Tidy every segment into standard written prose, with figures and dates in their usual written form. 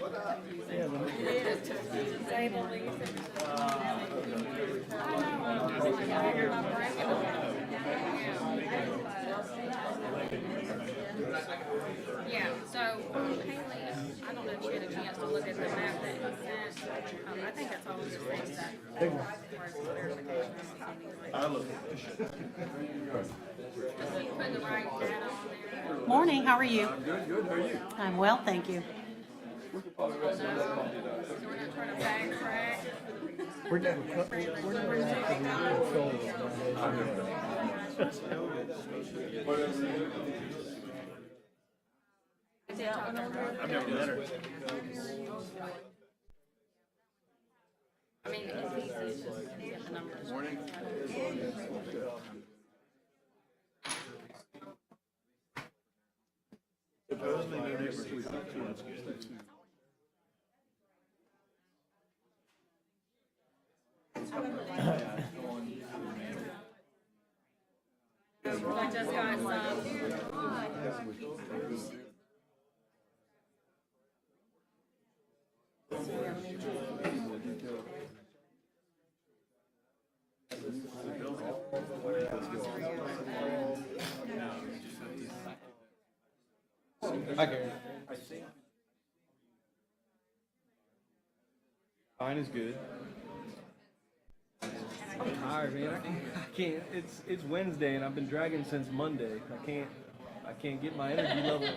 Yeah, so Haley, I don't know if you had a chance to look at the map that he sent. I think that's all of the things that as far as verification. I look. Put the right data on there. Morning, how are you? Good, how are you? I'm well, thank you. So we're not trying to backtrack. We're never control. I've never met her. I mean, it's easy, it's just get the numbers. Morning. Supposedly no neighbors we talk to, that's good. I just got some. Hi, Gary. Mine is good. I'm tired, man. I can't. It's Wednesday and I've been dragging since Monday. I can't get my energy level.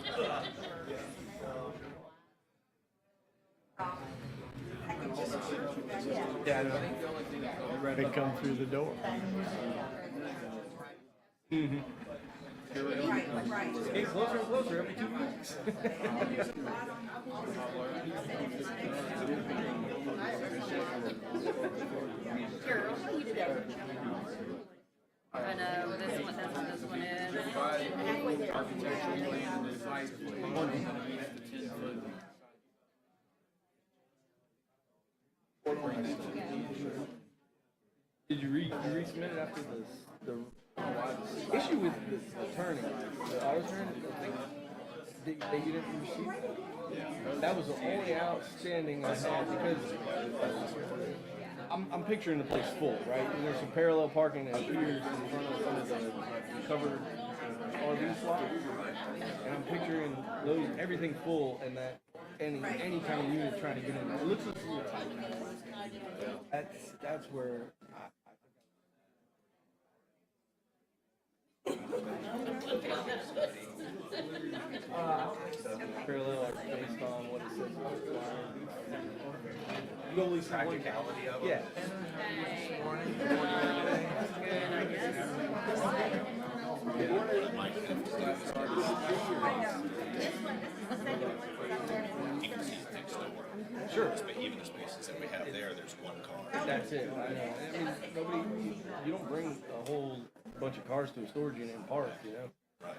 Yeah, I know. They come through the door. Mm-hmm. Getting closer and closer every 2 weeks. I know, this one, that's what this one is. Did you resubmit it after the issue with the turning, the auto turn? That you didn't receive? That was the only outstanding I had because I'm picturing the place full, right? And there's some parallel parking that appears in front of some of the covered RV slots, and I'm picturing those everything full, and that any kind of unit trying to get in there. It looks like it's a little tight. That's where. Parallel are based on what it says. You go at least practicality of it. Yeah. Sure. But even the spaces that we have there, there's one car. That's it. I know. I mean, nobody. You don't bring a whole bunch of cars to a storage unit and park. You know. Right.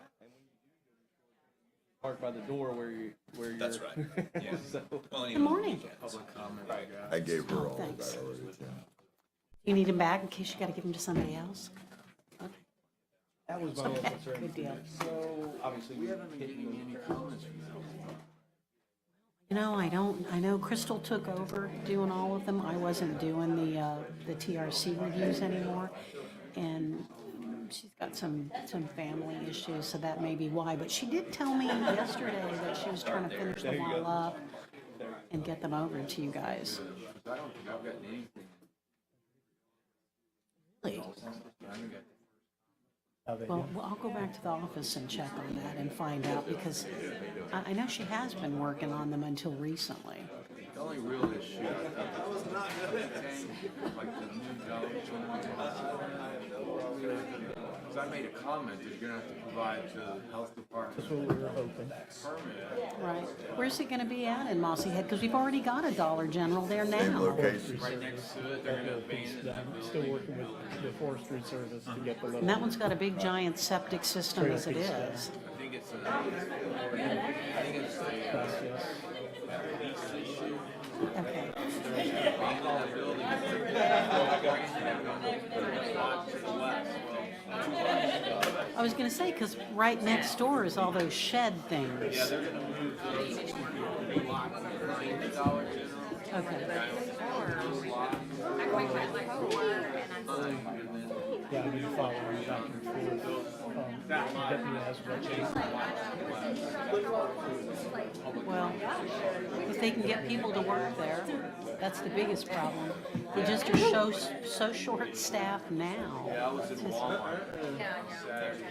Park by the door where you're. That's right. Yeah. So, Well, Good morning. public comment. I gave her all Thanks. that already. You need him back in case you gotta give him to somebody else? Okay, that was my only okay, concern. good deal. So obviously we haven't been getting any comments. You know, I know Crystal took over doing all of them. I wasn't doing the TRC reviews anymore. And she's got some family issues, so that may be why. But she did tell me yesterday that she was trying to finish them all up and get them over to you guys. I don't think I've gotten anything. Really? Well, I'll go back to the office and check on that and find out, because I know she has been working on them until recently. The only real issue, like the new Dollar General, because I made a comment that you're gonna have to provide to the health department. That's what we were hoping. Permit. Right. Where's it gonna be at in Mossy Head? Because we've already got a Dollar General there Same now. location. Right next to it, they're gonna abandon it. I'm still working with the forestry service to get the And little. that one's got a big giant septic system as it is. I think it's a lease issue. Okay. Abandon that building. I was gonna say, because right next door is all those shed things. Yeah, they're gonna move. Dollar General. Okay. I can make that like four, and I Yeah, I do follow him back and forth. Deputy asked what Well, if they can get people to work there, that's the biggest problem. They just are so short-staffed now. Yeah, I was in Walmart yeah, Saturday,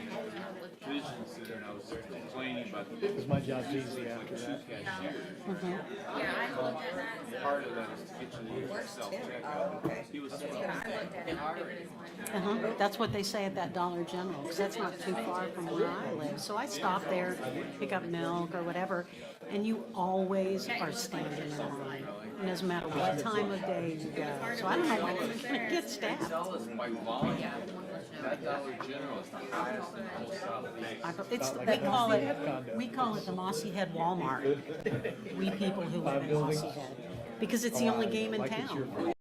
Vision Center, and I was complaining about the because my job's easy after that. Mhm. yeah, I looked at that. part of that is to get you to self-checkout. He was I looked at it. I figured it's like, That's what they say at that Dollar General, because that's not too far from where I live. So I stop there, pick up milk or whatever, and you always are standing in line. It doesn't matter what time of day you go. So I don't know when it's gonna get staffed. tell us by volume. That Dollar General is the highest in the whole Southeast. We call it the Mossy Head Walmart. We people who live in Mossy Head, because it's the only game in town.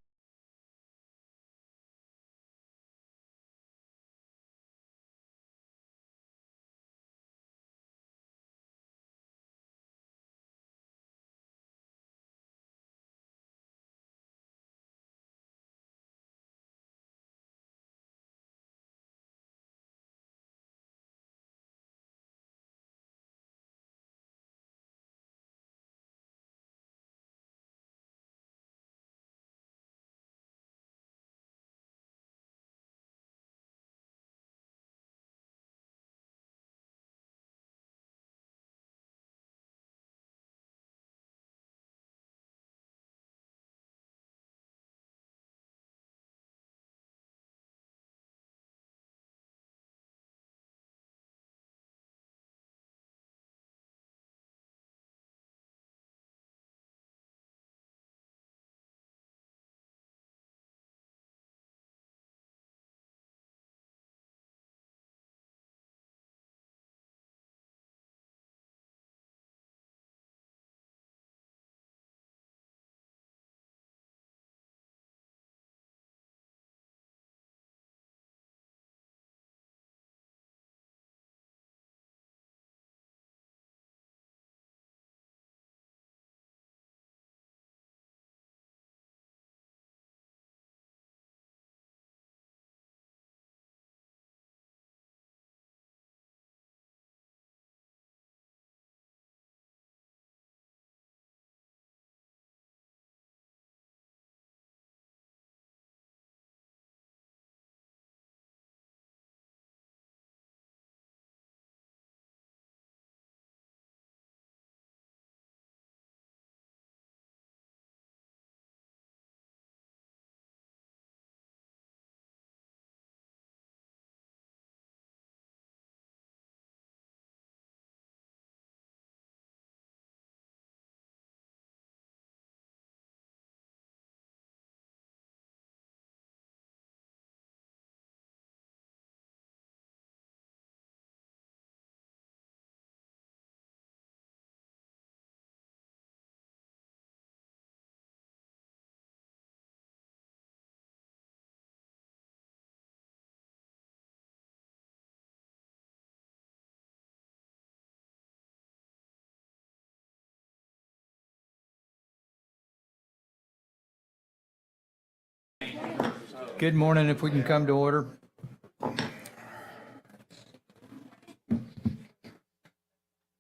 Good morning, if we can come to order.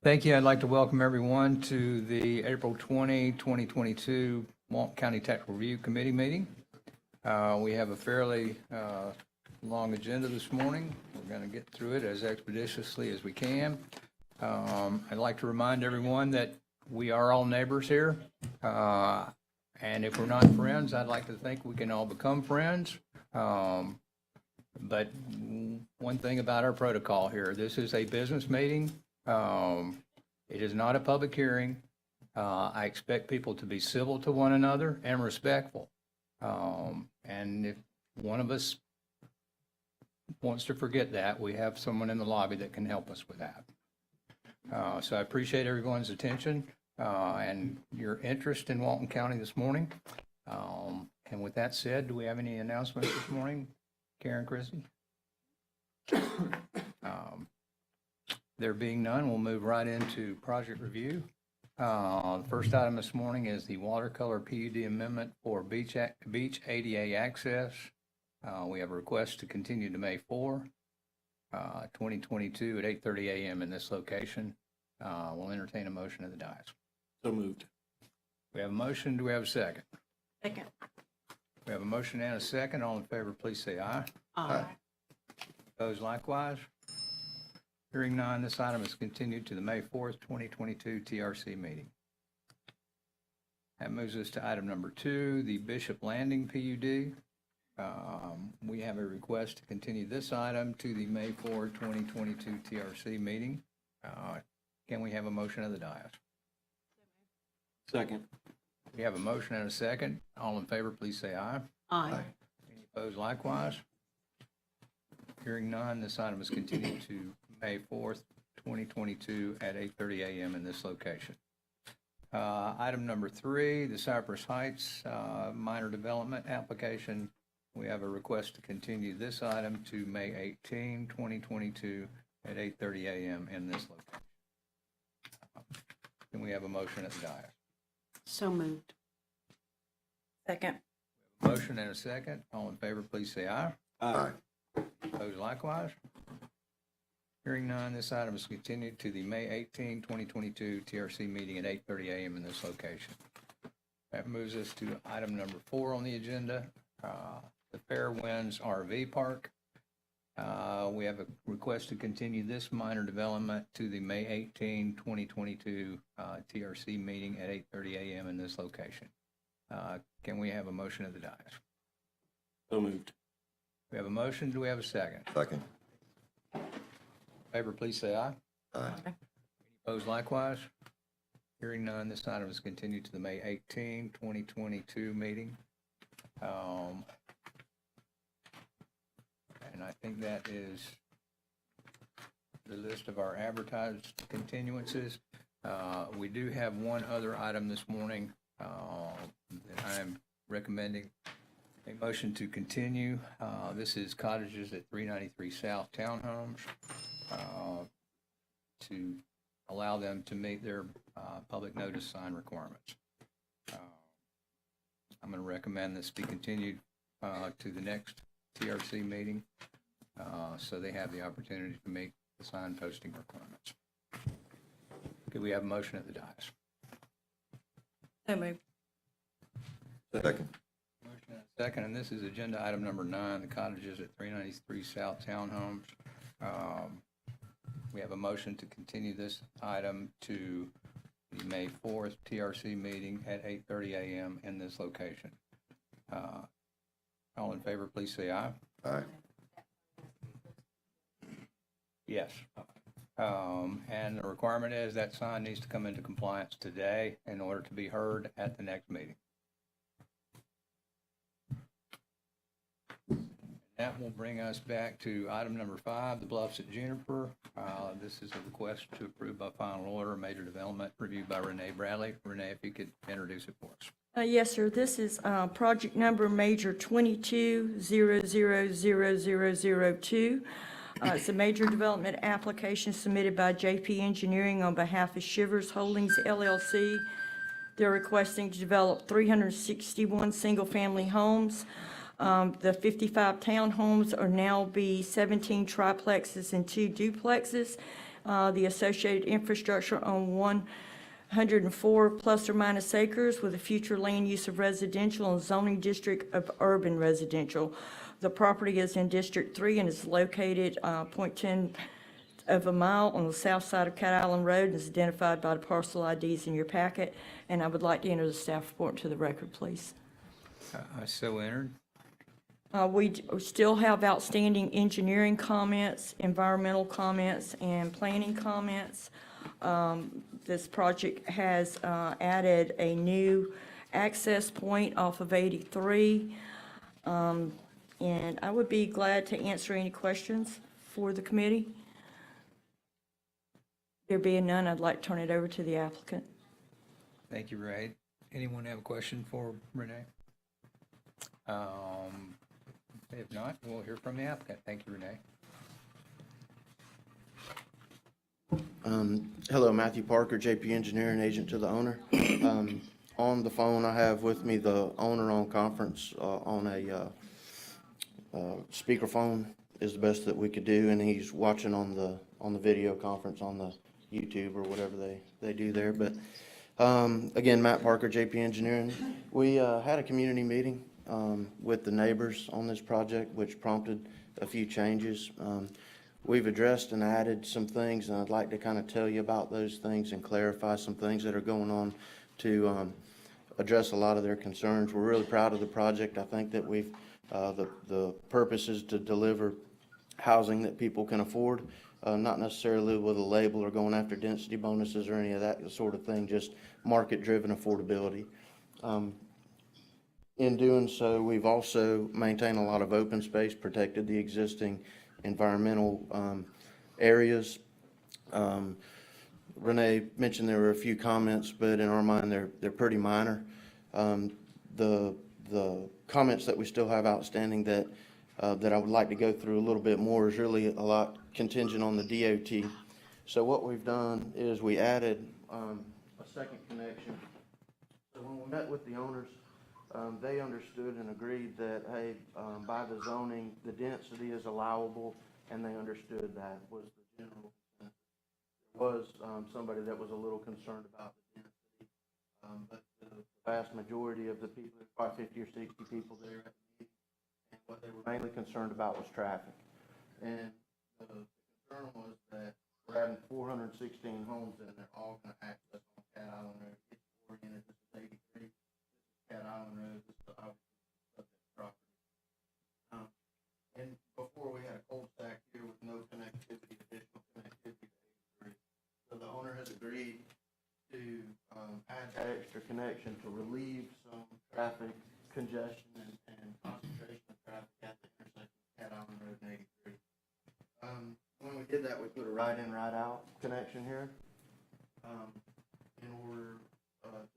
Thank you. I'd like to welcome everyone to the April 20, 2022 Walton County Technical Review Committee meeting. We have a fairly long agenda this morning. We're going to get through it as expeditiously as we can. I'd like to remind everyone that we are all neighbors here. And if we're not friends, I'd like to think we can all become friends. But one thing about our protocol here, this is a business meeting. It is not a public hearing. I expect people to be civil to one another and respectful. And if one of us wants to forget that, we have someone in the lobby that can help us with that. So I appreciate everyone's attention and your interest in Walton County this morning. And with that said, do we have any announcements this morning? Karen, Chrissy? There being none, we'll move right into project review. The first item this morning is the watercolor PUD amendment for beach ADA access. We have a request to continue to May 4, 2022 at 8:30 a.m. in this location. We'll entertain a motion of the dais. So moved. We have a motion. Do we have a second? Second. We have a motion and a second. All in favor, please say aye. Aye. Opposed likewise. Hearing none, this item is continued to the May 4th, 2022 TRC meeting. That moves us to item number 2, the Bishop Landing PUD. We have a request to continue this item to the May 4, 2022 TRC meeting. Can we have a motion of the dais? Second. We have a motion and a second. All in favor, please say aye. Aye. Any opposed likewise? Hearing none, this item is continued to May 4th, 2022 at 8:30 a.m. in this location. Item number 3, the Cypress Heights minor development application. We have a request to continue this item to May 18, 2022 at 8:30 a.m. in this location. Can we have a motion at the dais? So moved. Second. Motion and a second. All in favor, please say aye. Aye. Opposed likewise. Hearing none, this item is continued to the May 18, 2022 TRC meeting at 8:30 a.m. in this location. That moves us to item number 4 on the agenda, the Fairwinds RV Park. We have a request to continue this minor development to the May 18, 2022 TRC meeting at 8:30 a.m. in this location. Can we have a motion of the dais? So moved. We have a motion. Do we have a second? Second. Favor, please say aye. Aye. Opposed likewise. Hearing none, this item is continued to the May 18, 2022 meeting. And I think that is the list of our advertised continuances. We do have one other item this morning that I'm recommending a motion to continue. This is cottages at 393 South Townhomes to allow them to meet their public notice sign requirements. I'm going to recommend this be continued to the next TRC meeting so they have the opportunity to meet the sign posting requirements. Could we have a motion at the dais? So moved. Second. Motion and a second, and this is agenda item number 9, the cottages at 393 South Townhomes. We have a motion to continue this item to the May 4th TRC meeting at 8:30 a.m. in this location. All in favor, please say aye. Aye. Yes. And the requirement is that sign needs to come into compliance today in order to be heard at the next meeting. That will bring us back to item number 5, the Bluffs at Juniper. This is a request to approve by final order, major development reviewed by Renee Bradley. Renee, if you could introduce it for us. Yes, sir. This is project number major 22000002. It's a major development application submitted by JP Engineering on behalf of Shivers Holdings LLC. They're requesting to develop 361 single-family homes. The 55 townhomes are now be 17 triplexes and 2 duplexes. The associated infrastructure on 104 plus or minus acres with a future land use of residential and zoning district of urban residential. The property is in District 3 and is located 0.10 of a mile on the south side of Cat Island Road and is identified by the parcel IDs in your packet. And I would like to enter the staff report into the record, please. I so entered. We still have outstanding engineering comments, environmental comments, and planning comments. This project has added a new access point off of 83. And I would be glad to answer any questions for the committee. There being none, I'd like to turn it over to the applicant. Thank you, Ray. Anyone have a question for Renee? If not, we'll hear from the applicant. Thank you, Renee. Hello, Matthew Parker, JP Engineering, agent to the owner. On the phone, I have with me the owner on conference on a speakerphone is the best that we could do, and he's watching on the video conference on the YouTube or whatever they do there. But again, Matt Parker, JP Engineering. We had a community meeting with the neighbors on this project, which prompted a few changes. We've addressed and added some things, and I'd like to kind of tell you about those things and clarify some things that are going on to address a lot of their concerns. We're really proud of the project. I think that we've, the purpose is to deliver housing that people can afford, not necessarily with a label or going after density bonuses or any of that sort of thing, just market-driven affordability. In doing so, we've also maintained a lot of open space, protected the existing environmental areas. Renee mentioned there were a few comments, but in our mind, they're pretty minor. The comments that we still have outstanding that I would like to go through a little bit more is really a lot contingent on the DOT. So what we've done is we added a second connection. So when we met with the owners, they understood and agreed that, hey, by the zoning, the density is allowable, and they understood that was the general consensus. There was somebody that was a little concerned about the density, but the vast majority of the people, probably 50 or 60 people there at the meeting, and what they were mainly concerned about was traffic. And the concern was that we're having 416 homes, and they're all going to access on Cat Island Road. It's oriented, this is 83. Cat Island Road, this is obviously subject property. And before we had a cul-de-sac here with no connectivity, additional connectivity to 83. So the owner has agreed to add that extra connection to relieve some traffic congestion and concentration of traffic at the intersection of Cat Island Road and 83. When we did that, we put a right-in, right-out connection here in order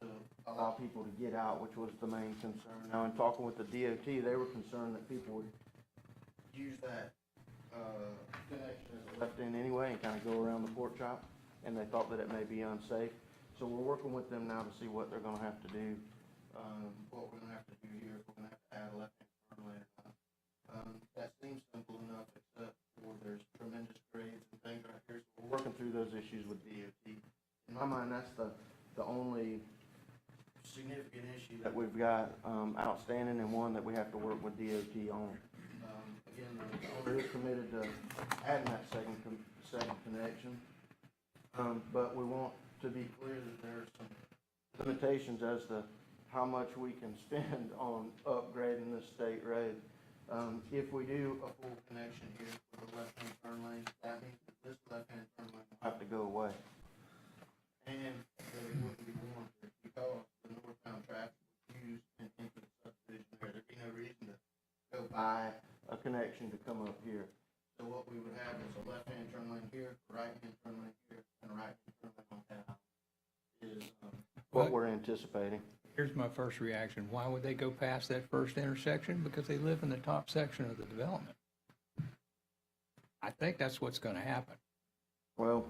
to allow people to get out, which was the main concern. Now, in talking with the DOT, they were concerned that people would use that connection as a left in anyway and kind of go around the pork chop, and they thought that it may be unsafe. So we're working with them now to see what they're going to have to do, what we're going to have to do here, if we're going to have to add a left-hand turn lane or not. That seems simple enough, except for there's tremendous grades and things right here. So we're working through those issues with DOT. In my mind, that's the only significant issue that we've got outstanding, and one that we have to work with DOT on. Again, the owner is committed to adding that second connection, but we want to be clear that there are some limitations as to how much we can spend on upgrading this state road. If we do a full connection here for the left-hand turn lane, that means that this left-hand turn lane will have to go away. And that it wouldn't be warranted because the northbound traffic was used and into the subdivision there. There'd be no reason to go buy a connection to come up here. So what we would have is a left-hand turn lane here, a right-hand turn lane here, and a right-hand turn lane on that is what we're anticipating. Here's my first reaction. Why would they go past that first intersection? Because they live in the top section of the development. I think that's what's going to happen. Well,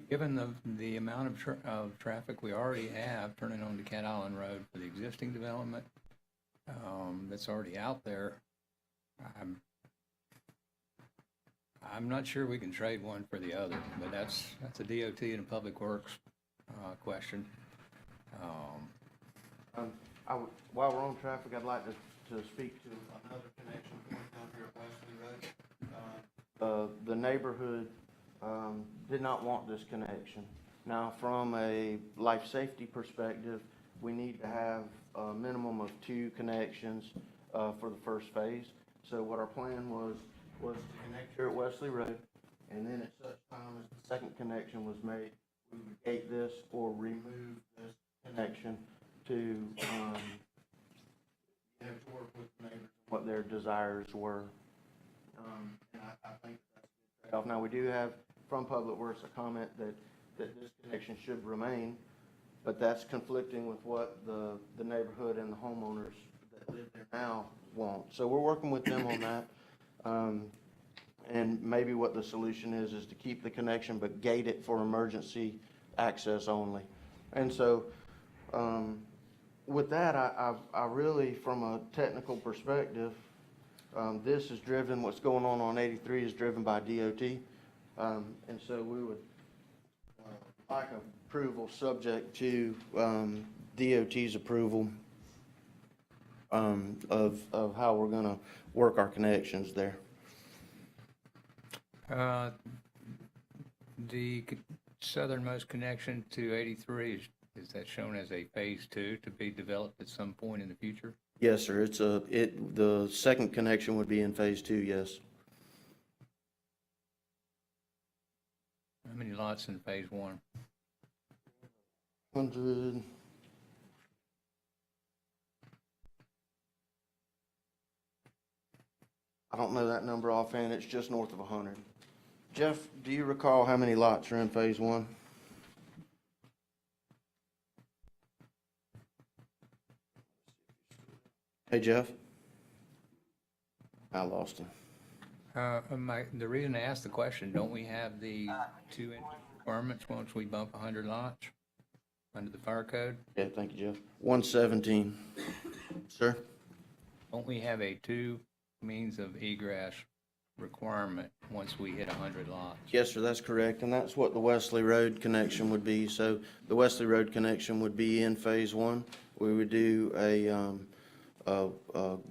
Given the amount of traffic we already have turning onto Cat Island Road for the existing development that's already out there, I'm not sure we can trade one for the other, but that's a DOT and a Public Works question. While we're on traffic, I'd like to speak to another connection point down here at Wesley Road. The neighborhood did not want this connection. Now, from a life safety perspective, we need to have a minimum of 2 connections for the first phase. So what our plan was to connect here at Wesley Road, and then at such time as the second connection was made, we would gate this or remove this connection to work with neighbors, what their desires were. And I think that's a good trade-off. Now, we do have from Public Works a comment that this connection should remain, but that's conflicting with what the neighborhood and the homeowners that live there now want. So we're working with them on that. And maybe what the solution is to keep the connection, but gate it for emergency access only. And so, with that, I really, from a technical perspective, this is driven, what's going on 83 is driven by DOT. And so we would like approval subject to DOT's approval of how we're going to work our connections there. The southernmost connection to 83, is that shown as a phase 2 to be developed at some point in the future? Yes, sir. The second connection would be in phase 2, yes. How many lots in phase 1? 100. I don't know that number offhand. It's just north of 100. Jeff, do you recall how many lots are in phase 1? Hey, Jeff? I lost him. The reason I asked the question, don't we have the 2 requirements once we bump 100 lots under the fire code? Yeah, thank you, Jeff. 117. Sir? Don't we have a 2 means of egress requirement once we hit 100 lots? Yes, sir, that's correct, and that's what the Wesley Road connection would be. So the Wesley Road connection would be in phase 1. We would do a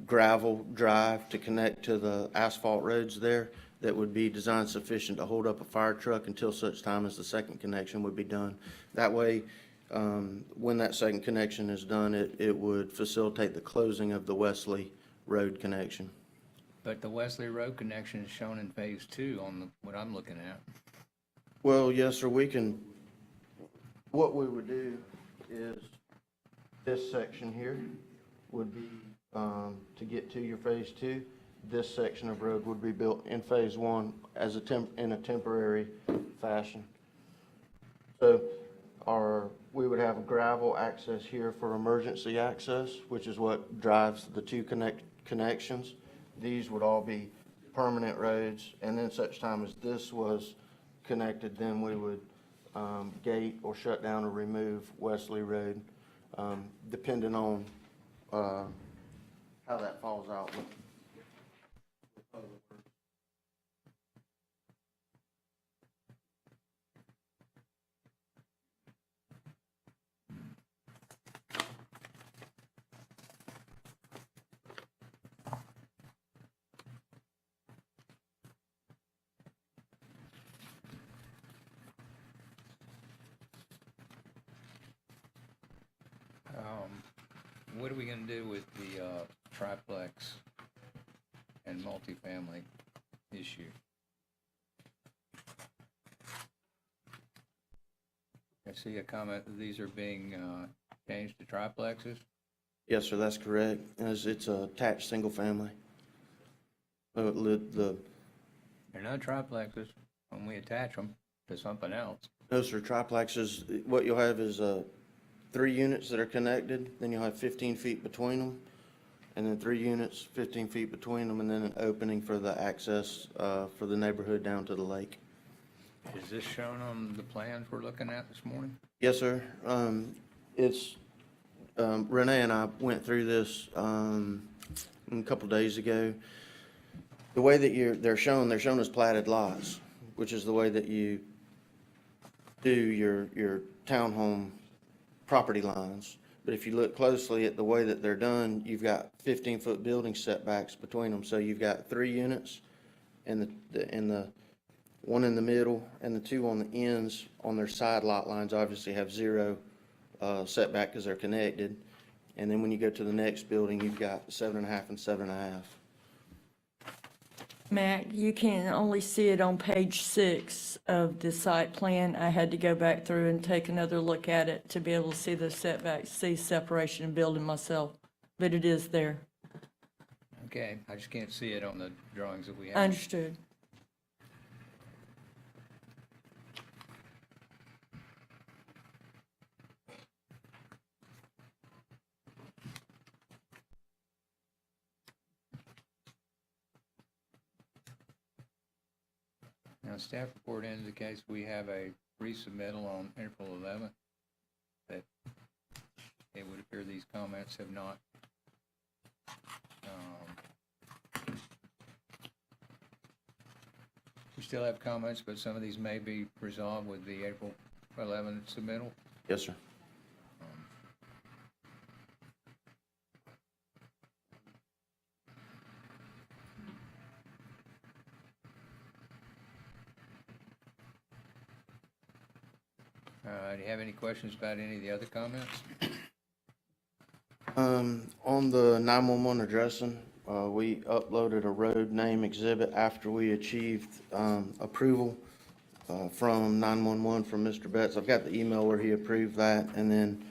gravel drive to connect to the asphalt roads there that would be designed sufficient to hold up a fire truck until such time as the second connection would be done. That way, when that second connection is done, it would facilitate the closing of the Wesley Road connection. But the Wesley Road connection is shown in phase 2 on what I'm looking at. Well, yes, sir, what we would do is this section here would be, to get to your phase 2, this section of road would be built in phase 1 as in a temporary fashion. So we would have a gravel access here for emergency access, which is what drives the 2 connections. These would all be permanent roads, and then such time as this was connected, then we would gate or shut down or remove Wesley Road, depending on how that falls out. What are we going to do with the triplex and multifamily issue? I see a comment that these are being changed to triplexes. Yes, sir, that's correct. It's a attached single family. They're not triplexes when we attach them to something else. No, sir, triplexes, what you'll have is 3 units that are connected, then you'll have 15 feet between them, and then 3 units, 15 feet between them, and then an opening for the access for the neighborhood down to the lake. Is this shown on the plans we're looking at this morning? Yes, sir. It's, Renee and I went through this a couple days ago. The way that they're shown as platted lots, which is the way that you do your townhome property lines. But if you look closely at the way that they're done, you've got 15-foot building setbacks between them. So you've got 3 units, and the one in the middle and the 2 on the ends on their side lot lines obviously have 0 setback because they're connected. And then when you go to the next building, you've got 7.5 and 7.5. Mac, you can only see it on page 6 of the site plan. I had to go back through and take another look at it to be able to see the setbacks, see separation and building myself, but it is there. Okay, I just can't see it on the drawings that we have. Understood. Staff report indicates we have a resubmittal on April 11th. That it would appear these comments have not we still have comments, but some of these may be resolved with the April 11th submittal. Yes, sir. Do you have any questions about any of the other comments? On the 911 addressing, we uploaded a road name exhibit after we achieved, approval, from 911 from Mr. Betts. I've got the email where he approved that, and then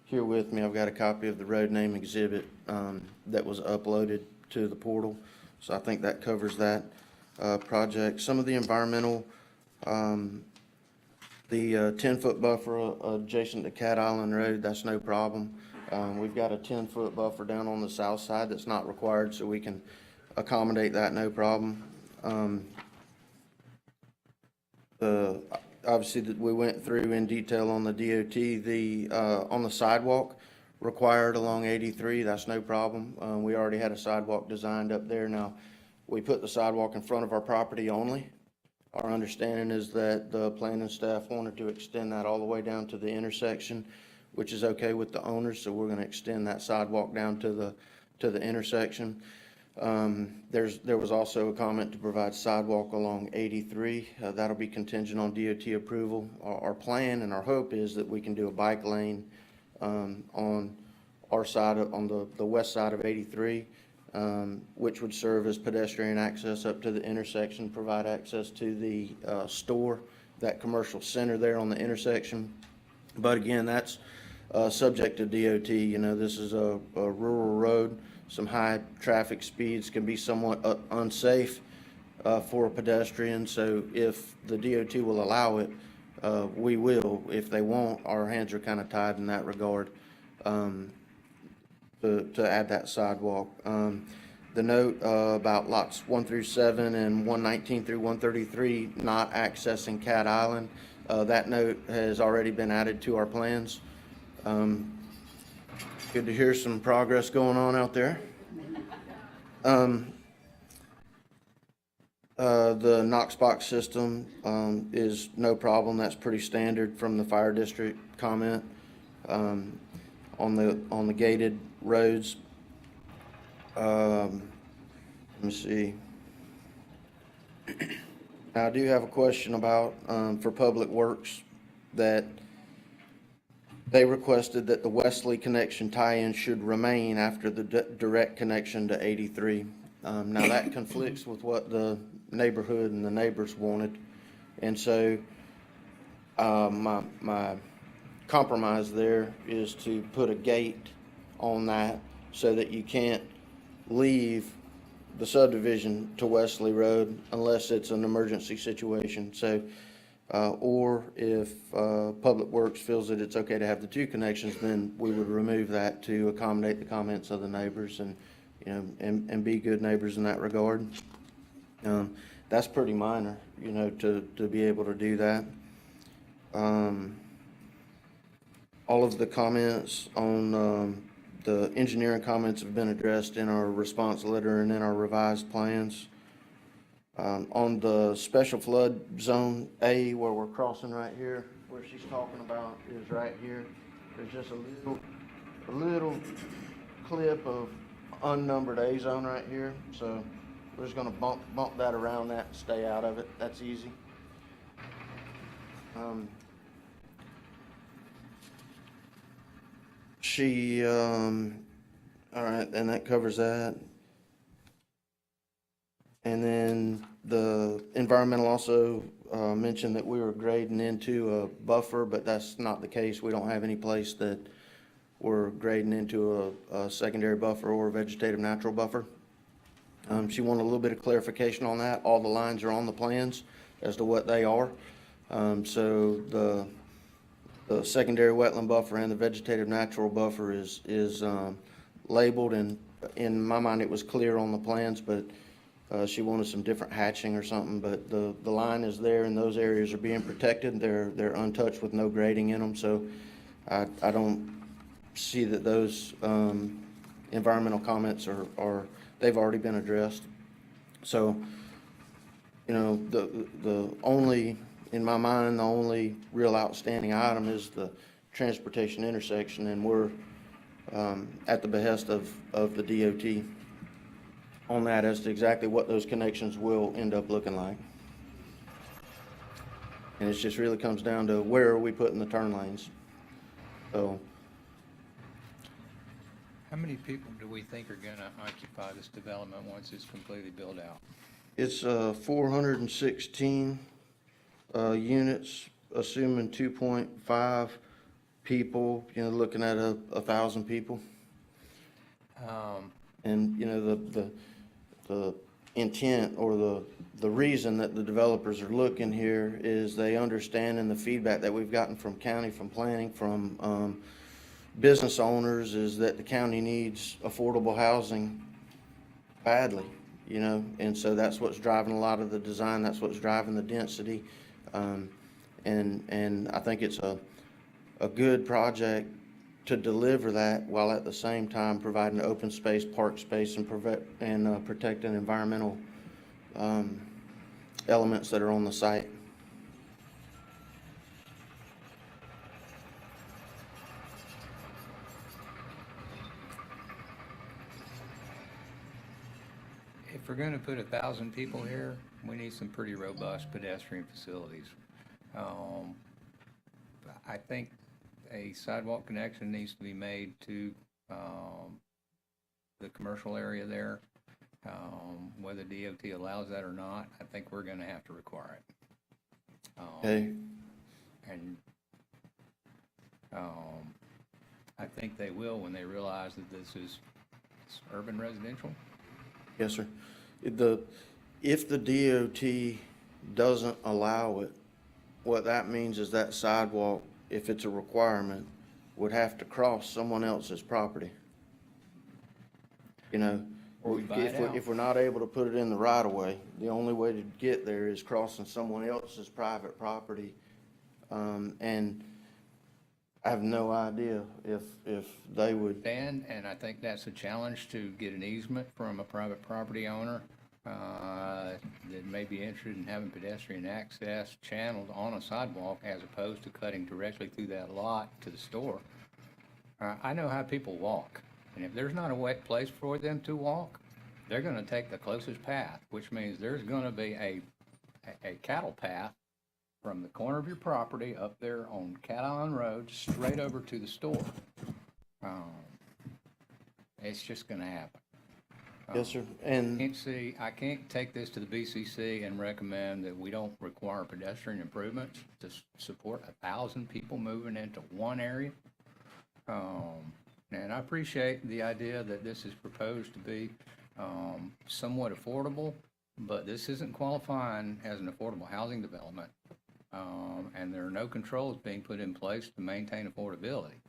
here with me, I've got a copy of the road name exhibit, that was uploaded to the portal. So I think that covers that, project. Some of the environmental, the 10-foot buffer adjacent to Cat Island Road, that's no problem. We've got a 10-foot buffer down on the south side that's not required, so we can accommodate that, no problem. Obviously, that we went through in detail on the DOT, on the sidewalk required along 83, that's no problem. We already had a sidewalk designed up there. Now, we put the sidewalk in front of our property only. Our understanding is that the planning staff wanted to extend that all the way down to the intersection, which is okay with the owners, so we're gonna extend that sidewalk down to the intersection. There was also a comment to provide sidewalk along 83. That'll be contingent on DOT approval. Our plan and our hope is that we can do a bike lane, on our side, on the west side of 83. Which would serve as pedestrian access up to the intersection, provide access to the store, that commercial center there on the intersection. But again, that's subject to DOT. You know, this is a rural road. Some high traffic speeds can be somewhat unsafe for a pedestrian. So if the DOT will allow it, we will. If they won't, our hands are kind of tied in that regard. To add that sidewalk. The note about lots 1 through 7 and 119 through 133 not accessing Cat Island, that note has already been added to our plans. Good to hear some progress going on out there. The Knox box system is no problem. That's pretty standard from the fire district comment. On the gated roads. Let me see. Now, I do have a question about, for Public Works, that they requested that the Wesley connection tie-in should remain after the direct connection to 83. Now, that conflicts with what the neighborhood and the neighbors wanted. And so, my compromise there is to put a gate on that so that you can't leave the subdivision to Wesley Road unless it's an emergency situation. So, or if Public Works feels that it's okay to have the two connections, then we would remove that to accommodate the comments of the neighbors and, you know, and be good neighbors in that regard. That's pretty minor, you know, to be able to do that. All of the comments on the engineering comments have been addressed in our response letter and in our revised plans. On the special flood zone A, where we're crossing right here, where she's talking about is right here. There's just a little clip of unnumbered A zone right here. So we're just gonna bump that around that and stay out of it. That's easy. All right, and that covers that. And then the environmental also mentioned that we were grading into a buffer, but that's not the case. We don't have any place that we're grading into a secondary buffer or a vegetative natural buffer. She wanted a little bit of clarification on that. All the lines are on the plans as to what they are. So the secondary wetland buffer and the vegetative natural buffer is labeled, and in my mind it was clear on the plans, but She wanted some different hatching or something, but the line is there and those areas are being protected. They're untouched with no grading in them, so I don't see that those environmental comments they've already been addressed. So, you know, the only, in my mind, the only real outstanding item is the transportation intersection, and we're at the behest of the DOT on that as to exactly what those connections will end up looking like. And it just really comes down to where are we putting the turn lanes. So, How many people do we think are going to occupy this development once it's completely built out? it's 416 units, assuming 2.5 people, you know, looking at 1,000 people. And, you know, the intent or the reason that the developers are looking here is they understand, and the feedback that we've gotten from county, from planning, from business owners, is that the county needs affordable housing badly, you know, and so that's what's driving a lot of the design, that's what's driving the density. And I think it's a good project to deliver that while at the same time providing open space, park space, and protecting environmental elements that are on the site. If we're going to put 1,000 people here, we need some pretty robust pedestrian facilities. I think a sidewalk connection needs to be made to the commercial area there. Whether DOT allows that or not, I think we're going to have to require it. Okay. And I think they will when they realize that this is urban residential. Yes, sir. If the DOT doesn't allow it, what that means is that sidewalk, if it's a requirement, would have to cross someone else's property. You know, Or we buy it out. if we're not able to put it in the right of way, the only way to get there is crossing someone else's private property. And I have no idea if they would. And I think that's a challenge to get an easement from a private property owner that may be interested in having pedestrian access channeled on a sidewalk as opposed to cutting directly through that lot to the store. I know how people walk, and if there's not a wet place for them to walk, they're going to take the closest path, which means there's going to be a cattle path from the corner of your property up there on Cat Island Road, straight over to the store. It's just gonna happen. Yes, sir. And I can't take this to the BCC and recommend that we don't require pedestrian improvements to support 1,000 people moving into one area. And I appreciate the idea that this is proposed to be somewhat affordable, but this isn't qualifying as an affordable housing development. And there are no controls being put in place to maintain affordability.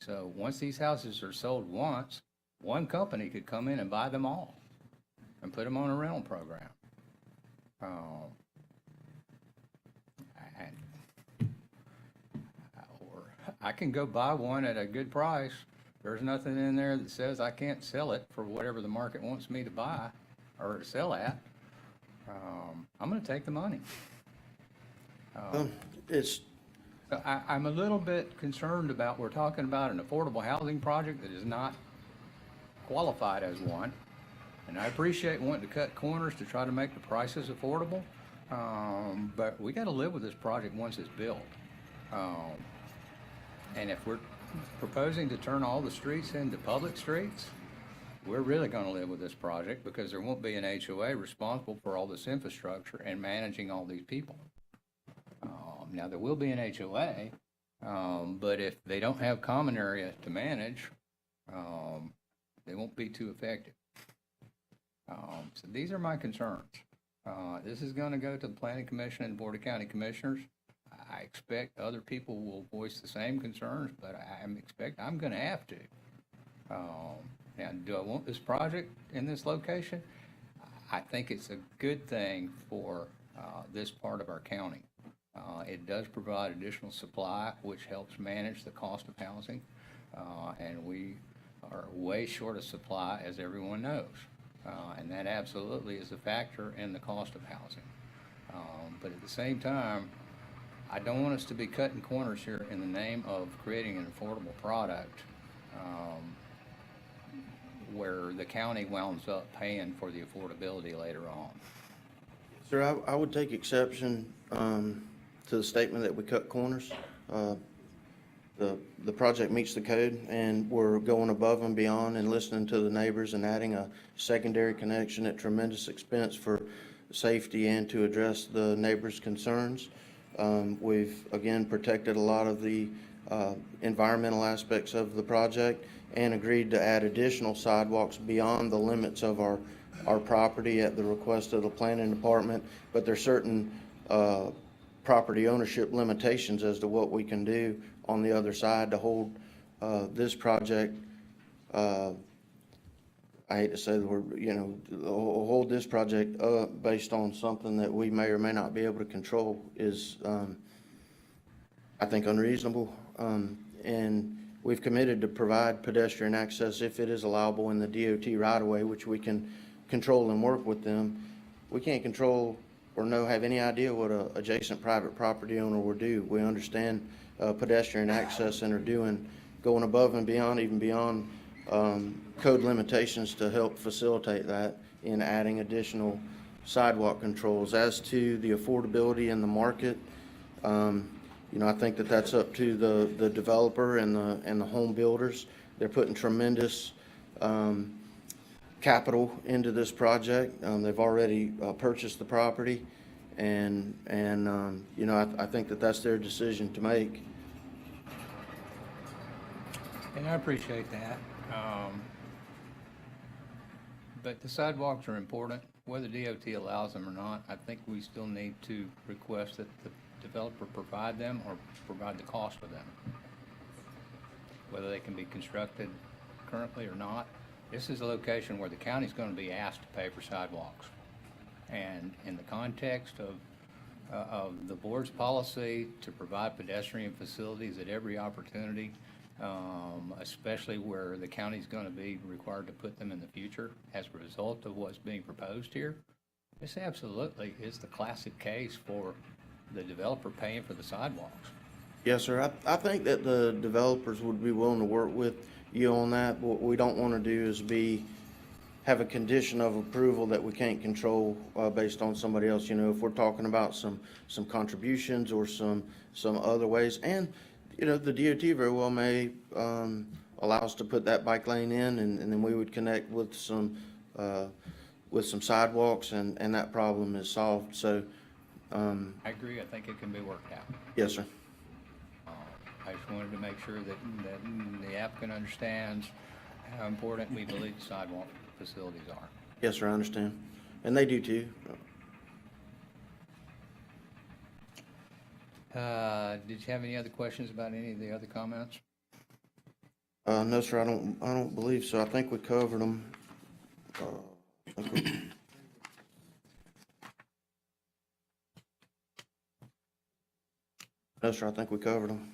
So once these houses are sold once, one company could come in and buy them all and put them on a rental program. Or I can go buy one at a good price. There's nothing in there that says I can't sell it for whatever the market wants me to buy or sell at. I'm going to take the money. I'm a little bit concerned about, we're talking about an affordable housing project that is not qualified as one. And I appreciate wanting to cut corners to try to make the prices affordable. But we got to live with this project once it's built. And if we're proposing to turn all the streets into public streets, we're really going to live with this project because there won't be an HOA responsible for all this infrastructure and managing all these people. Now, there will be an HOA, but if they don't have common area to manage, they won't be too effective. So these are my concerns. This is going to go to the Planning Commission and Board of County Commissioners. I expect other people will voice the same concerns, but I'm going to have to. Now, do I want this project in this location? I think it's a good thing for this part of our county. It does provide additional supply, which helps manage the cost of housing, and we are way short of supply, as everyone knows. And that absolutely is a factor in the cost of housing. But at the same time, I don't want us to be cutting corners here in the name of creating an affordable product where the county wounds up paying for the affordability later on. Sir, I would take exception to the statement that we cut corners. The project meets the code, and we're going above and beyond and listening to the neighbors and adding a secondary connection at tremendous expense for safety and to address the neighbors' concerns. We've, again, protected a lot of the environmental aspects of the project and agreed to add additional sidewalks beyond the limits of our property at the request of the planning department. But there's certain property ownership limitations as to what we can do on the other side to hold this project. I hate to say the word, hold this project up based on something that we may or may not be able to control is, I think, unreasonable. And we've committed to provide pedestrian access if it is allowable in the DOT right-of-way, which we can control and work with them. We can't control or have any idea what a adjacent private property owner will do. We understand pedestrian access and are going above and beyond, even beyond code limitations to help facilitate that in adding additional sidewalk controls. As to the affordability in the market, I think that that's up to the developer and the home builders. They're putting tremendous capital into this project. They've already purchased the property, and I think that that's their decision to make. And I appreciate that. But the sidewalks are important, whether DOT allows them or not. I think we still need to request that the developer provide them or provide the cost of them. Whether they can be constructed currently or not. This is a location where the county's going to be asked to pay for sidewalks. And in the context of the board's policy to provide pedestrian facilities at every opportunity, especially where the county's going to be required to put them in the future as a result of what's being proposed here, this absolutely is the classic case for the developer paying for the sidewalks. Yes, sir. I think that the developers would be willing to work with you on that. What we don't want to do is have a condition of approval that we can't control based on somebody else. If we're talking about some contributions or some other ways, and the DOT very well may allow us to put that bike lane in, and then we would connect with some sidewalks, and that problem is solved. So. I agree. I think it can be worked out. Yes, sir. I just wanted to make sure that the applicant understands how important we believe the sidewalk facilities are. Yes, sir, I understand. And they do too. Did you have any other questions about any of the other comments? No, sir, I don't believe so. I think we covered them. No, sir, I think we covered them.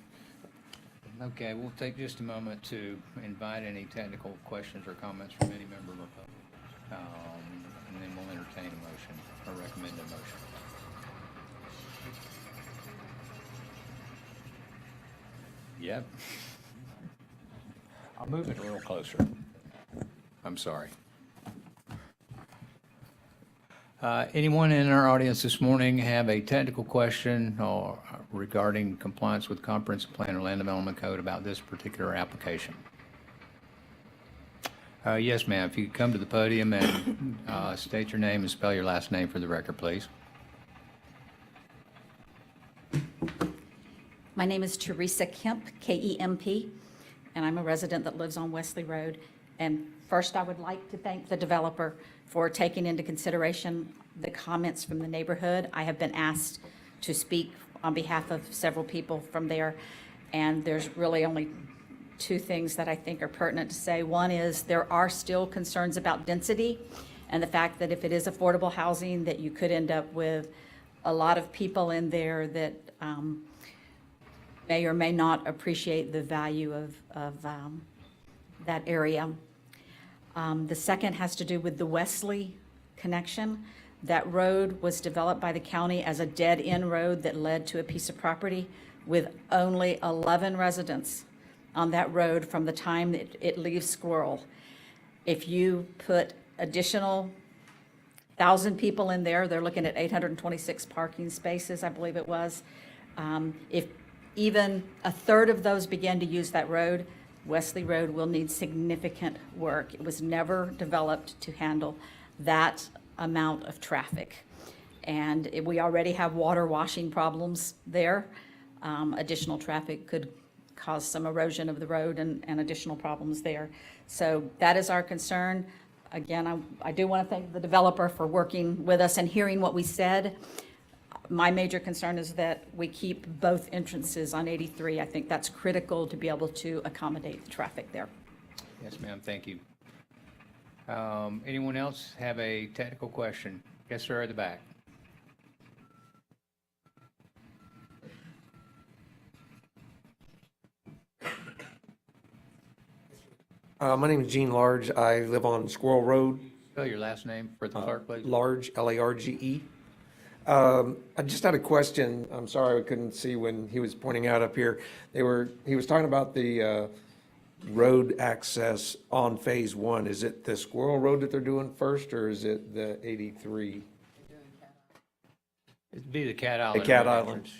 Okay, we'll take just a moment to invite any technical questions or comments from any member of the public. And then we'll entertain a motion or recommend a motion. Yep. I'll move it a little closer. I'm sorry. Anyone in our audience this morning have a technical question or regarding compliance with comprehensive plan or land development code about this particular application? Yes, ma'am. If you could come to the podium and state your name and spell your last name for the record, please. My name is Teresa Kemp, K-E-M-P, and I'm a resident that lives on Wesley Road. And first, I would like to thank the developer for taking into consideration the comments from the neighborhood. I have been asked to speak on behalf of several people from there, and there's really only two things that I think are pertinent to say. One is there are still concerns about density, and the fact that if it is affordable housing, that you could end up with a lot of people in there that may or may not appreciate the value of that area. The second has to do with the Wesley connection. That road was developed by the county as a dead-end road that led to a piece of property with only 11 residents on that road from the time that it leaves Squirrel. If you put additional 1,000 people in there, they're looking at 826 parking spaces, I believe it was. If even a third of those begin to use that road, Wesley Road will need significant work. It was never developed to handle that amount of traffic. And we already have water washing problems there. Additional traffic could cause some erosion of the road and additional problems there. So that is our concern. Again, I do want to thank the developer for working with us and hearing what we said. My major concern is that we keep both entrances on 83. I think that's critical to be able to accommodate the traffic there. Yes, ma'am, thank you. Anyone else have a technical question? Yes, sir, at the back. My name is Gene Large. I live on Squirrel Road. Spell your last name for the clerk, please. Large, Large. I just had a question. I'm sorry I couldn't see when he was pointing out up here. He was talking about the road access on phase one. Is it the Squirrel Road that they're doing first, or is it the 83? It'd be the Cat Island. The Cat Road Island. entrance.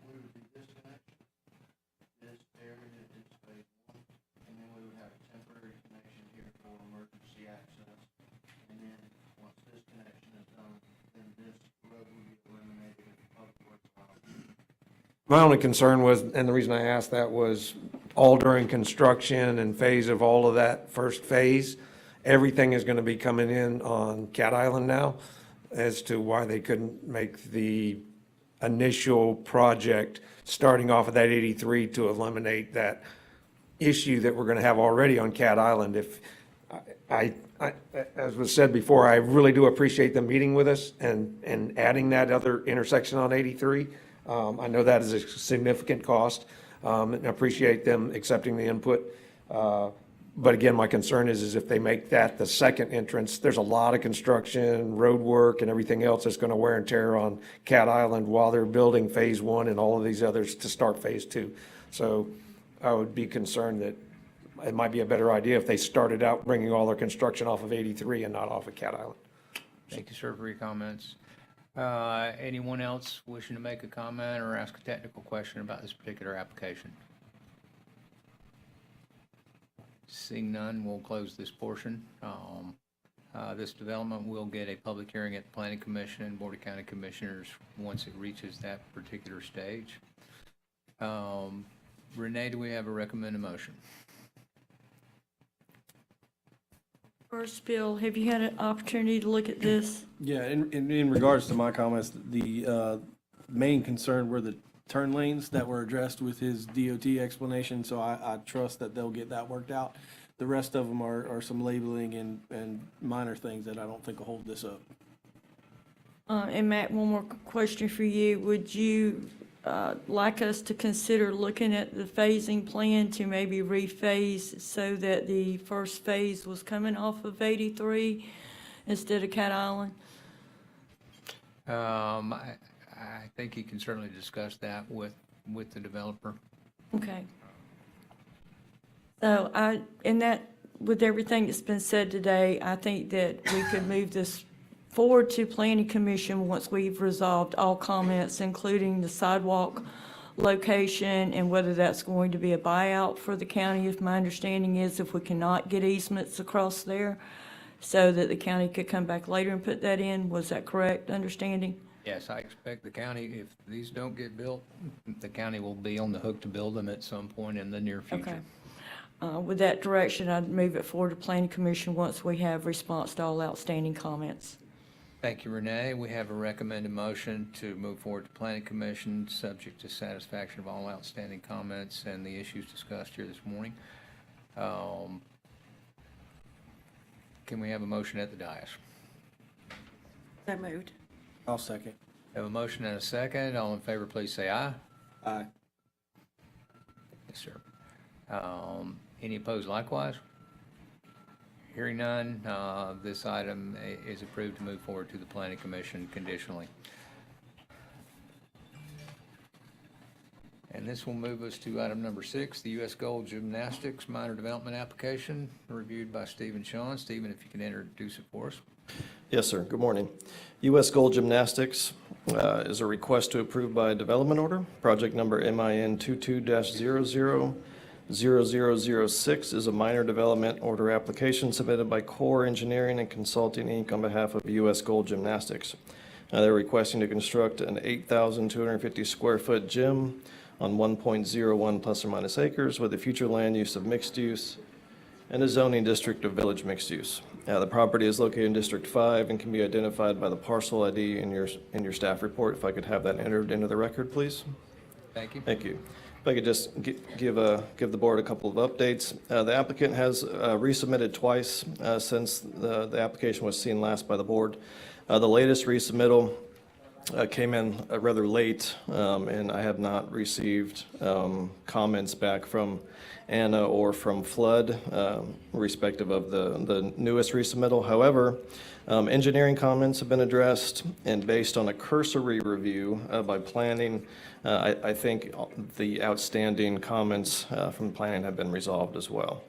We would do this connection, this area is phase one, and then we would have a temporary connection here for emergency access. And then, once this connection is done, then this road will be eliminated as public works highway. My only concern was, and the reason I asked that was, all during construction and phase of all of that first phase, everything is going to be coming in on Cat Island now, as to why they couldn't make the initial project starting off of that 83 to eliminate that issue that we're going to have already on Cat Island. If as was said before, I really do appreciate them meeting with us and adding that other intersection on 83. I know that is a significant cost, and I appreciate them accepting the input. But again, my concern is if they make that the second entrance, there's a lot of construction, road work, and everything else that's going to wear and tear on Cat Island while they're building phase one and all of these others to start phase two. So I would be concerned that it might be a better idea if they started out bringing all their construction off of 83 and not off of Cat Island. Thank you, sir, for your comments. Anyone else wishing to make a comment or ask a technical question about this particular application? Seeing none, we'll close this portion. This development will get a public hearing at the Planning Commission and Board of County Commissioners once it reaches that particular stage. Renee, do we have a recommended motion? First, Bill, have you had an opportunity to look at this? Yeah, in regards to my comments, the main concern were the turn lanes that were addressed with his DOT explanation, so I trust that they'll get that worked out. The rest of them are some labeling and minor things that I don't think will hold this up. And Matt, one more question for you. Would you like us to consider looking at the phasing plan to maybe rephase so that the first phase was coming off of 83 instead of Cat Island? I think you can certainly discuss that with the developer. Okay. So with everything that's been said today, I think that we could move this forward to Planning Commission once we've resolved all comments, including the sidewalk location and whether that's going to be a buyout for the county, if my understanding is if we cannot get easements across there, so that the county could come back later and put that in. Was that correct understanding? Yes, I expect the county, if these don't get built, the county will be on the hook to build them at some point in the near future. Okay. With that direction, I'd move it forward to Planning Commission once we have response to all outstanding comments. Thank you, Renee. We have a recommended motion to move forward to Planning Commission, subject to satisfaction of all outstanding comments and the issues discussed here this morning. Can we have a motion at the dais? So moved. I'll second. Have a motion and a second. All in favor, please say aye. Aye. Yes, sir. Any opposed likewise? Hearing none, this item is approved to move forward to the Planning Commission conditionally. And this will move us to item number 6, the U.S. Gold Gymnastics Minor Development Application, reviewed by Stephen Shawn. Stephen, if you can introduce it for us. Yes, sir. Good morning. U.S. Gold Gymnastics is a request to approve by development order. Project number MIN 22-000006 is a minor development order application submitted by Core Engineering and Consulting, Inc. on behalf of U.S. Gold Gymnastics. They're requesting to construct an 8,250 square foot gym on 1.01 plus or minus acres with a future land use of mixed use and a zoning district of village mixed use. The property is located in District 5 and can be identified by the parcel ID in your staff report. If I could have that entered into the record, please. Thank you. Thank you. If I could just give the board a couple of updates. The applicant has resubmitted twice since the application was seen last by the board. The latest resubmittal came in rather late, and I have not received comments back from Anna or from Flood, respective of the newest resubmittal. However, engineering comments have been addressed, and based on a cursory review by planning, I think the outstanding comments from planning have been resolved as well.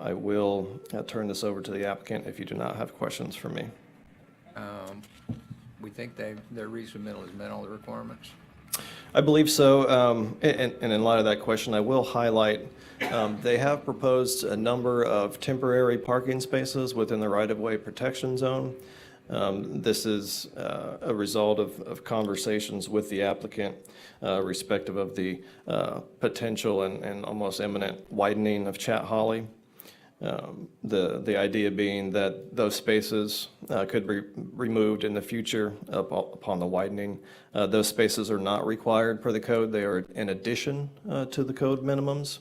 I will turn this over to the applicant if you do not have questions for me. We think their resubmittal has met all the requirements. I believe so, and in light of that question, I will highlight, they have proposed a number of temporary parking spaces within the right-of-way protection zone. This is a result of conversations with the applicant, respective of the potential and almost imminent widening of Chat Holly. The idea being that those spaces could be removed in the future upon the widening. Those spaces are not required per the code. They are in addition to the code minimums.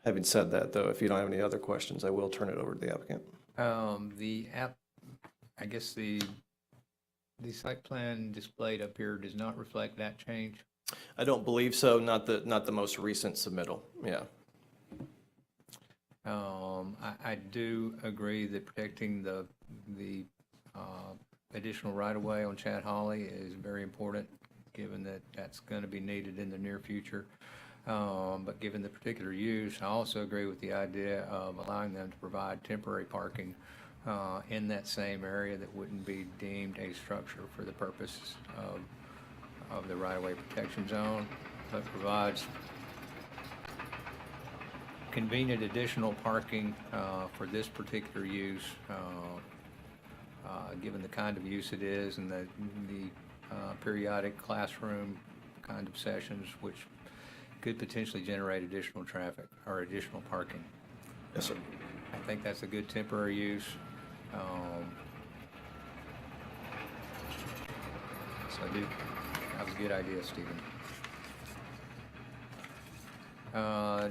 Having said that, though, if you don't have any other questions, I will turn it over to the applicant. I guess the site plan displayed up here does not reflect that change. I don't believe so. Not the most recent submittal. Yeah. I do agree that protecting the additional right-of-way on Chat Holly is very important, given that that's going to be needed in the near future. But given the particular use, I also agree with the idea of allowing them to provide temporary parking in that same area that wouldn't be deemed a structure for the purposes of the right-of-way protection zone, but provides convenient additional parking for this particular use, given the kind of use it is and the periodic classroom kind of sessions, which could potentially generate additional traffic or additional parking. Yes, sir. I think that's a good temporary use. So that was a good idea, Stephen.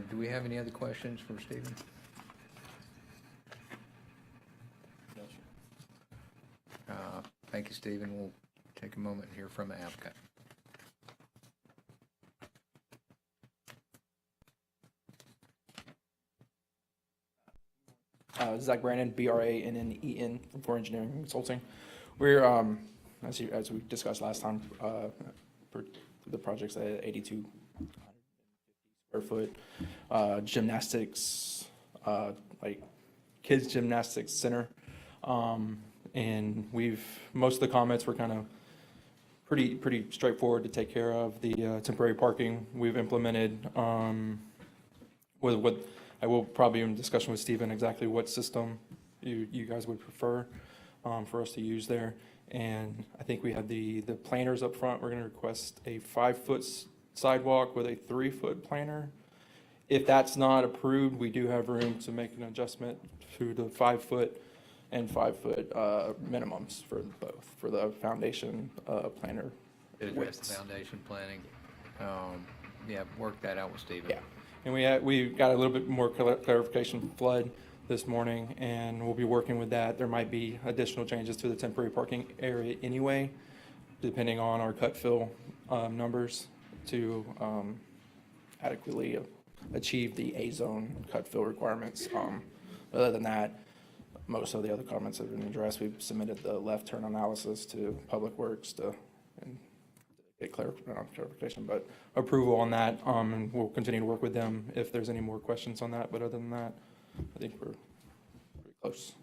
Do we have any other questions for Stephen? Thank you, Stephen. We'll take a moment and hear from the applicant. Zach Brandon, BRANNEN from Core Engineering Consulting. We're, as we discussed last time, for the project's at 82 square foot gymnastics, like kids gymnastics center. And most of the comments were kind of pretty straightforward to take care of. The temporary parking we've implemented with what I will probably in discussion with Stephen exactly what system you guys would prefer for us to use there. And I think we have the planters up front. We're going to request a 5-foot sidewalk with a 3-foot planter. If that's not approved, we do have room to make an adjustment to the 5-foot and 5-foot minimums for both, for the foundation planter To address widths. the foundation planning. Yeah, work that out with Stephen. Yeah, and we got a little bit more clarification from Flood. this morning, and we'll be working with that. There might be additional changes to the temporary parking area anyway, depending on our cut fill numbers to adequately achieve the A-zone cut fill requirements. Other than that, most of the other comments have been addressed. We've submitted the left turn analysis to Public Works to and get clarification, but approval on that, and we'll continue to work with them if there's any more questions on that. But other than that, I think we're pretty close.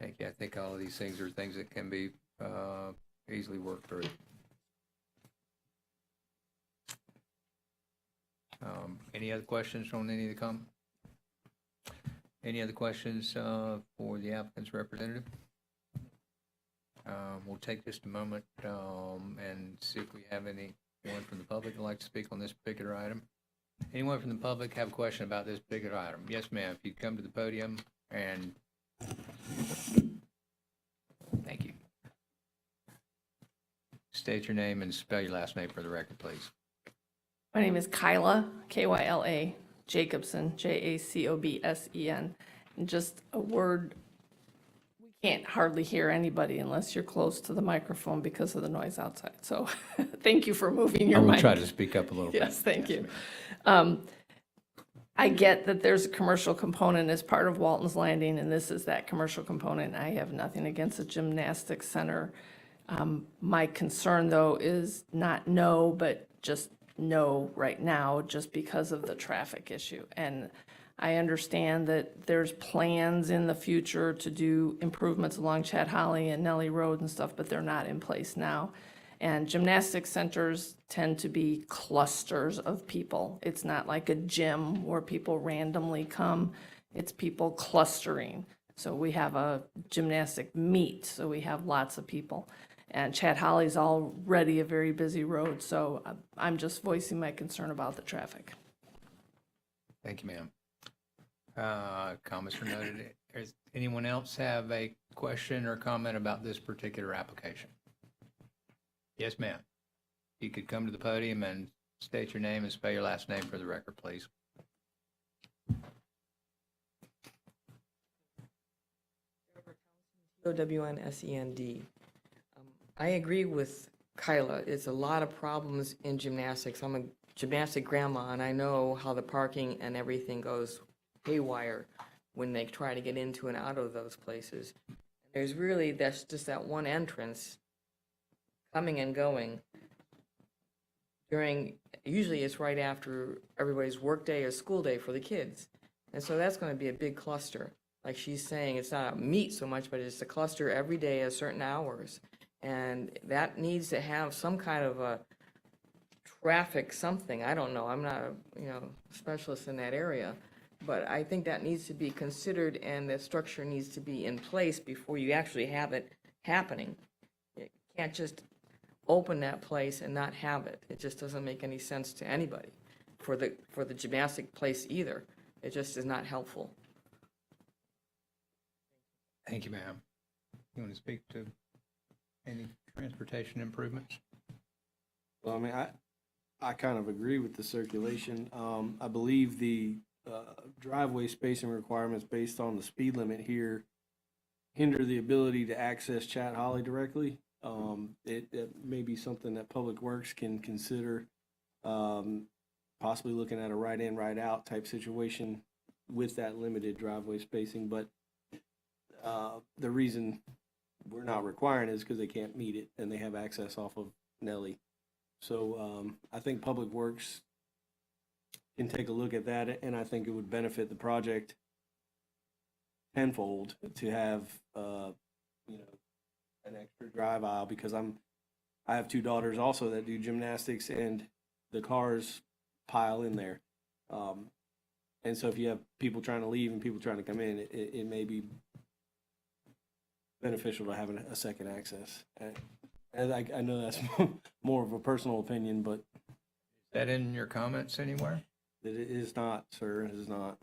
Thank you. I think all of these things are things that can be easily worked through. Any other questions on any of the comments? Any other questions for the applicant's representative? We'll take just a moment and see if we have anyone from the public who'd like to speak on this particular item. Anyone from the public have a question about this particular item? Yes, ma'am. If you'd come to the podium and thank you. State your name and spell your last name for the record, please. My name is Kyla, Kyla Jacobsen, Jacobsen. And just a word, we can't hardly hear anybody unless you're close to the microphone because of the noise outside. So thank you for moving your I will mic. try to speak up a little bit. Yes, thank you. I get that there's a commercial component as part of Walton's Landing, and this is that commercial component. I have nothing against the gymnastics center. My concern, though, is not no, but just no right now, just because of the traffic issue. And I understand that there's plans in the future to do improvements along Chat Holly and Nellie Road and stuff, but they're not in place now. And gymnastics centers tend to be clusters of people. It's not like a gym where people randomly come. It's people clustering. So we have a gymnastic meet, so we have lots of people. And Chat Holly's already a very busy road, so I'm just voicing my concern about the traffic. Thank you, ma'am. Comments are noted. Does anyone else have a question or comment about this particular application? Yes, ma'am. You could come to the podium and state your name and spell your last name for the record, please. OWNSEND. I agree with Kyla. It's a lot of problems in gymnastics. I'm a gymnastic grandma, and I know how the parking and everything goes haywire when they try to get into and out of those places. That's just that one entrance coming and going usually it's right after everybody's work day or school day for the kids. And so that's going to be a big cluster. Like she's saying, it's not a meet so much, but it's a cluster every day at certain hours. And that needs to have some kind of a traffic something. I don't know. I'm not a specialist in that area. But I think that needs to be considered, and the structure needs to be in place before you actually have it happening. You can't just open that place and not have it. It just doesn't make any sense to anybody. For the gymnastic place either. It just is not helpful. Thank you, ma'am. You want to speak to any transportation improvements? Well, I mean, I kind of agree with the circulation. I believe the driveway spacing requirements based on the speed limit here hinder the ability to access Chat Holly directly. It may be something that Public Works can consider, possibly looking at a right in, right out type situation with that limited driveway spacing. But the reason we're not requiring it is because they can't meet it and they have access off of Nellie. So I think Public Works can take a look at that, and I think it would benefit the project tenfold to have an extra drive aisle, because I have two daughters also that do gymnastics, and the cars pile in there. And so if you have people trying to leave and people trying to come in, it may be beneficial to have a second access. And I know that's more of a personal opinion, but. Is that in your comments anywhere? It is not, sir. It is not.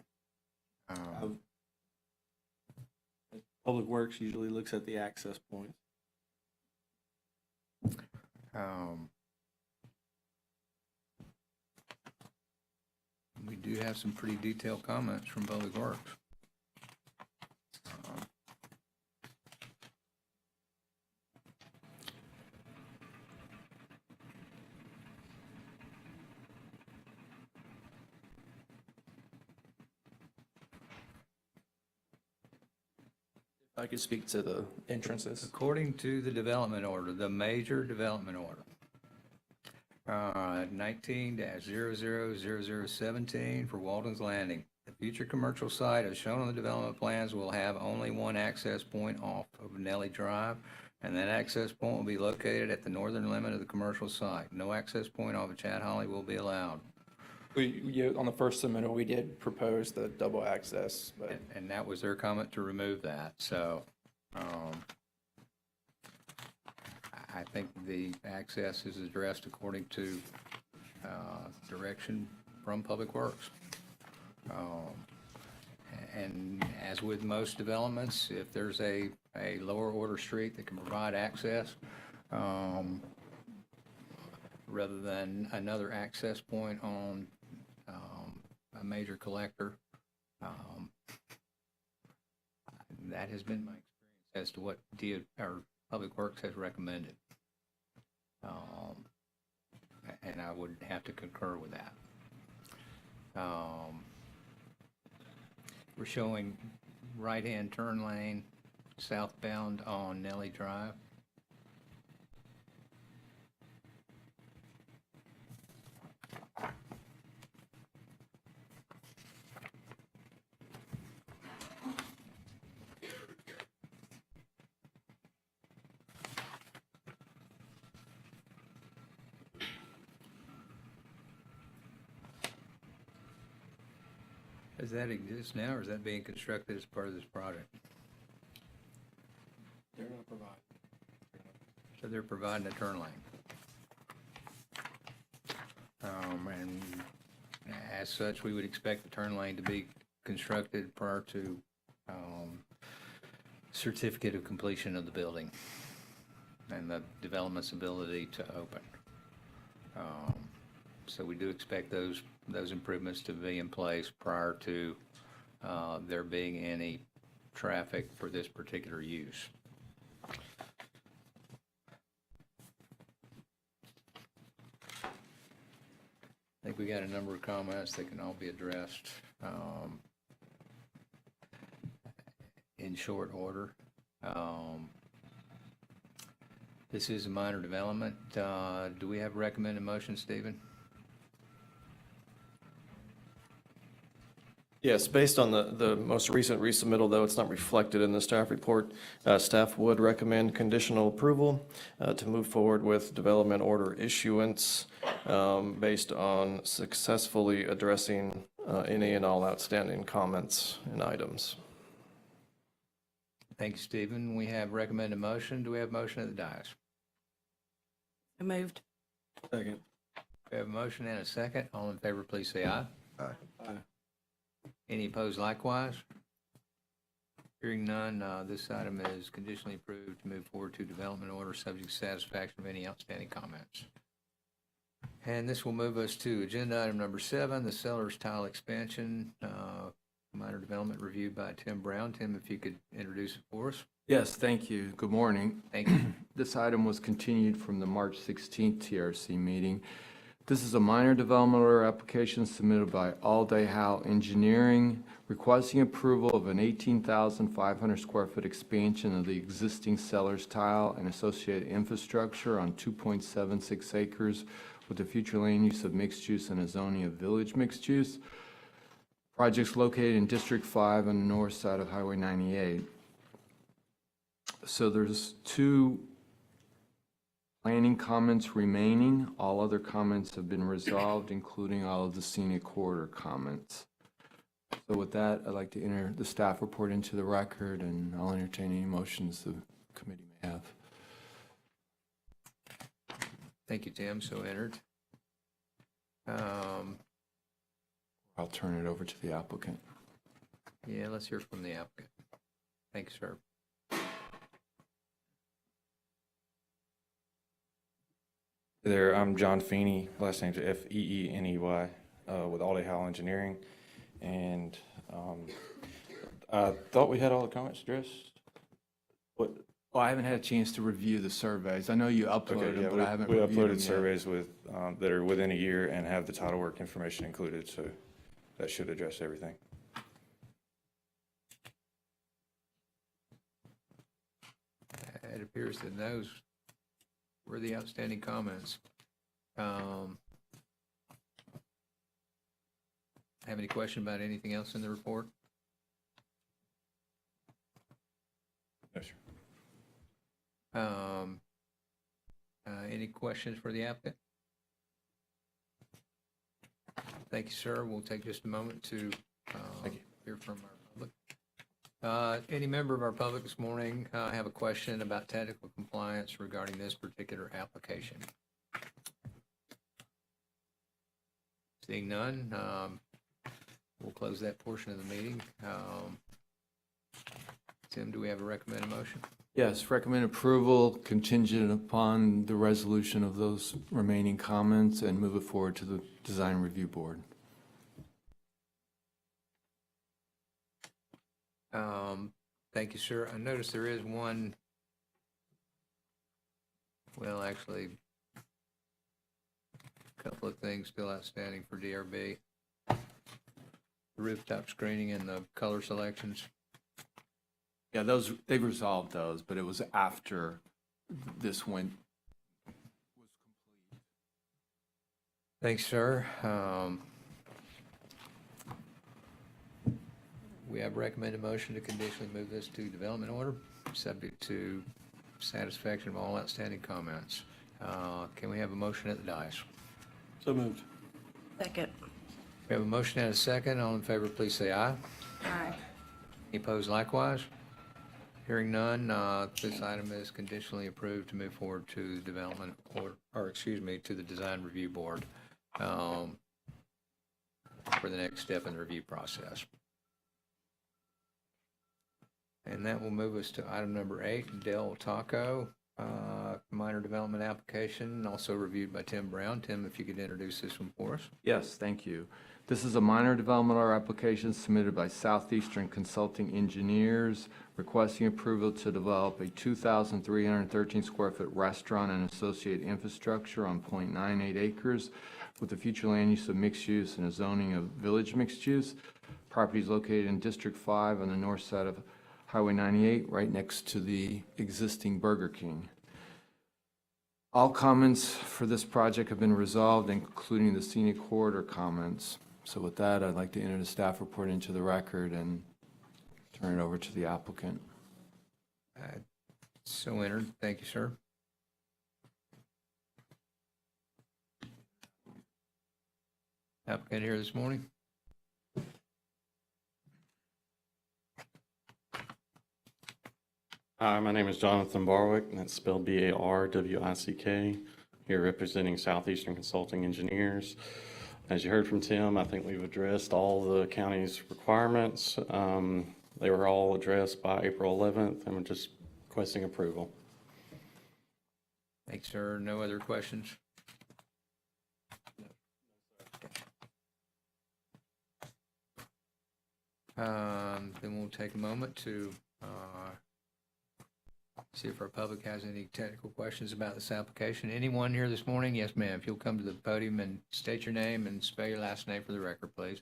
Public Works usually looks at the access points. We do have some pretty detailed comments from Public Works. I could speak to the entrances. According to the development order, the major development order, 19-000017 for Walton's Landing. The future commercial site, as shown on the development plans, will have only one access point off of Nellie Drive, and that access point will be located at the northern limit of the commercial site. No access point off of Chad Holly will be allowed. On the first submittal, we did propose the double access, but And that was their comment to remove that, so, I think the access is addressed according to, direction from Public Works. And as with most developments, if there's a lower order street that can provide access, rather than another access point on, a major collector, that has been my experience as to what Public Works has recommended. And I would have to concur with that. We're showing right-hand turn lane southbound on Nellie Drive. Does that exist now, or is that being constructed as part of this project? they're going to provide. So they're providing a turn lane. And as such, we would expect the turn lane to be constructed prior to certificate of completion of the building and the development's ability to open. So we do expect those improvements to be in place prior to there being any traffic for this particular use. I think we got a number of comments that can all be addressed in short order. This is a minor development. Do we have a recommended motion, Stephen? Yes, based on the most recent resubmittal, though it's not reflected in the staff report, staff would recommend conditional approval to move forward with development order issuance based on successfully addressing any and all outstanding comments and items. Thank you, Stephen. We have recommended motion. Do we have motion at the dais? Moved. Second. We have a motion and a second. All in favor, please say aye. Aye. Any opposed likewise? Hearing none, this item is conditionally approved to move forward to development order subject to satisfaction of any outstanding comments. And this will move us to agenda item number 7, the Sellers Tile Expansion, minor development reviewed by Tim Brown. Tim, if you could introduce it for us. Yes, thank you. Good morning. Thank you. This item was continued from the March 16th TRC meeting. This is a minor development order application submitted by All Day Howe Engineering requesting approval of an 18,500 square foot expansion of the existing Sellers Tile and associated infrastructure on 2.76 acres with the future land use of mixed use and a zoning of village mixed use. Project's located in District 5 on the north side of Highway 98. So there's 2 planning comments remaining. All other comments have been resolved, including all of the scenic corridor comments. So with that, I'd like to enter the staff report into the record, and I'll entertain any motions the committee may have. Thank you, Tim. So entered. I'll turn it over to the applicant. Yeah, let's hear from the applicant. Thank you, sir. There, I'm John Feeney, last name's Feeney, with All Day Howe Engineering. And I thought we had all the comments addressed. What? Well, I haven't had a chance to review the surveys. I know you uploaded them, but I haven't reviewed them We yet. uploaded surveys with, that are within a year and have the title work information included, so that should address everything. It appears that those were the outstanding comments. Have any question about anything else in the report? No, sir. Any questions for the applicant? Thank you, sir. We'll take just a moment to hear from our public. Any member of our public this morning have a question about technical compliance regarding this particular application? Seeing none, we'll close that portion of the meeting. Tim, do we have a recommended motion? Yes, recommend approval contingent upon the resolution of those remaining comments and move it forward to the Design Review Board. Thank you, sir. I noticed there is one, well, actually, a couple of things still outstanding for DRB. The rooftop screening and the color selections. Yeah, they've resolved those, but it was after this went. Thanks, sir. We have recommended motion to conditionally move this to development order, subject to satisfaction of all outstanding comments. Can we have a motion at the dais? So moved. Second. We have a motion and a second. All in favor, please say aye. Aye. Any opposed likewise? Hearing none, this item is conditionally approved to move forward to the development or excuse me, to the Design Review Board for the next step in the review process. And that will move us to item number 8, Del Taco, minor development application, also reviewed by Tim Brown. Tim, if you could introduce this one for us. Yes, thank you. This is a minor developmental application submitted by Southeastern Consulting Engineers requesting approval to develop a 2,313 square foot restaurant and associated infrastructure on 0.98 acres with a future land use of mixed use and a zoning of village mixed use. Property is located in District 5 on the north side of Highway 98, right next to the existing Burger King. All comments for this project have been resolved, including the scenic corridor comments. So with that, I'd like to enter the staff report into the record and turn it over to the applicant. So entered. Thank you, sir. Applicant here this morning. Hi, my name is Jonathan Barwick, and that's spelled B-A-R-W-I-C-K, here representing Southeastern Consulting Engineers. As you heard from Tim, I think we've addressed all the county's requirements. They were all addressed by April 11th, and we're just requesting approval. Thanks, sir. No other questions? Then we'll take a moment to see if our public has any technical questions about this application. Anyone here this morning? Yes, ma'am. If you'll come to the podium and state your name and spell your last name for the record, please.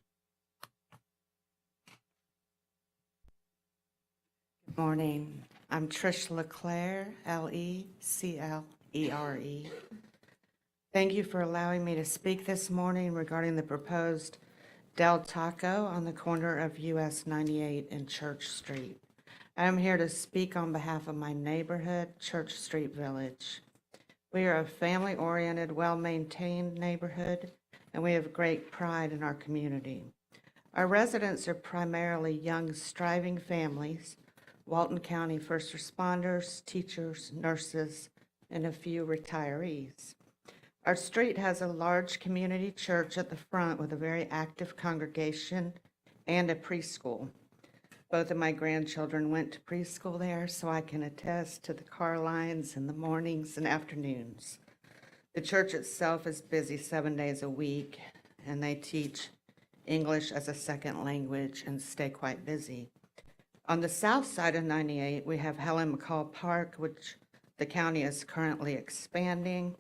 Good morning. I'm Trish Leclerc, Leclere. Thank you for allowing me to speak this morning regarding the proposed Del Taco on the corner of US 98 and Church Street. I am here to speak on behalf of my neighborhood, Church Street Village. We are a family-oriented, well-maintained neighborhood, and we have great pride in our community. Our residents are primarily young, striving families, Walton County first responders, teachers, nurses, and a few retirees. Our street has a large community church at the front with a very active congregation and a preschool. Both of my grandchildren went to preschool there, so I can attest to the car lines in the mornings and afternoons. The church itself is busy 7 days a week, and they teach English as a second language and stay quite busy. On the south side of 98, we have Helen McCall Park, which the county is currently expanding.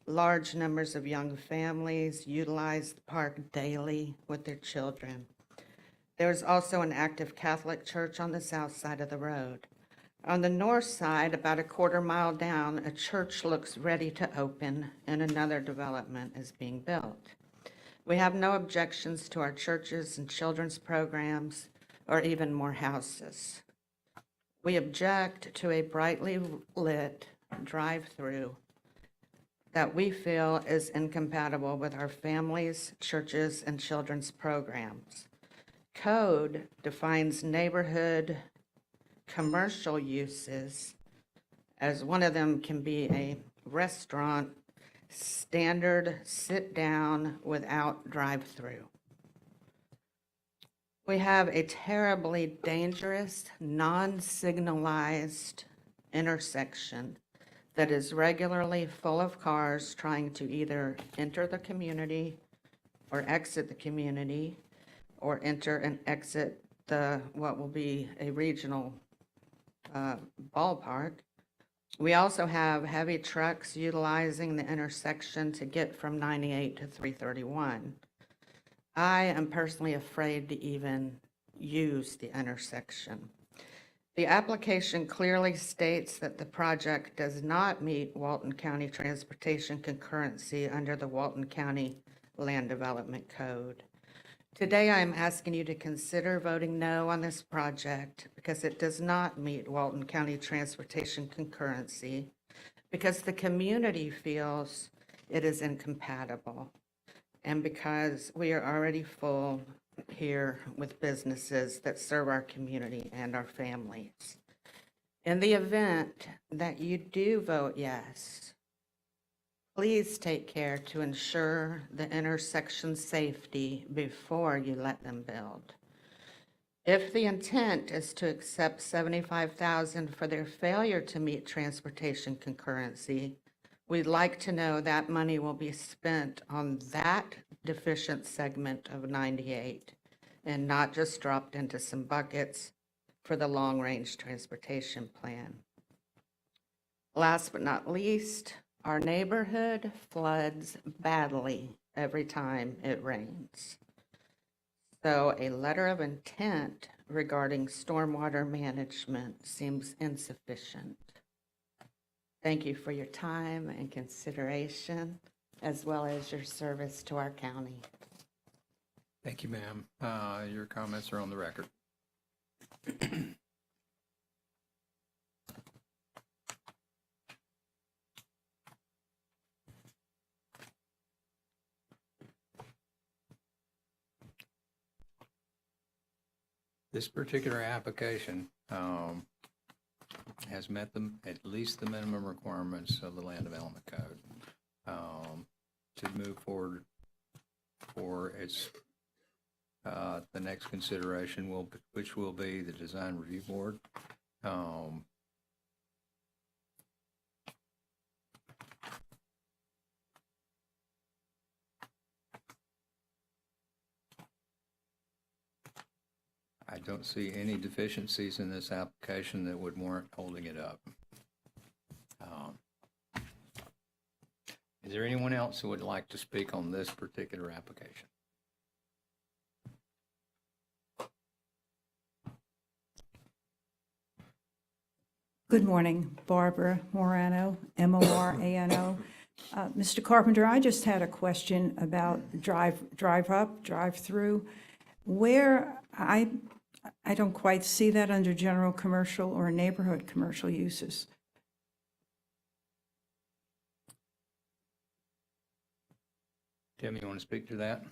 Large numbers of young families utilize the park daily with their children. There is also an active Catholic church on the south side of the road. On the north side, about a quarter mile down, a church looks ready to open and another development is being built. We have no objections to our churches and children's programs or even more houses. We object to a brightly lit drive-through that we feel is incompatible with our families, churches, and children's programs. Code defines neighborhood commercial uses as one of them can be a restaurant, standard sit-down without drive-through. We have a terribly dangerous, non-signalized intersection that is regularly full of cars trying to either enter the community or exit the community or enter and exit what will be a regional ballpark. We also have heavy trucks utilizing the intersection to get from 98 to 331. I am personally afraid to even use the intersection. The application clearly states that the project does not meet Walton County Transportation Concurrency under the Walton County Land Development Code. Today, I am asking you to consider voting no on this project because it does not meet Walton County Transportation Concurrency, because the community feels it is incompatible, and because we are already full here with businesses that serve our community and our families. In the event that you do vote yes, please take care to ensure the intersection safety before you let them build. If the intent is to accept $75,000 for their failure to meet transportation concurrency, we'd like to know that money will be spent on that deficient segment of 98 and not just dropped into some buckets for the long-range transportation plan. Last but not least, our neighborhood floods badly every time it rains. So a letter of intent regarding stormwater management seems insufficient. Thank you for your time and consideration, as well as your service to our county. Thank you, ma'am. Your comments are on the record. This particular application has met at least the minimum requirements of the Land Development Code to move forward for its the next consideration, which will be the Design Review Board. I don't see any deficiencies in this application that would warrant holding it up. Is there anyone else who would like to speak on this particular application? Good morning, Barbara Morano, Morano. Mr. Carpenter, I just had a question about drive up, drive through. Where I don't quite see that under general commercial or neighborhood commercial uses. Tim, you want to speak to that?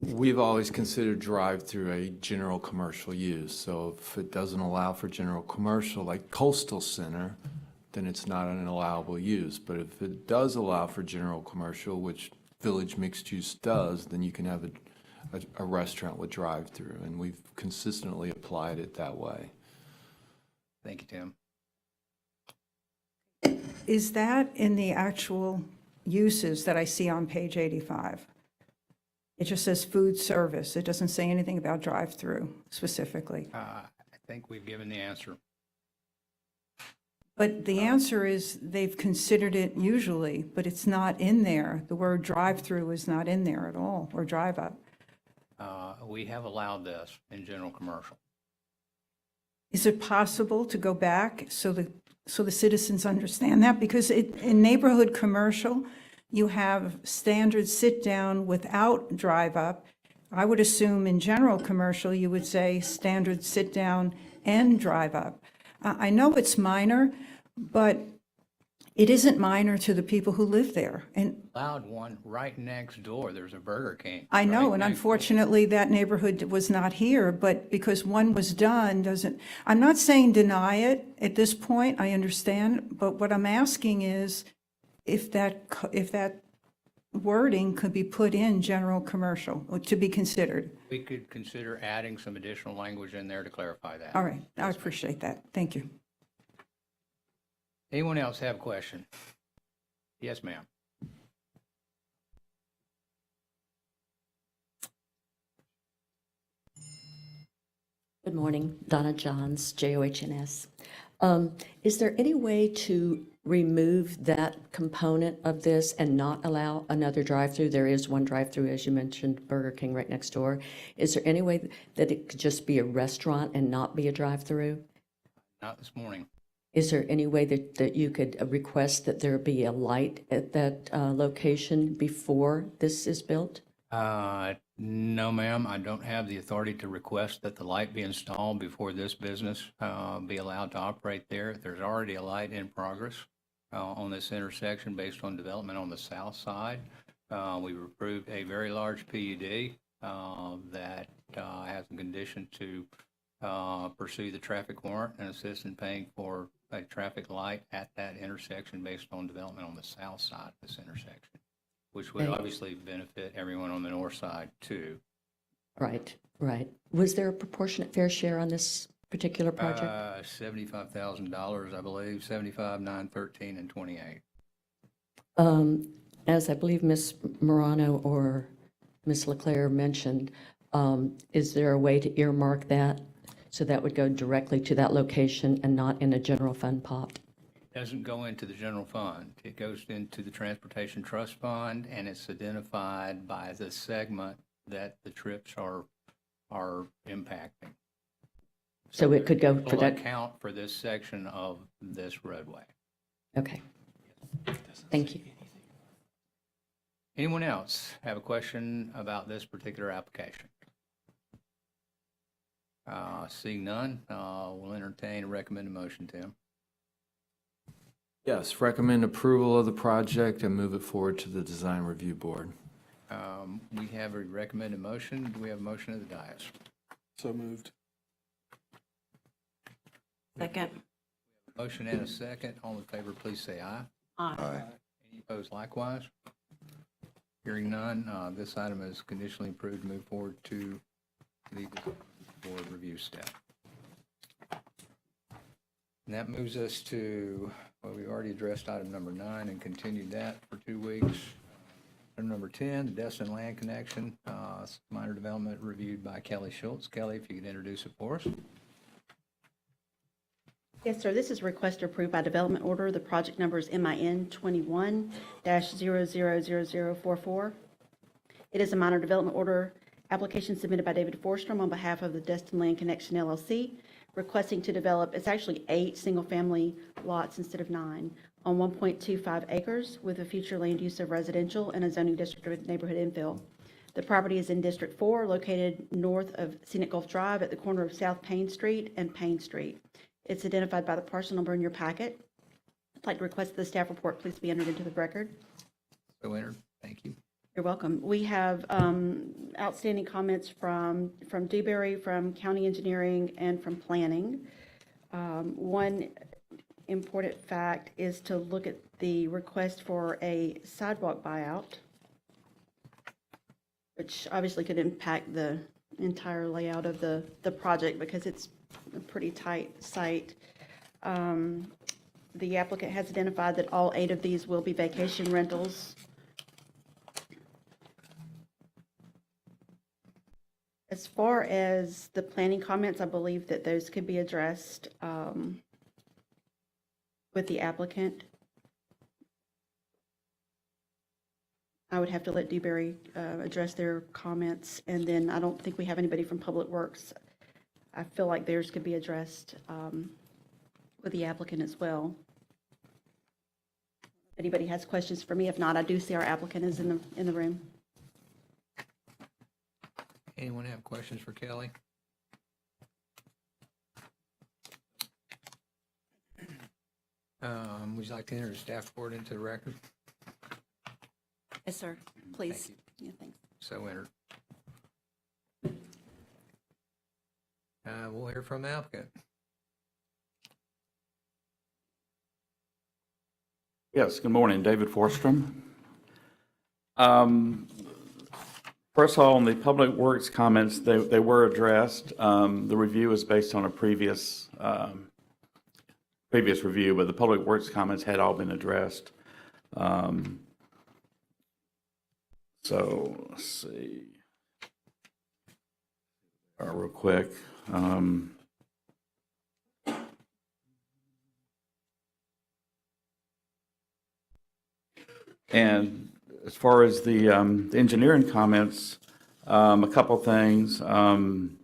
We've always considered drive-through a general commercial use. So if it doesn't allow for general commercial, like Coastal Center, then it's not an allowable use. But if it does allow for general commercial, which Village Mixed Use does, then you can have a restaurant with drive-through, and we've consistently applied it that way. Thank you, Tim. Is that in the actual uses that I see on page 85? It just says food service. It doesn't say anything about drive-through specifically. I think we've given the answer. But the answer is they've considered it usually, but it's not in there. The word drive-through is not in there at all, or drive-up. We have allowed this in general commercial. Is it possible to go back so the citizens understand that? Because in neighborhood commercial, you have standard sit-down without drive-up. I would assume in general commercial, you would say standard sit-down and drive-up. I know it's minor, but it isn't minor to the people who live there. And Allowed one right next door. There's a Burger King. I know, right and next door. unfortunately, that neighborhood was not here, but because one was done doesn't, I'm not saying deny it at this point, I understand, but what I'm asking is if that wording could be put in general commercial, or to be considered. We could consider adding some additional language in there to clarify that. All right, I appreciate that. Thank you. Anyone else have a question? Yes, ma'am. Good morning, Donna Johns, JOHNS. Is there any way to remove that component of this and not allow another drive-through? There is one drive-through, as you mentioned, Burger King right next door. Is there any way that it could just be a restaurant and not be a drive-through? Not this morning. Is there any way that you could request that there be a light at that location before this is built? No, ma'am, I don't have the authority to request that the light be installed before this business be allowed to operate there. There's already a light in progress on this intersection based on development on the south side. We've approved a very large PUD that has a condition to pursue the traffic warrant and assist in paying for a traffic light at that intersection based on development on the south side of this intersection, which would obviously benefit everyone on the north side too. Right, right. Was there a proportionate fair share on this particular project? $75,000, I believe, 75, 9, 13, and 28. As I believe Ms. Morano or Ms. Leclerc mentioned, is there a way to earmark that so that would go directly to that location and not in a general fund pot? Doesn't go into the general fund. It goes into the Transportation Trust Fund, and it's identified by the segment that the trips are impacting. So it could go for It'll that? account for this section of this roadway. Okay. Thank you. Anyone else have a question about this particular application? Seeing none, we'll entertain a recommended motion, Tim. Yes, recommend approval of the project and move it forward to the Design Review Board. We have a recommended motion. Do we have a motion of the dais? So moved. Second. Motion and a second. All in favor, please say aye. Aye. Any opposed likewise? Hearing none, this item is conditionally approved to move forward to the board review step. And that moves us to, well, we've already addressed item number 9 and continued that for 2 weeks. Item number 10, the Destin Land Connection, minor development reviewed by Kelly Schultz. Kelly, if you could introduce it for us. Yes, sir. This is a request approved by development order. The project number is MIN 21-000044. It is a minor development order application submitted by David Forstrom on behalf of the Destin Land Connection LLC, requesting to develop, it's actually 8 single-family lots instead of 9, on 1.25 acres with a future land use of residential and a zoning district of neighborhood infill. The property is in District 4, located north of Scenic Gulf Drive at the corner of South Payne Street and Payne Street. It's identified by the parcel number in your packet. I'd like to request the staff report please be entered into the record. So entered. Thank you. You're welcome. We have outstanding comments from Dewberry, from County Engineering, and from Planning. One important fact is to look at the request for a sidewalk buyout, which obviously could impact the entire layout of the project because it's a pretty tight site. The applicant has identified that all 8 of these will be vacation rentals. As far as the planning comments, I believe that those could be addressed with the applicant. I would have to let Dewberry address their comments, and then I don't think we have anybody from Public Works. I feel like theirs could be addressed with the applicant as well. If anybody has questions for me, if not, I do see our applicant is in the room. Anyone have questions for Kelly? Would you like to enter the staff report into the record? Yes, sir. Please. Yeah, thanks. So entered. We'll hear from the applicant. Yes, good morning, David Forstrom. First of all, on the Public Works comments, they were addressed. The review is based on a previous review, but the Public Works comments had all been addressed. So let's see. Real quick. And as far as the engineering comments, a couple things. Some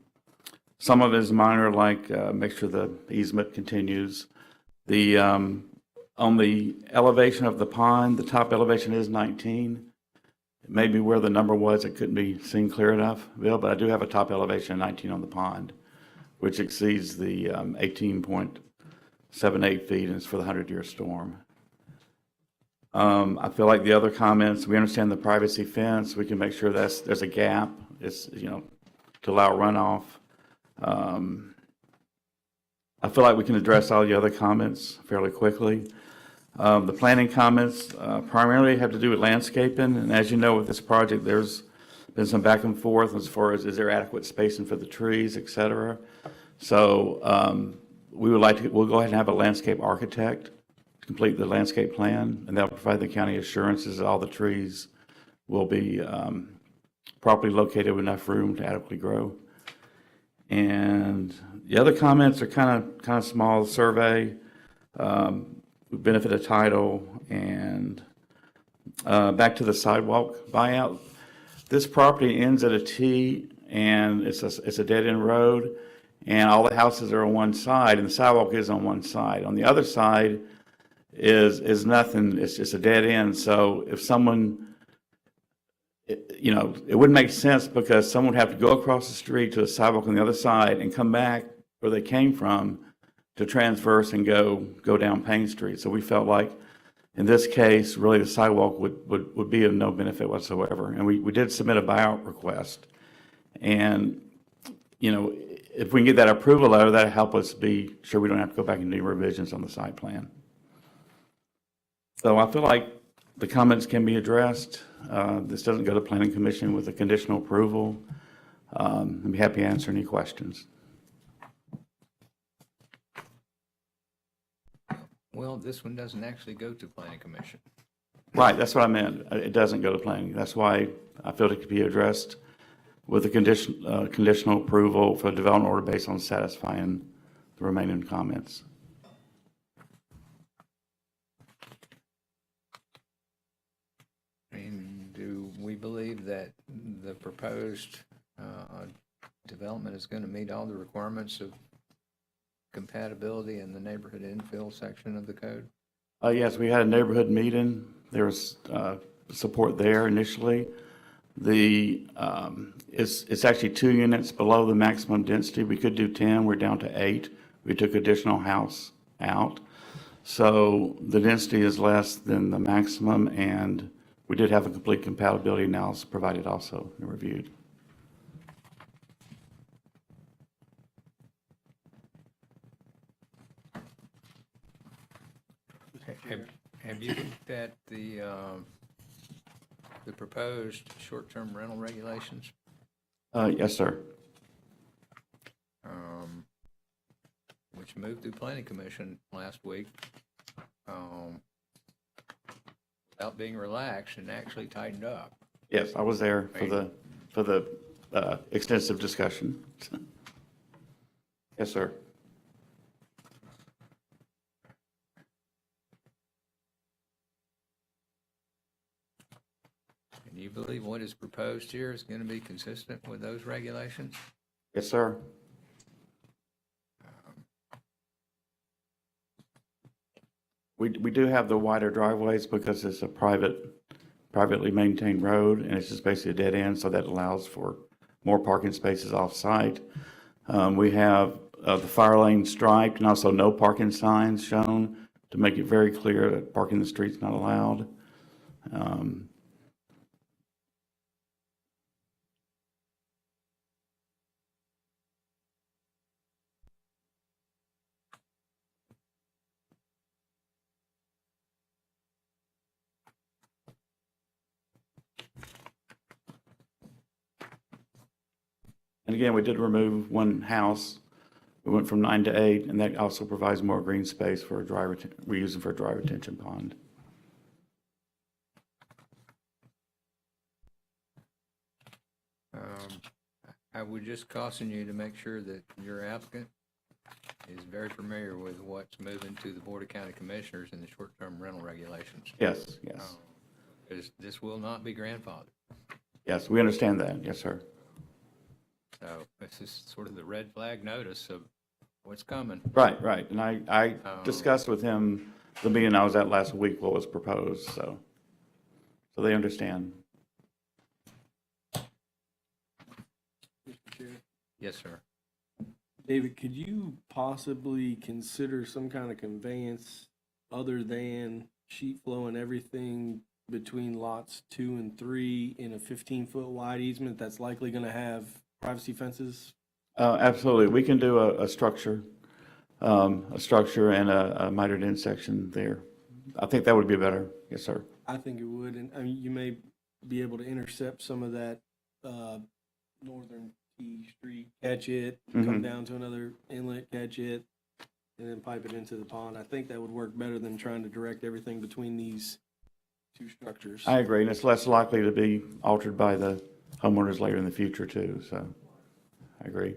of it is minor, like make sure the easement continues. On the elevation of the pond, the top elevation is 19. Maybe where the number was, it couldn't be seen clear enough, Bill, but I do have a top elevation of 19 on the pond, which exceeds the 18.78 feet, and it's for the 100-year storm. I feel like the other comments, we understand the privacy fence. We can make sure there's a gap. It's, to allow runoff. I feel like we can address all the other comments fairly quickly. The planning comments primarily have to do with landscaping, and as you know, with this project, there's been some back and forth as far as is there adequate spacing for the trees, et cetera. So we'll go ahead and have a landscape architect complete the landscape plan, and that'll provide the county assurances that all the trees will be properly located with enough room to adequately grow. And the other comments are kind of small. Survey, benefit of title, and back to the sidewalk buyout. This property ends at a T, and it's a dead-end road, and all the houses are on one side, and the sidewalk is on one side. On the other side is nothing. It's just a dead end. So if someone, it wouldn't make sense because someone would have to go across the street to a sidewalk on the other side and come back where they came from to transverse and go down Payne Street. So we felt like in this case, really the sidewalk would be of no benefit whatsoever. And we did submit a buyout request. And, if we can get that approval letter, that'll help us be sure we don't have to go back and do revisions on the site plan. So I feel like the comments can be addressed. This doesn't go to Planning Commission with a conditional approval. I'd be happy to answer any questions. Well, this one doesn't actually go to Planning Commission. Right, that's what I meant. It doesn't go to planning. That's why I felt it could be addressed with a conditional approval for a development order based on satisfying the remaining comments. And do we believe that the proposed development is going to meet all the requirements of compatibility in the neighborhood infill section of the code? Yes, we had a neighborhood meeting. There was support there initially. It's actually 2 units below the maximum density. We could do 10. We're down to 8. We took additional house out. So the density is less than the maximum, and we did have a complete compatibility analysis provided also and reviewed. Have you looked at the proposed short-term rental regulations? Yes, sir. Which moved through Planning Commission last week, without being relaxed and actually tightened up. Yes, I was there for the extensive discussion. Yes, sir. you believe what is proposed here is going to be consistent with those regulations? Yes, sir. We do have the wider driveways because it's a privately maintained road, and it's just basically a dead end, so that allows for more parking spaces off-site. We have the fire lane striped and also no parking signs shown to make it very clear that parking in the street's not allowed. And again, we did remove one house. We went from 9 to 8, and that also provides more green space for a we're using for a dry retention pond. I would just caution you to make sure that your applicant is very familiar with what's moving to the Board of County Commissioners in the short-term rental regulations. Yes, yes. Because this will not be grandfathered. Yes, we understand that. Yes, sir. So this is sort of the red flag notice of what's coming. Right, right. And I discussed with him the meeting I was at last week what was proposed, so they understand. Mr. Chair. Yes, sir. David, could you possibly consider some kind of conveyance other than sheet flow and everything between lots 2 and 3 in a 15-foot wide easement that's likely going to have privacy fences? Absolutely. We can do a structure and a mitered in section there. I think that would be better. Yes, sir. I think it would, and I mean, you may be able to intercept some of that northern T Street, catch it, come down to another inlet, catch it, and then pipe it into the pond. I think that would work better than trying to direct everything between these two structures. I agree, and it's less likely to be altered by the homeowners later in the future too, so I agree.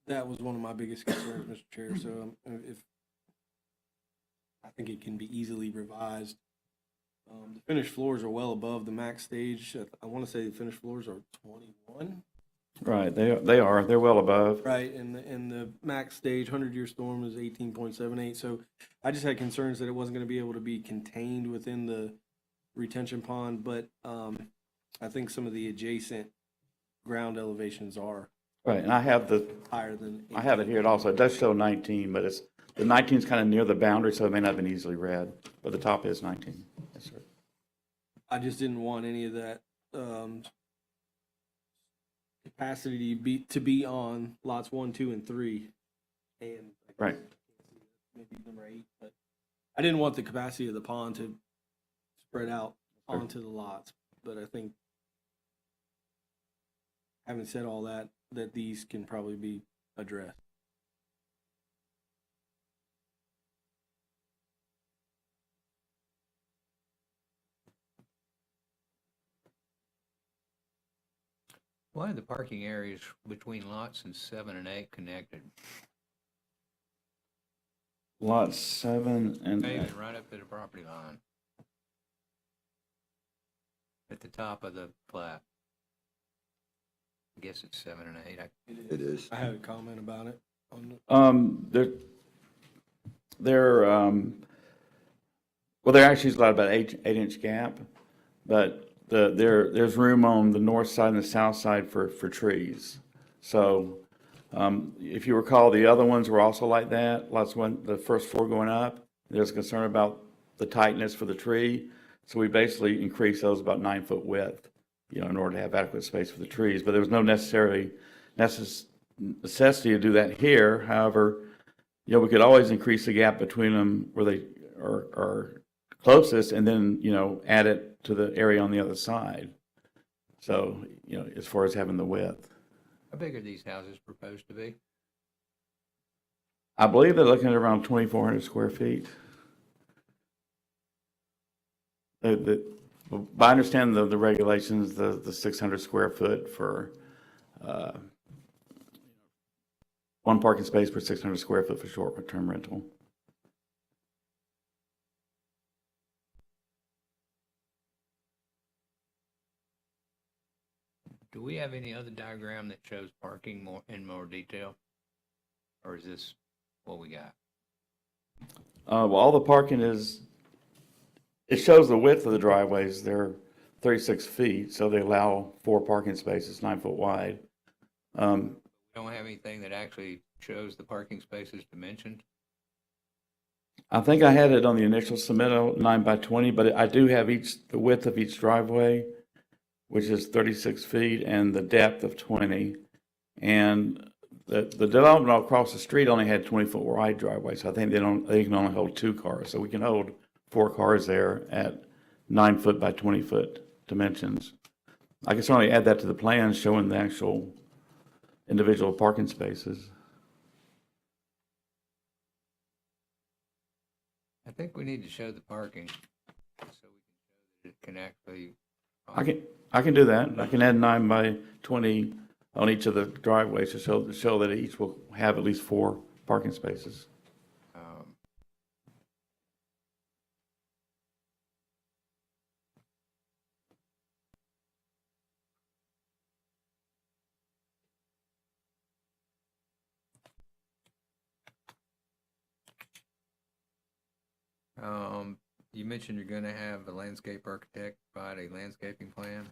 That was one of my biggest concerns, Mr. Chair, so if, I think it can be easily revised. The finished floors are well above the max stage. I want to say the finished floors are 21. Right, they are. They're well above. Right, and the max stage 100-year storm is 18.78. So I just had concerns that it wasn't going to be able to be contained within the retention pond, but I think some of the adjacent ground elevations are Right, and I have higher than. I have it here. It also, it does show 19, but the 19 is kind of near the boundary, so it may not have been easily read, but the top is 19. Yes, sir. I just didn't want any of that capacity to be on lots 1, 2, and 3, and Right. maybe number 8. But I didn't want the capacity of the pond to spread out onto the lots. But I think, having said all that, these can probably be addressed. Why are the parking areas between lots and 7 and 8 connected? Lot 7 and Paving right up to the property line. At the top of the plat. I guess it's 7 and 8. It is. I had a comment about it. On the, well, there actually is about 8-inch gap, but there's room on the north side and the south side for trees. So if you recall, the other ones were also like that. The first floor going up, there's concern about the tightness for the tree. So we basically increased those about 9-foot width, in order to have adequate space for the trees. But there was no necessity to do that here. However, we could always increase the gap between them where they are closest, and then add it to the area on the other side. So as far as having the width, How big are these houses proposed to be? I believe they're looking at around 2,400 square feet. But I understand the regulations, the 600 square foot for one parking space per 600 square foot for short-term rental. Do we have any other diagram that shows parking in more detail? Or is this what we got? Well, all the parking is, it shows the width of the driveways. They're 36 feet, so they allow 4 parking spaces, 9 foot wide. We don't have anything that actually shows the parking spaces dimensioned? I think I had it on the initial submittal, 9 by 20, but I do have the width of each driveway, which is 36 feet, and the depth of 20. And the development across the street only had 20-foot wide driveways. So I think they can only hold 2 cars. So we can hold 4 cars there at 9 foot by 20 foot dimensions. I can certainly add that to the plan showing the actual individual parking spaces. I think we need to show the parking so we can show that it can actually. I can do that. I can add 9 by 20 on each of the driveways to show that each will have at least 4 parking spaces. You mentioned you're going to have a landscape architect provide a landscaping plan.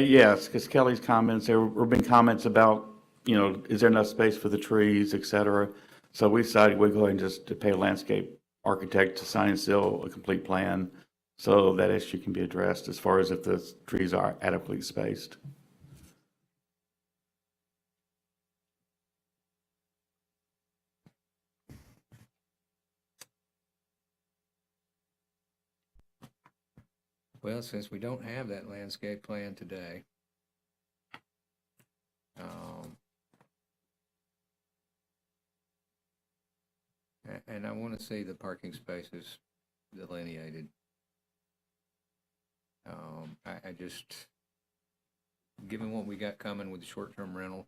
Yes, because Kelly's comments, there were been comments about, is there enough space for the trees, et cetera. So we decided we'd go ahead and just to pay a landscape architect to sign and seal a complete plan so that issue can be addressed as far as if the trees are adequately spaced. Well, since we don't have that landscape plan today, and I want to see the parking spaces delineated. I just, given what we got coming with the short-term rental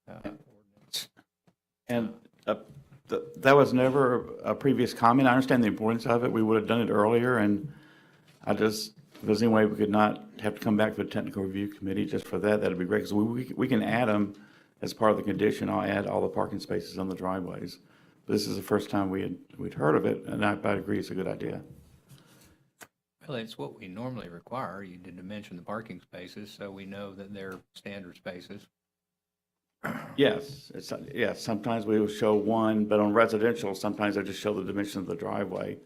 ordinance. And that was never a previous comment. I understand the importance of it. We would have done it earlier, and if there's any way we could not have to come back to the technical review committee just for that, that'd be great, because we can add them as part of the condition. I'll add all the parking spaces on the driveways. But this is the first time we'd heard of it, and I agree it's a good idea. Well, it's what we normally require. You did mention the parking spaces, so we know that they're standard spaces. Yes, sometimes we will show 1, but on residential, sometimes I just show the dimension of the driveway.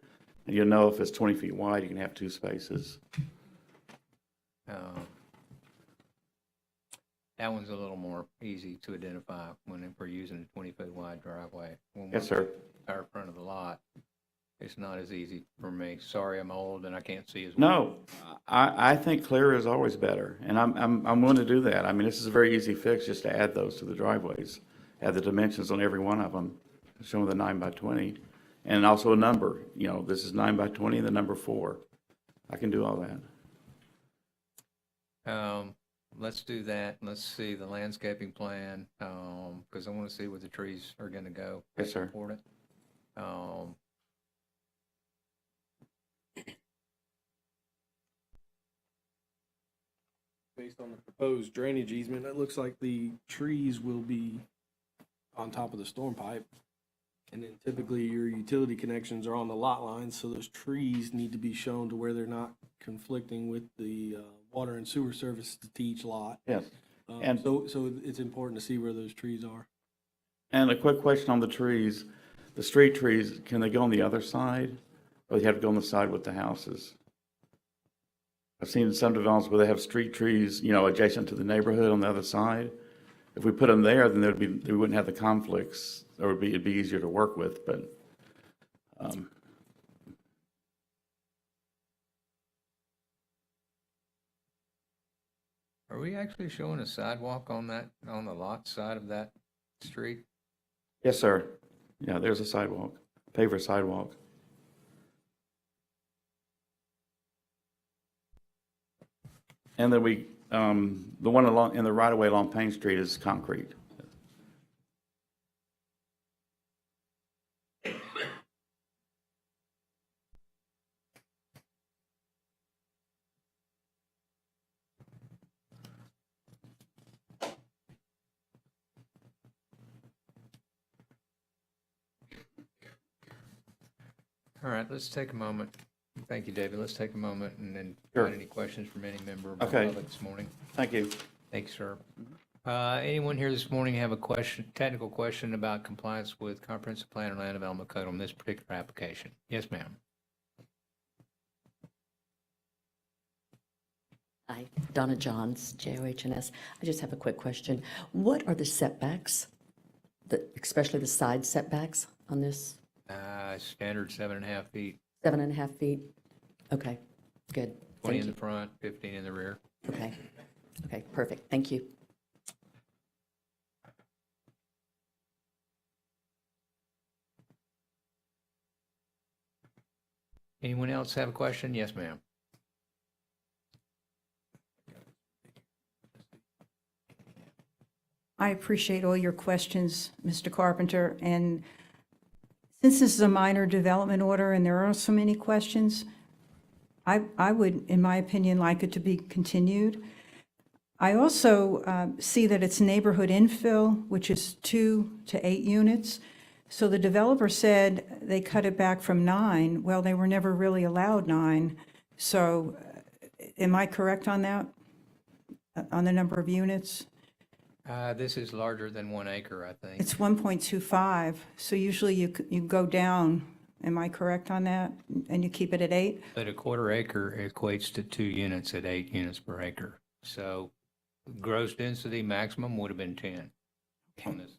And you'll know if it's 20 feet wide, you can have 2 spaces. That one's a little more easy to identify when we're using a 20-foot wide driveway. Yes, sir. Our front of the lot, it's not as easy for me. Sorry, I'm old and I can't see as well. No, I think clear is always better, and I'm willing to do that. I mean, this is a very easy fix, just to add those to the driveways, add the dimensions on every one of them, showing the 9 by 20, and also a number. This is 9 by 20, and the number 4. I can do all that. Let's do that. Let's see the landscaping plan, because I want to see where the trees are going to go. Yes, sir. That's important. Based on the proposed drainage easement, it looks like the trees will be on top of the storm pipe. And then typically your utility connections are on the lot lines, so those trees need to be shown to where they're not conflicting with the water and sewer service to each lot. Yes. And so it's important to see where those trees are. And a quick question on the trees. The street trees, can they go on the other side, or do you have to go on the side with the houses? I've seen some developments where they have street trees, adjacent to the neighborhood on the other side. If we put them there, then we wouldn't have the conflicts, or it'd be easier to work with, but, Are we actually showing a sidewalk on the lot side of that street? yes, sir. Yeah, there's a sidewalk, paver sidewalk. And then the one in the right of way along Payne Street is concrete. All right, let's take a moment. Thank you, David. Let's take a moment and then Sure. find any questions from any member of the Okay. public this morning. Thank you. Thanks, sir. Anyone here this morning have a question, technical question about compliance with comprehensive plan and land development code on this particular application? Yes, ma'am. Hi, Donna Johns, JOHNS. I just have a quick question. What are the setbacks, especially the side setbacks on this Standard 7.5 feet, 7.5 feet? Okay, good. 20 Thank in you. the front, 15 in the rear. Okay, okay, perfect. Thank you. Anyone else have a question? Yes, ma'am. I appreciate all your questions, Mr. Carpenter, and since this is a minor development order and there are so many questions, I would, in my opinion, like it to be continued. I also see that it's neighborhood infill, which is 2 to 8 units. So the developer said they cut it back from 9. Well, they were never really allowed 9. So am I correct on that, on the number of units? This is larger than 1 acre, I think. It's 1.25, so usually you go down, am I correct on that? And you keep it at 8? But a quarter acre equates to 2 units at 8 units per acre. So gross density maximum would have been 10 on this.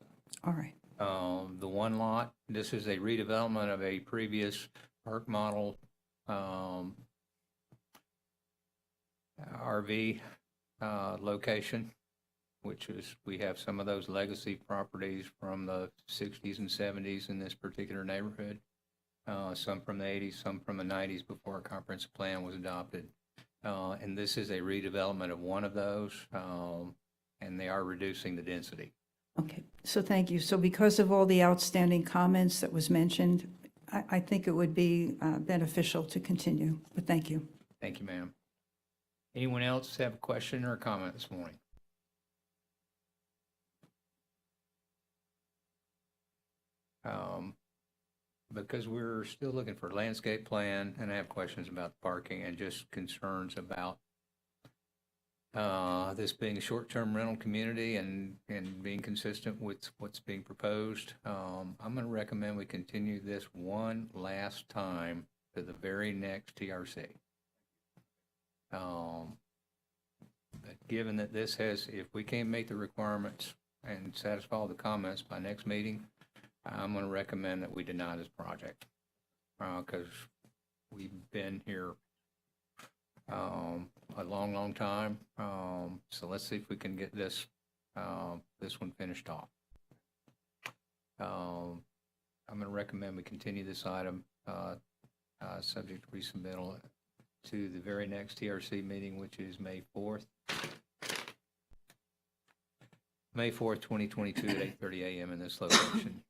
All right. The one lot, this is a redevelopment of a previous park model RV location, which is, we have some of those legacy properties from the 60s and 70s in this particular neighborhood. Some from the 80s, some from the 90s before a comprehensive plan was adopted. And this is a redevelopment of one of those, and they are reducing the density. Okay, so thank you. So because of all the outstanding comments that was mentioned, I think it would be beneficial to continue, but thank you. Thank you, ma'am. Anyone else have a question or a comment this morning? Because we're still looking for a landscape plan, and I have questions about parking and just concerns about this being a short-term rental community and being consistent with what's being proposed. I'm going to recommend we continue this one last time to the very next TRC. But given that this has, if we can't meet the requirements and satisfy all the comments by next meeting, I'm going to recommend that we deny this project, because we've been here a long, long time. So let's see if we can get this one finished off. I'm going to recommend we continue this item, subject to resubmittal, to the very next TRC meeting, which is May 4th. May 4th, 2022 at 8:30 a.m. in this location.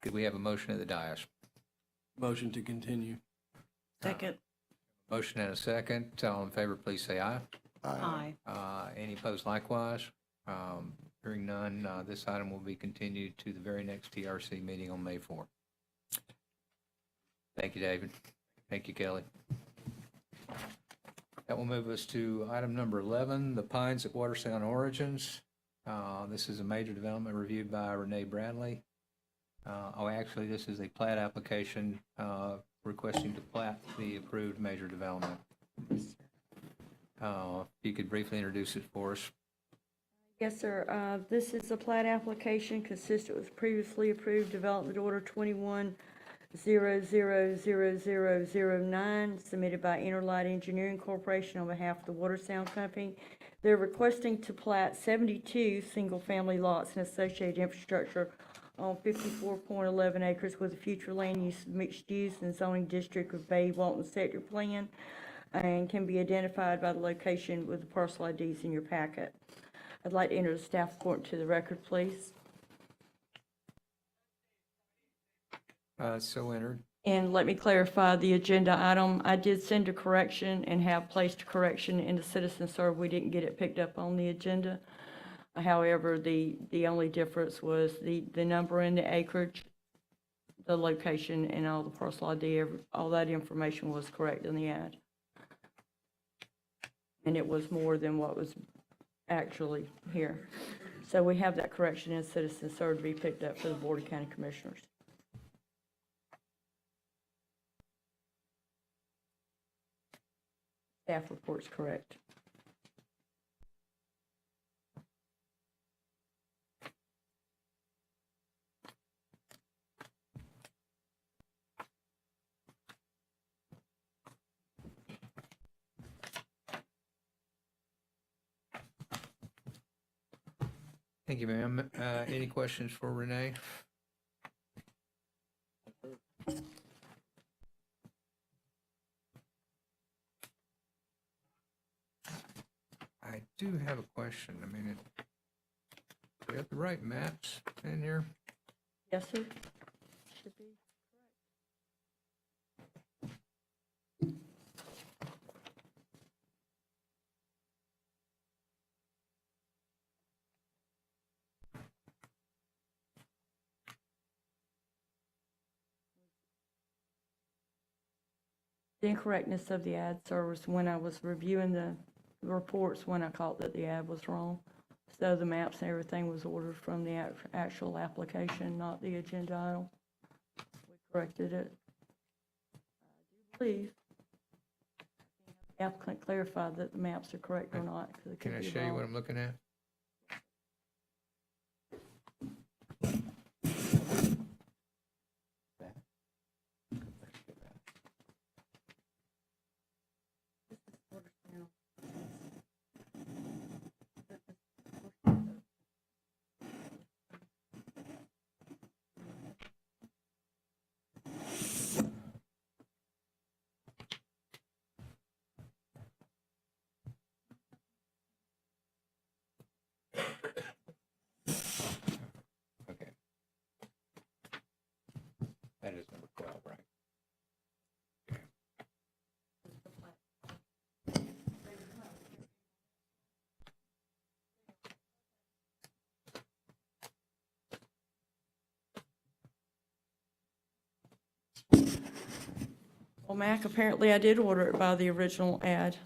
Could we have a motion of the dais? Motion to continue. Second. Motion and a second. All in favor, please say aye. Aye. Any opposed likewise? Hearing none, this item will be continued to the very next TRC meeting on May 4th. Thank you, David. Thank you, Kelly. That will move us to item number 11, the Pines at Watersound Origins. This is a major development reviewed by Renee Bradley. Actually, this is a plat application requesting to plat the approved major development. If you could briefly introduce it for us. Yes, sir. This is a plat application consistent with previously approved Development Order 21-000009, submitted by Interlight Engineering Corporation on behalf of the Watersound Company. They're requesting to plat 72 single-family lots and associated infrastructure on 54.11 acres with a future land use mixed use and zoning district of Bay Walton Sector Plan, and can be identified by the location with the parcel IDs in your packet. I'd like to enter the staff report into the record, please. So entered. And let me clarify the agenda item. I did send a correction and have placed a correction in the citizen serve. We didn't get it picked up on the agenda. However, the only difference was the number in the acreage the location and all the parcel ID, all that information was correct in the ad. And it was more than what was actually here. So we have that correction in citizen serve to be picked up for the Board of County Commissioners. Staff report's correct. Thank you, ma'am. Any questions for Renee? I do have a question. I mean, we got the right maps in here? Yes, sir? Should be. The incorrectness of the ad, sir, was when I was reviewing the reports, when I caught that the ad was wrong. So the maps and everything was ordered from the actual application, not the agenda item. We corrected it. I do believe the applicant clarified that the maps are correct or not. 'Cause it Can could I be show you what wrong. I'm looking at? Okay. That is number 12, right? Well, Mac, apparently I did order it by the original ad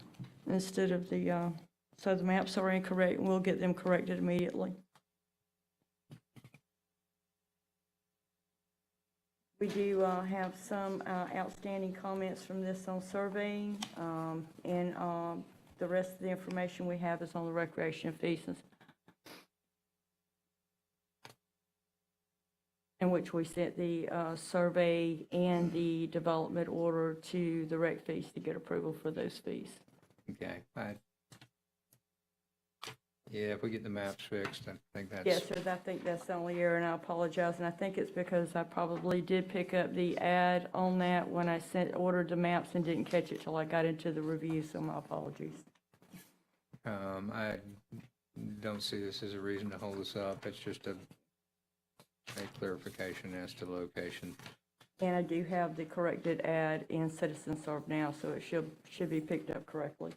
instead of the, so the maps are incorrect, and we'll get them corrected immediately. We do have some outstanding comments from this on surveying, and the rest of the information we have is on the recreation fees, in which we sent the survey and the development order to the rec fees to get approval for those fees. Okay. Yeah, if we get the maps fixed, I think that's. Yes, sir, I think that's the only error, and I apologize, and I think it's because I probably did pick up the ad on that when I ordered the maps and didn't catch it till I got into the review, so my apologies. I don't see this as a reason to hold us up. It's just a clarification as to location. And I do have the corrected ad in Citizen Serve now, so it should be picked up correctly.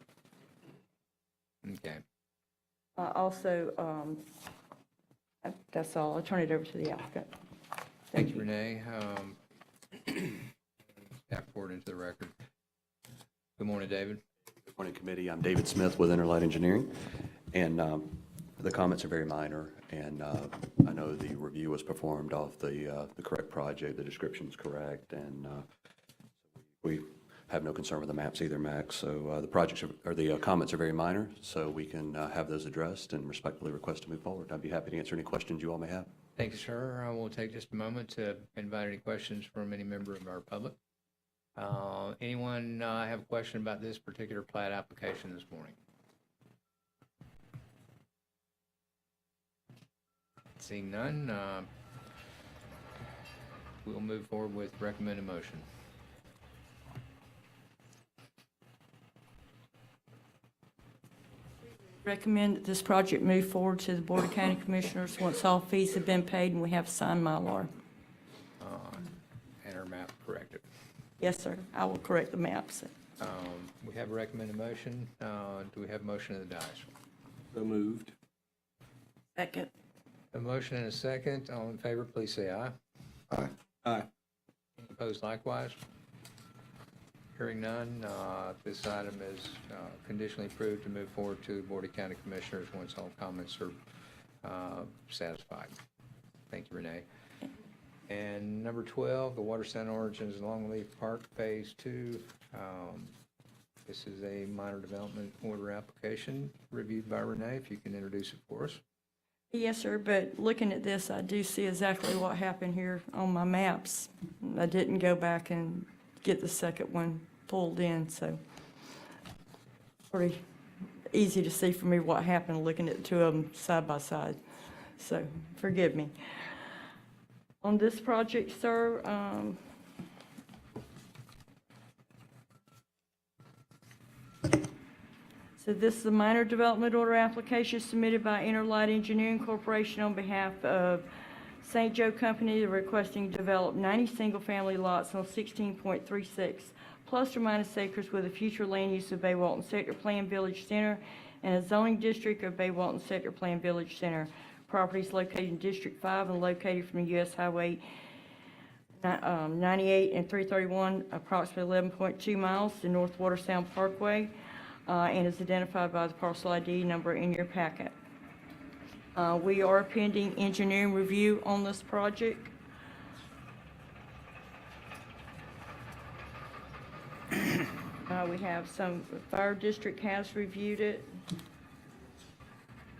Okay. Also, that's all. I'll turn it over to the applicant. Thank you, Renee. Staff report into the record. Good morning, David. Good morning, committee. I'm David Smith with Interlight Engineering, and the comments are very minor, and I know the review was performed off the correct project, the description's correct, and we have no concern with the maps either, Max. So the comments are very minor, so we can have those addressed and respectfully request to move forward. I'd be happy to answer any questions you all may have. Thank you, sir. I will take just a moment to invite any questions from any member of our public. Anyone have a question about this particular plat application this morning? Seeing none, we'll move forward with recommended motion. Recommend that this project move forward to the Board of County Commissioners once all fees have been paid and we have signed Mylar. And our map corrected. Yes, sir. I will correct the maps. We have a recommended motion. Do we have a motion of the dice? So moved. Second. A motion and a second. All in favor, please say aye. Aye. Opposed likewise? Hearing none, this item is conditionally approved to move forward to the Board of County Commissioners once all comments are satisfied. Thank you, Renee. And number 12, the Water Center Origins Longleaf Park Phase 2. This is a minor development order application reviewed by Renee. If you can introduce it for us. Yes, sir, but looking at this, I do see exactly what happened here on my maps. I didn't go back and get the second one pulled in, so pretty easy to see for me what happened looking at the two of them side by side. So forgive me. On this project, sir, so this is a minor development order application submitted by Interlight Engineering Corporation on behalf of St. Joe Company. They're requesting to develop 90 single-family lots on 16.36 plus or minus acres with a future land use of Bay Walton Sector Plan Village Center and a zoning district of Bay Walton Sector Plan Village Center. Properties located in District 5 and located from the U.S. Highway 98 and 331, approximately 11.2 miles to North Watersound Parkway, and is identified by the parcel ID number in your packet. We are pending engineering review on this project. We have some, the fire district has reviewed it.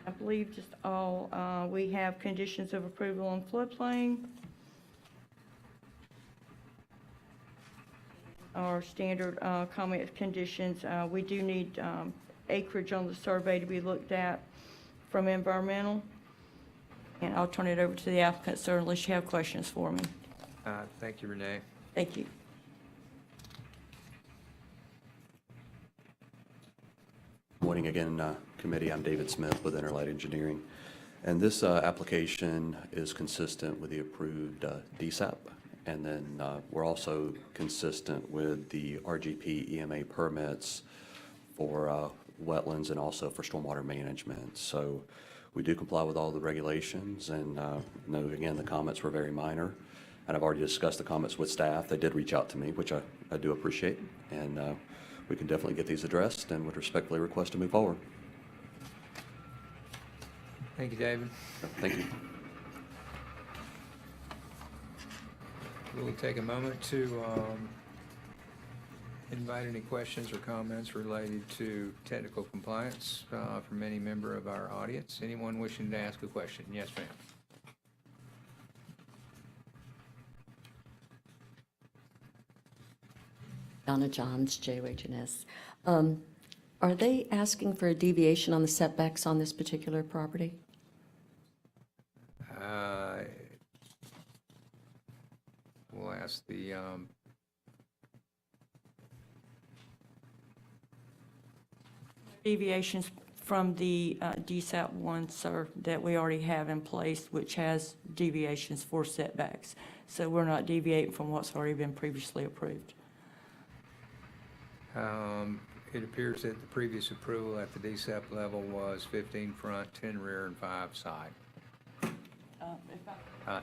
I believe just all, we have conditions of approval on floodplain. Our standard comment conditions, we do need acreage on the survey to be looked at from environmental. And I'll turn it over to the applicant, sir, unless you have questions for me. Thank you, Renee. Thank you. Morning again, committee. I'm David Smith with Interlight Engineering. And this application is consistent with the approved DSAP. And then we're also consistent with the RGP EMA permits for wetlands and also for stormwater management. So we do comply with all the regulations, and know, again, the comments were very minor. And I've already discussed the comments with staff. They did reach out to me, which I do appreciate. And we can definitely get these addressed and would respectfully request to move forward. Thank you, David. Thank you. We'll take a moment to invite any questions or comments related to technical compliance from any member of our audience. Anyone wishing to ask a question? Yes, ma'am. Donna Johns, JOH&S. Are they asking for a deviation on the setbacks on this particular property? We'll ask the Deviations from the DSAP 1, sir, that we already have in place, which has deviations for setbacks. So we're not deviating from what's already been previously approved. it appears that the previous approval at the DSEP level was 15 front, 10 rear, and 5 side.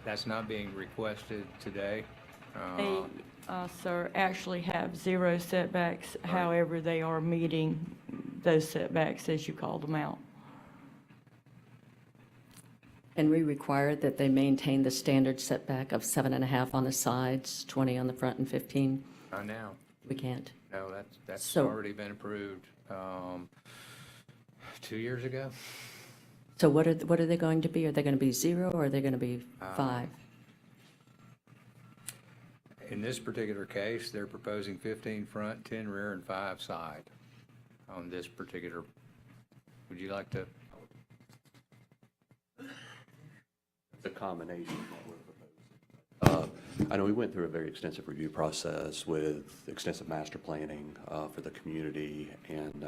That's not being requested today. They, sir, actually have 0 setbacks. However, they are meeting those setbacks as you called them out. And we require that they maintain the standard setback of 7.5 on the sides, 20 on the front, and 15? Not now. We can't. No, that's So- already been approved 2 years ago. So what are they going to be? Are they going to be 0 or are they going to be 5? In this particular case, they're proposing 15 front, 10 rear, and 5 side on this particular. Would you like to? The combination of what we're proposing. I know we went through a very extensive review process with extensive master planning for the community, and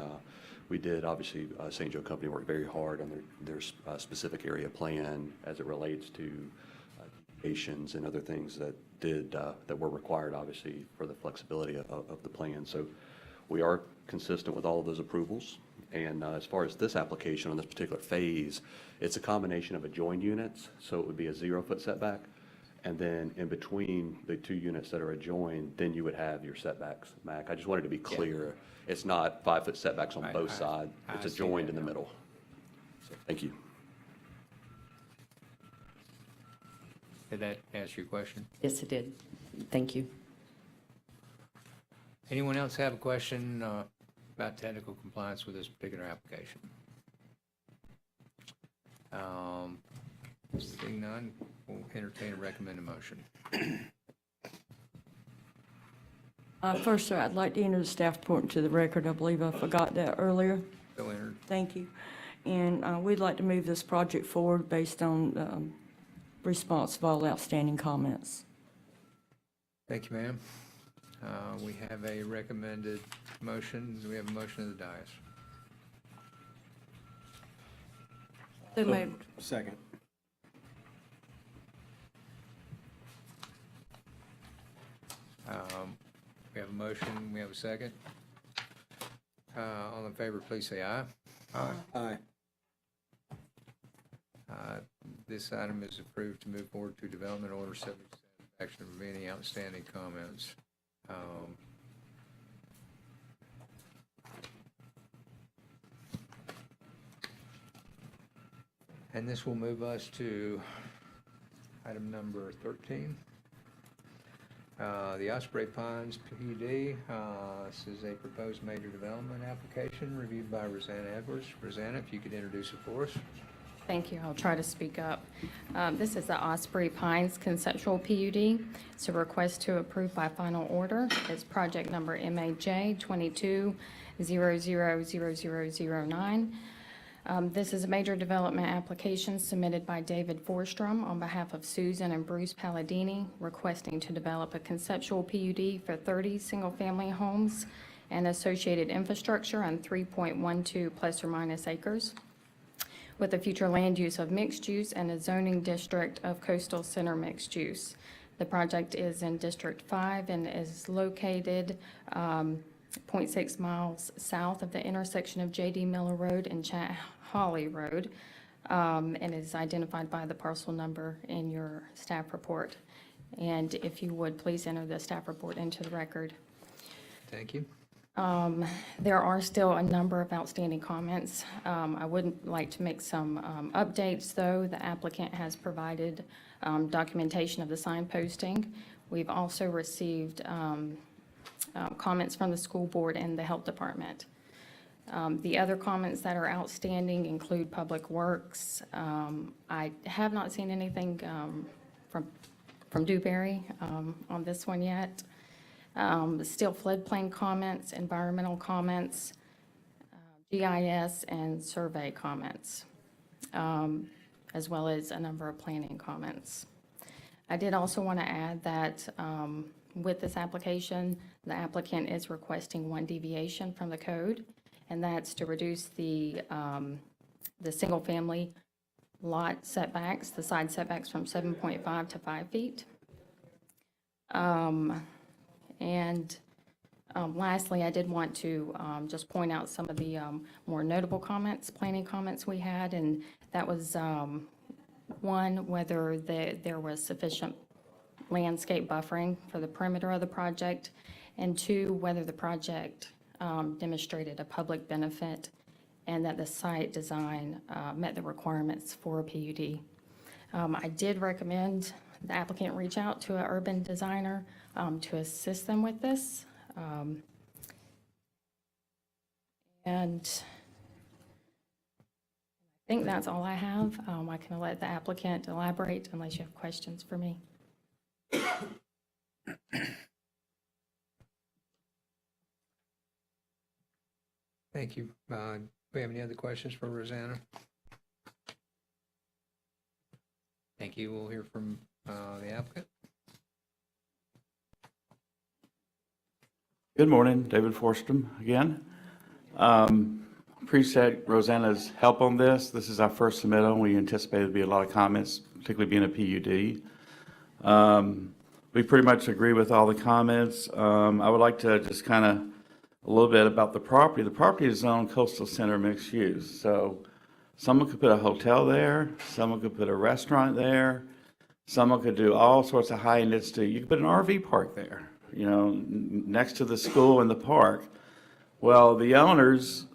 we did, obviously, St. Joe Company worked very hard on their specific area plan as it relates to deviations and other things that were required, obviously, for the flexibility of the plan. So we are consistent with all of those approvals. And as far as this application on this particular phase, it's a combination of adjoined units, so it would be a 0-foot setback, And then in between the two units that are adjoined, then you would have your setbacks, Mac. I just wanted to be clear. It's not 5-foot setbacks on both sides. It's I see adjoined that in the now. middle. So, thank you. Did that answer your question? Yes, it did. Thank you. Anyone else have a question about technical compliance with this particular application? Seeing none, we'll entertain and recommend a motion. First, sir, I'd like to enter the staff report into the record. I believe I forgot that earlier. So entered. Thank you. And we'd like to move this project forward based on response of all outstanding comments. Thank you, ma'am. We have a recommended motion. Do we have a motion of the dais? So moved. Second. We have a motion, we have a second. All in favor, please say aye. Aye. This item is approved to move forward to development order subject to satisfaction of any outstanding comments. And this will move us to item number 13. The Osprey Pines PUD. This is a proposed major development application reviewed by Rosanna Edwards. Rosanna, if you could introduce it for us. Thank you. I'll try to speak up. This is the Osprey Pines conceptual PUD. It's a request to approve by final order. It's project number MAJ 22000009. This is a major development application submitted by David Forstrom on behalf of Susan and Bruce Palladini, requesting to develop a conceptual PUD for 30 single-family homes and associated infrastructure on 3.12 plus or minus acres, with a future land use of mixed use and a zoning district of coastal center mixed use. The project is in District 5 and is located 0.6 miles south of the intersection of J.D. Miller Road and Chat Holly Road, and is identified by the parcel number in your staff report. And if you would, please enter the staff report into the record. Thank you. There are still a number of outstanding comments. I would like to make some updates, though. The applicant has provided documentation of the sign posting. We've also received comments from the school board and the health department. The other comments that are outstanding include Public Works. I have not seen anything from Dewberry on this one yet. Still floodplain comments, environmental comments, GIS and survey comments, as well as a number of planning comments. I did also want to add that with this application, the applicant is requesting one deviation from the code, and that's to reduce the single-family lot setbacks, the side setbacks from 7.5 to 5 feet. Lastly, I did want to just point out some of the more notable comments, planning comments we had, and that was one, whether there was sufficient landscape buffering for the perimeter of the project, and two, whether the project demonstrated a public benefit and that the site design met the requirements for a PUD. I did recommend the applicant reach out to an urban designer to assist them with this. And I think that's all I have. I can let the applicant elaborate unless you have questions for me. Thank you. Do we have any other questions for Rosanna? Thank you. We'll hear from the applicant. Good morning, David Forstrom again. Appreciate Rosanna's help on this. This is our first submittal. We anticipate there'll be a lot of comments, particularly being a PUD. We pretty much agree with all the comments. I would like to just kind of a little bit about the property. The property is zoned coastal center mixed use. So someone could put a hotel there, someone could put a restaurant there, someone could do all sorts of high intensity. You could put an RV park there, next to the school and the park. Well, the owners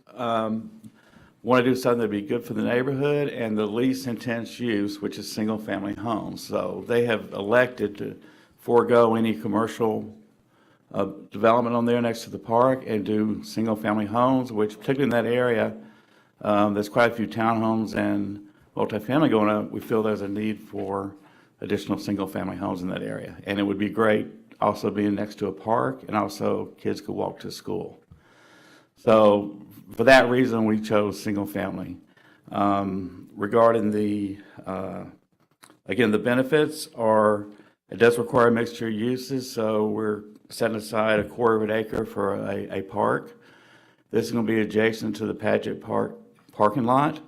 want to do something that'd be good for the neighborhood and the least intense use, which is single-family homes. So they have elected to forego any commercial development on there next to the park and do single-family homes, which particularly in that area, there's quite a few townhomes and multifamily going up. We feel there's a need for additional single-family homes in that area. And it would be great also being next to a park, and also kids could walk to school. So for that reason, we chose single-family. Regarding again, the benefits are, it does require mixture uses, so we're setting aside 1/4 acre for a park. This is going to be adjacent to the Paget Park parking lot.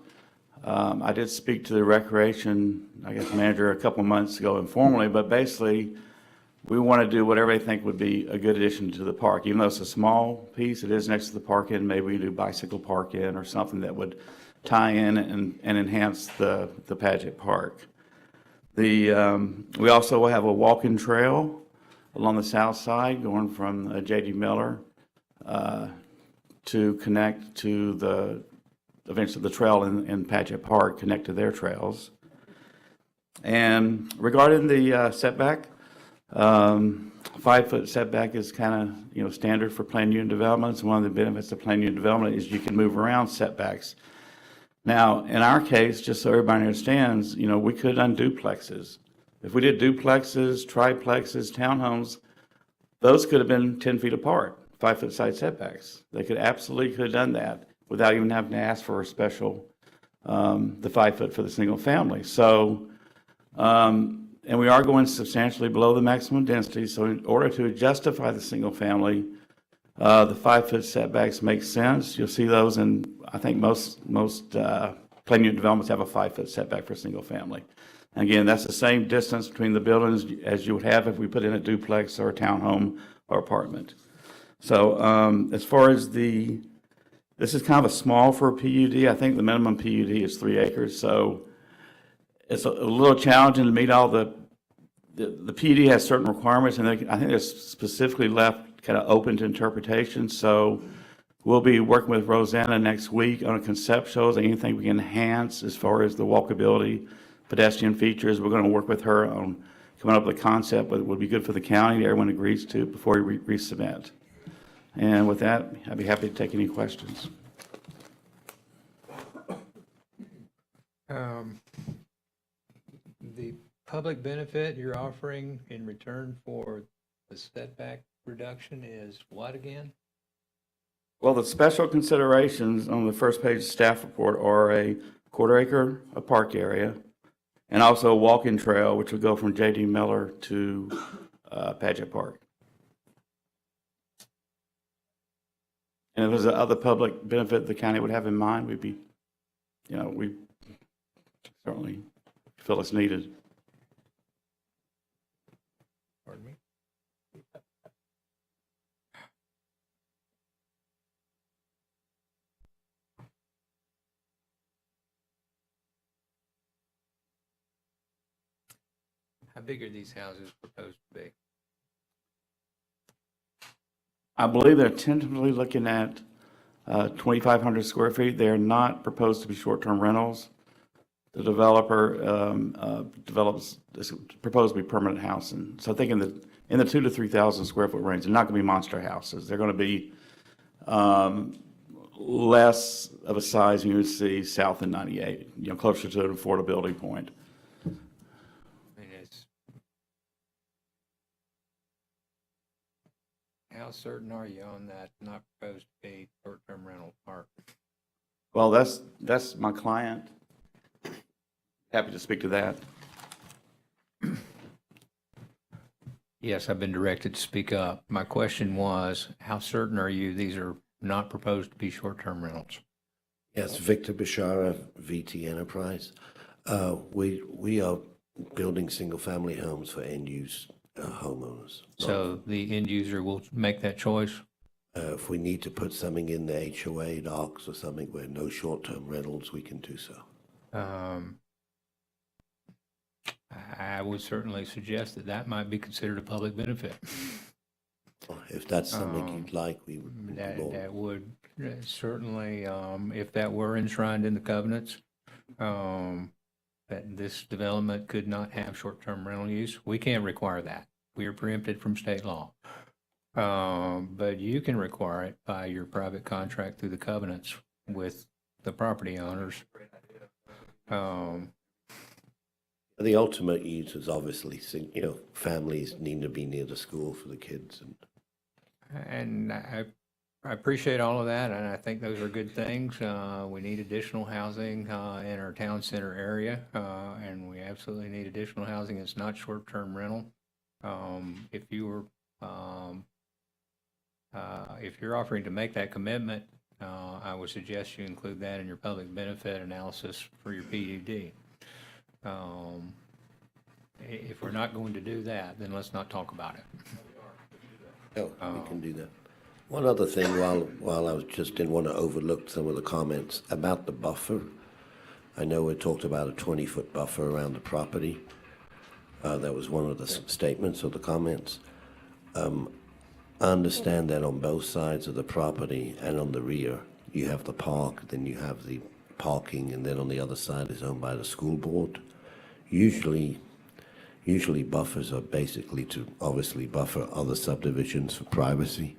I did speak to the recreation, manager a couple of months ago informally, but basically, we want to do whatever they think would be a good addition to the park. Even though it's a small piece, it is next to the park in, maybe we do bicycle park in or something that would tie in and enhance the Paget Park. We also will have a walking trail along the south side going from J.D. Miller to connect to eventually the trail in Paget Park, connect to their trails. And regarding the setback, 5-foot setback is kind of, standard for planned unit developments. One of the benefits of planned unit development is you can move around setbacks. Now, in our case, just so everybody understands, we could have done duplexes. If we did duplexes, triplexes, townhomes, those could have been 10 feet apart, 5-foot side setbacks. They could have done that without even having to ask for a special, the 5-foot for the single family. So, and we are going substantially below the maximum density, so in order to justify the single family, the 5-foot setbacks make sense. You'll see those in, I think most planned unit developments have a 5-foot setback for single family. And again, that's the same distance between the buildings as you would have if we put in a duplex or a townhome or apartment. So as far as this is kind of a small for a PUD. I think the minimum PUD is 3 acres, so it's a little challenging to meet all the PUD has certain requirements, and I think they're specifically left kind of open to interpretation. So we'll be working with Rosanna next week on a concept shows, anything we can enhance as far as the walkability, pedestrian features. We're going to work with her on coming up with a concept that would be good for the county that everyone agrees to before we resubmit. And with that, I'd be happy to take any questions. The public benefit you're offering in return for the setback reduction is what again? Well, the special considerations on the first page of the staff report are a 1/4 acre a park area, and also a walking trail, which would go from J.D. Miller to Paget Park. And if there's other public benefit the county would have in mind, we certainly feel it's needed. Pardon me? How big are these houses proposed to be? I believe they're tentatively looking at 2,500 square feet. They are not proposed to be short-term rentals. The developer is proposed to be permanent housing. So I think in the 2,000 to 3,000 square foot range, they're not going to be monster houses. They're going to be less of a size you would see south of 98, closer to an affordability point. How certain are you on that not proposed to be short-term rental park? Well, that's my client. Happy to speak to that. Yes, I've been directed to speak up. My question was, how certain are you these are not proposed to be short-term rentals? Yes, Victor Bashara, VT Enterprise. We are building single-family homes for end-use homeowners. So the end user will make that choice? If we need to put something in the HOA docs or something where no short-term rentals, we can do so. I would certainly suggest that that might be considered a public benefit. If that's something you'd like, we would. That would certainly, if that were enshrined in the covenants, that this development could not have short-term rental use. We can't require that. We are preempted from state law. But you can require it by your private contract through the covenants with the property owners. The ultimate use is obviously, families need to be near the school for the kids. And I appreciate all of that, and I think those are good things. We need additional housing in our town center area, and we absolutely need additional housing. It's not short-term rental. If you're offering to make that commitment, I would suggest you include that in your public benefit analysis for your PUD. If we're not going to do that, then let's not talk about it. Oh, we can do that. One other thing, while I was just didn't want to overlook some of the comments about the buffer. I know we talked about a 20-foot buffer around the property. That was one of the statements or the comments. I understand that on both sides of the property and on the rear, you have the park, then you have the parking, and then on the other side is owned by the school board. Usually buffers are basically to obviously buffer other subdivisions for privacy.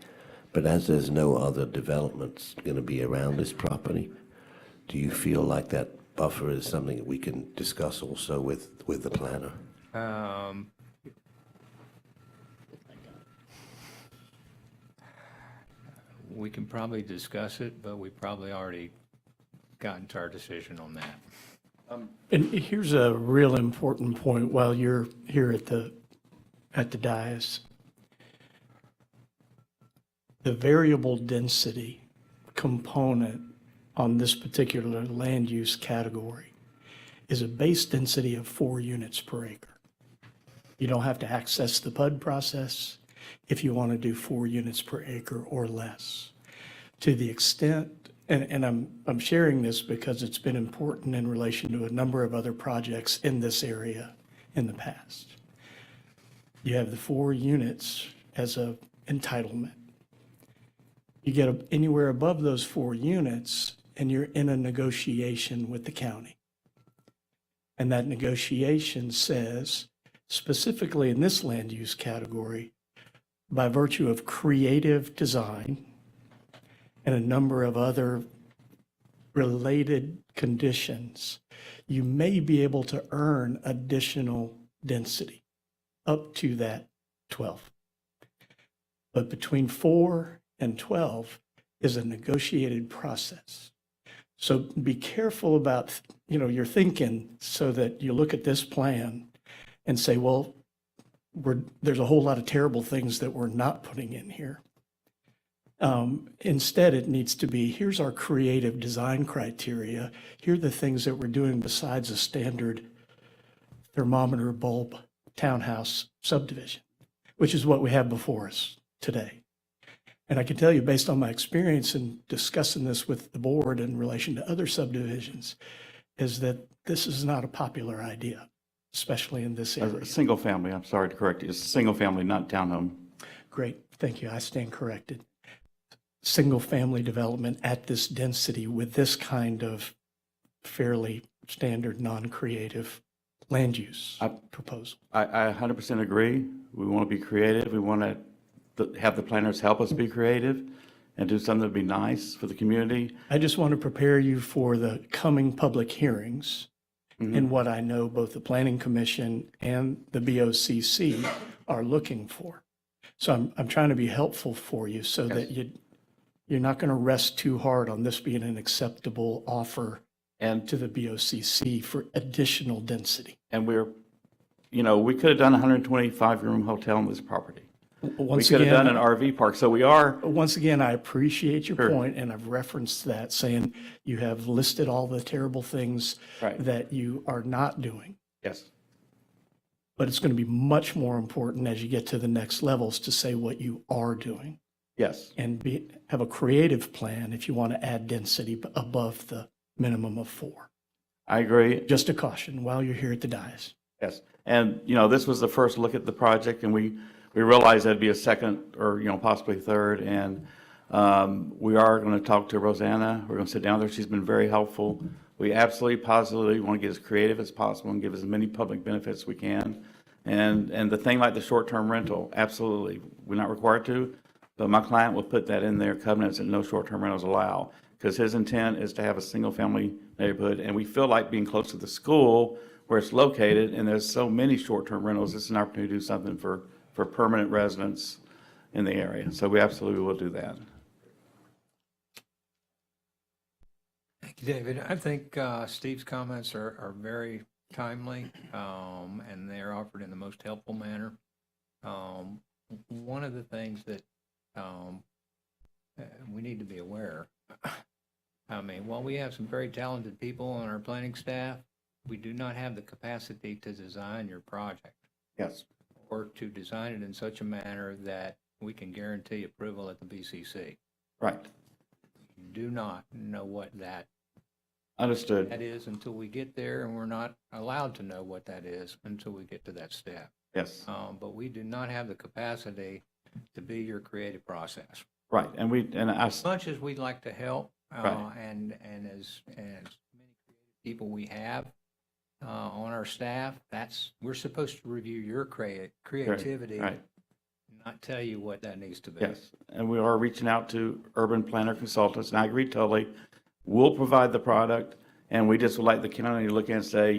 But as there's no other developments going to be around this property, do you feel like that buffer is something that we can discuss also with the planner? We can probably discuss it, but we probably already gotten to our decision on that. And here's a real important point while you're here at the dais. The variable density component on this particular land use category is a base density of 4 units per acre. You don't have to access the PUD process if you want to do 4 units per acre or less. To the extent, and I'm sharing this because it's been important in relation to a number of other projects in this area in the past. You have the 4 units as a entitlement. You get anywhere above those 4 units and you're in a negotiation with the county. And that negotiation says, specifically in this land use category, by virtue of creative design and a number of other related conditions, you may be able to earn additional density up to that 12. But between 4 and 12 is a negotiated process. So be careful about, your thinking so that you look at this plan and say, well, there's a whole lot of terrible things that we're not putting in here. Instead, it needs to be, here's our creative design criteria. Here are the things that we're doing besides a standard thermometer bulb townhouse subdivision, which is what we have before us today. And I can tell you, based on my experience in discussing this with the board in relation to other subdivisions, is that this is not a popular idea, especially in this area. Single family, I'm sorry to correct you, it's single family, not townhome. Great, thank you, I stand corrected. Single-family development at this density with this kind of fairly standard, non-creative land use proposal. I 100% agree. We want to be creative. We want to have the planners help us be creative and do something that'd be nice for the community. I just want to prepare you for the coming public hearings and what I know both the Planning Commission and the BOCC are looking for. So I'm trying to be helpful for you so that you're not going to rest too hard on this being an acceptable offer to the BOCC for additional density. And we could have done a 125-room hotel on this property. Once we could have again, done an RV park. So we are. Once again, I appreciate your Sure. point, and I've referenced that, saying you have listed all the terrible things that you are not doing. Yes. But it's going to be much more important as you get to the next levels to say what you are doing. Yes. And have a creative plan if you want to add density above the minimum of 4. I agree. Just a caution while you're here at the dais. Yes, and, this was the first look at the project, and we realized that'd be a second or, possibly third, and we are going to talk to Rosanna. We're going to sit down with her. She's been very helpful. We absolutely, positively want to get as creative as possible and give as many public benefits as we can. And the thing like the short-term rental, absolutely, we're not required to, but my client will put that in their covenants that no short-term rentals allow, because his intent is to have a single-family neighborhood, and we feel like being close to the school where it's located, and there's so many short-term rentals, it's an opportunity to do something for permanent residents in the area. So we absolutely will do that. Thank you, David. I think Steve's comments are very timely, and they're offered in the most helpful manner. One of the things that we need to be aware, while we have some very talented people on our planning staff, we do not have the capacity to design your project. Yes. Or to design it in such a manner that we can guarantee approval at the BCC. Right. We do not know what that Understood. that is until we get there, and we're not allowed to know what that is until we get to that step. Yes. But we do not have the capacity to be your creative process. Right, As much as we'd like to help, Right. and as many creative people we have on our staff, we're supposed to review your creativity, Right. not tell you what that needs to be. Yes, and we are reaching out to urban planner consultants, and I agree totally. We'll provide the product, and we just would like the county to look at and say,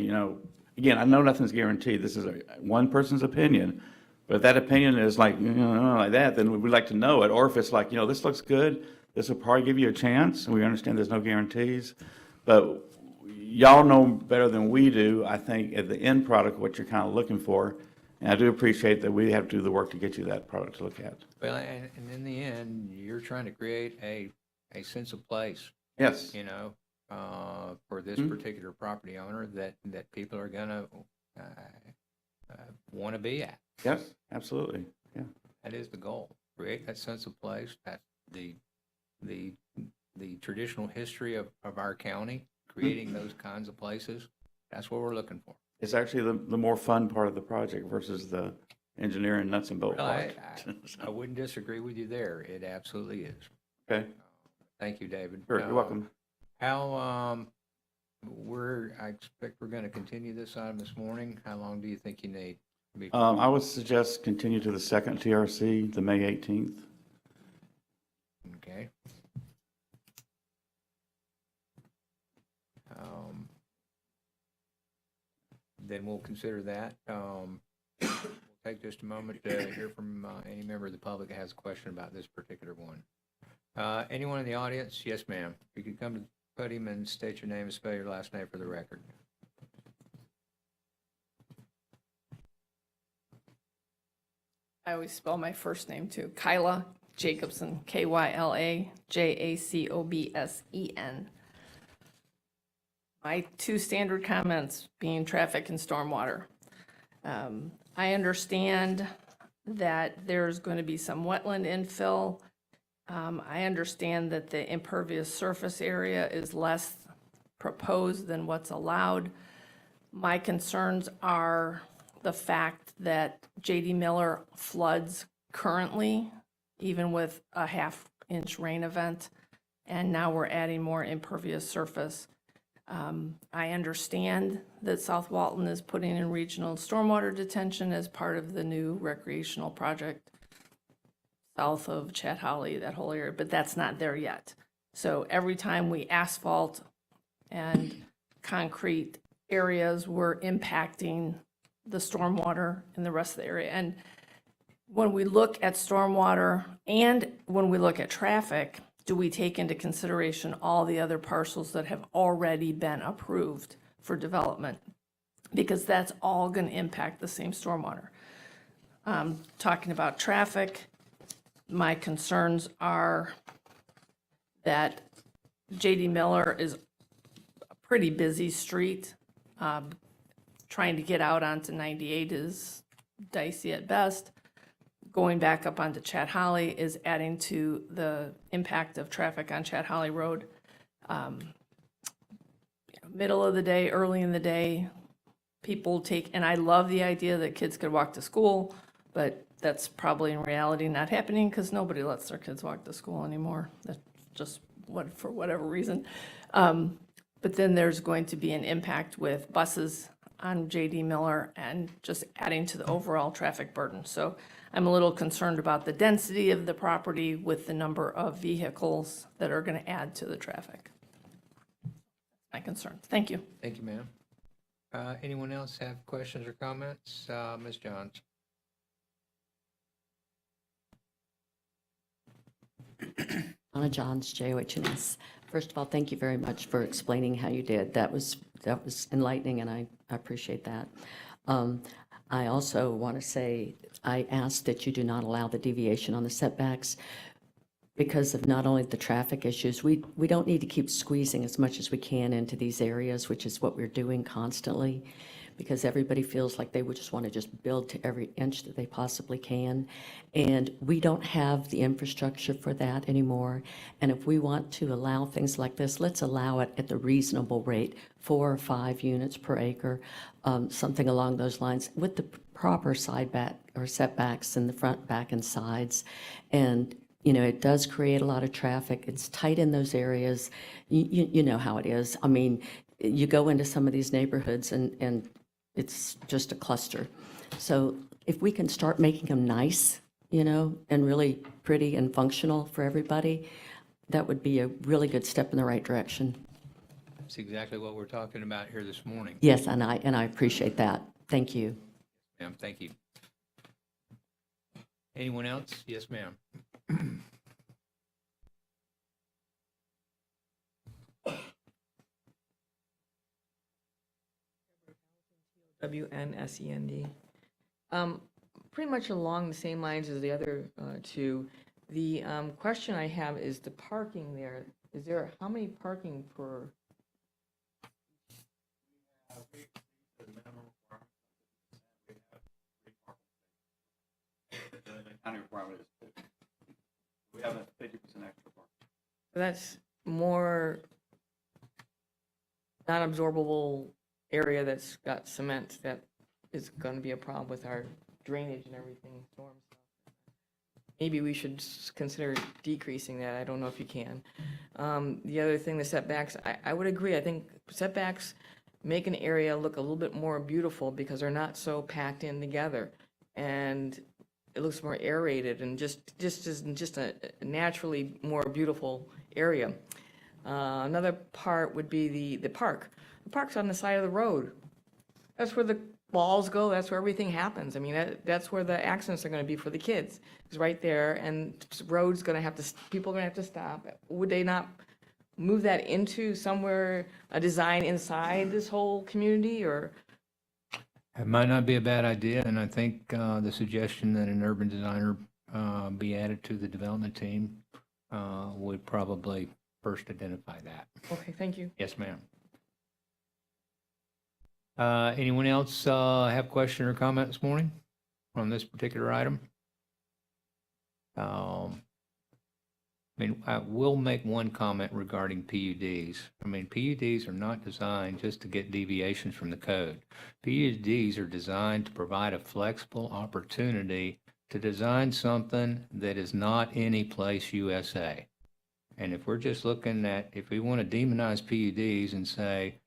again, I know nothing's guaranteed. This is one person's opinion, but if that opinion is like, like that, then we'd like to know it. Or if it's like, this looks good, this will probably give you a chance, and we understand there's no guarantees. But y'all know better than we do, I think, at the end product, what you're kind of looking for. And I do appreciate that we have to do the work to get you that product to look at. Well, and in the end, you're trying to create a sense of place. Yes. For this particular property owner that people are gonna want to be at. Yes, absolutely. Yeah. That is the goal. Create that sense of place. That's the traditional history of our county, creating those kinds of places. That's what we're looking for. It's actually the more fun part of the project versus the engineering nuts and bolts Well, part. I wouldn't disagree with you there. It absolutely is. Okay. Thank you, David. Sure, you're welcome. How, I expect we're going to continue this item this morning. How long do you think you need? I would suggest continue to the second TRC, the May 18th. Okay. Then we'll consider that. We'll take just a moment to hear from any member of the public that has a question about this particular one. Anyone in the audience? Yes, ma'am. If you could come to the podium and state your name and spell your last name for the record. I always spell my first name too. Kyla Jacobson, Kyla Jacobsen. My two standard comments being traffic and stormwater. I understand that there's going to be some wetland infill. I understand that the impervious surface area is less proposed than what's allowed. My concerns are the fact that J.D. Miller floods currently, even with a half-inch rain event, and now we're adding more impervious surface. I understand that South Walton is putting in regional stormwater detention as part of the new recreational project south of Chat Holly, that whole area, but that's not there yet. So every time we asphalt and concrete areas, we're impacting the stormwater in the rest of the area. And when we look at stormwater and when we look at traffic, do we take into consideration all the other parcels that have already been approved for development? Because that's all going to impact the same stormwater. Talking about traffic, my concerns are that J.D. Miller is a pretty busy street. Trying to get out onto 98 is dicey at best. Going back up onto Chat Holly is adding to the impact of traffic on Chat Holly Road. Middle of the day, early in the day, people take, and I love the idea that kids could walk to school, but that's probably in reality not happening because nobody lets their kids walk to school anymore. That's just for whatever reason. But then there's going to be an impact with buses on J.D. Miller and just adding to the overall traffic burden. So I'm a little concerned about the density of the property with the number of vehicles that are going to add to the traffic. My concern. Thank you. Thank you, ma'am. Anyone else have questions or comments? Ms. Johns? Donna Johns, JOHNS. First of all, thank you very much for explaining how you did. That was enlightening, and I appreciate that. I also want to say, I ask that you do not allow the deviation on the setbacks because of not only the traffic issues, we don't need to keep squeezing as much as we can into these areas, which is what we're doing constantly, because everybody feels like they would just want to just build to every inch that they possibly can. And we don't have the infrastructure for that anymore. And if we want to allow things like this, let's allow it at the reasonable rate, 4 or 5 units per acre, something along those lines, with the proper side back or setbacks in the front, back, and sides. And it does create a lot of traffic. It's tight in those areas. You know how it is. I mean, you go into some of these neighborhoods and it's just a cluster. So if we can start making them nice, and really pretty and functional for everybody, that would be a really good step in the right direction. That's exactly what we're talking about here this morning. Yes, and I appreciate that. Thank you. Ma'am, thank you. Anyone else? Yes, ma'am. WNSEND. Pretty much along the same lines as the other two. The question I have is the parking there. Is there, how many parking per? We have a 50% extra park. That's more non-absorbable area that's got cement that is going to be a problem with our drainage and everything, storms. Maybe we should consider decreasing that. I don't know if you can. The other thing, the setbacks, I would agree. I think setbacks make an area look a little bit more beautiful because they're not so packed in together. And it looks more aerated and just a naturally more beautiful area. Another part would be the park. The park's on the side of the road. That's where the balls go. That's where everything happens. I mean, that's where the accidents are going to be for the kids. It's right there, and road's going to have to. People are going to have to stop. Would they not move that into somewhere, a design inside this whole community, or? It might not be a bad idea, and I think the suggestion that an urban designer be added to the development team would probably first identify that. Okay, thank you. Yes, ma'am. Anyone else have question or comment this morning on this particular item? I will make one comment regarding PUDs. PUDs are not designed just to get deviations from the code. PUDs are designed to provide a flexible opportunity to design something that is not any place USA. And if we're just looking at, if we want to demonize PUDs and say,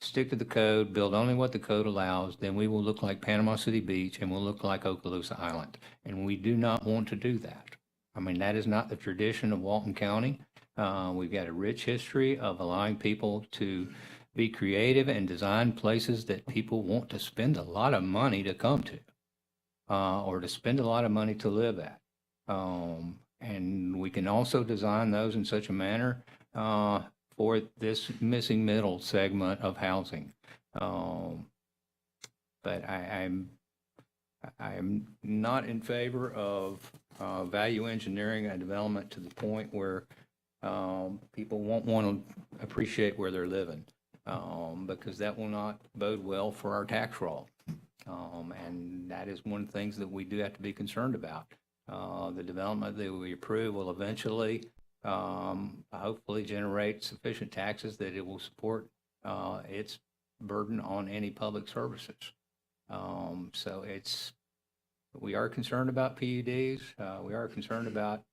stick to the code, build only what the code allows, then we will look like Panama City Beach and we'll look like Okaloosa Island. And we do not want to do that. That is not the tradition of Walton County. We've got a rich history of allowing people to be creative and design places that people want to spend a lot of money to come to, or to spend a lot of money to live at. And we can also design those in such a manner for this missing middle segment of housing. But I'm not in favor of value engineering a development to the point where people won't want to appreciate where they're living, because that will not bode well for our tax roll. And that is one of the things that we do have to be concerned about. The development that we approve will eventually hopefully generate sufficient taxes that it will support its burden on any public services. So we are concerned about PUDs. We are concerned about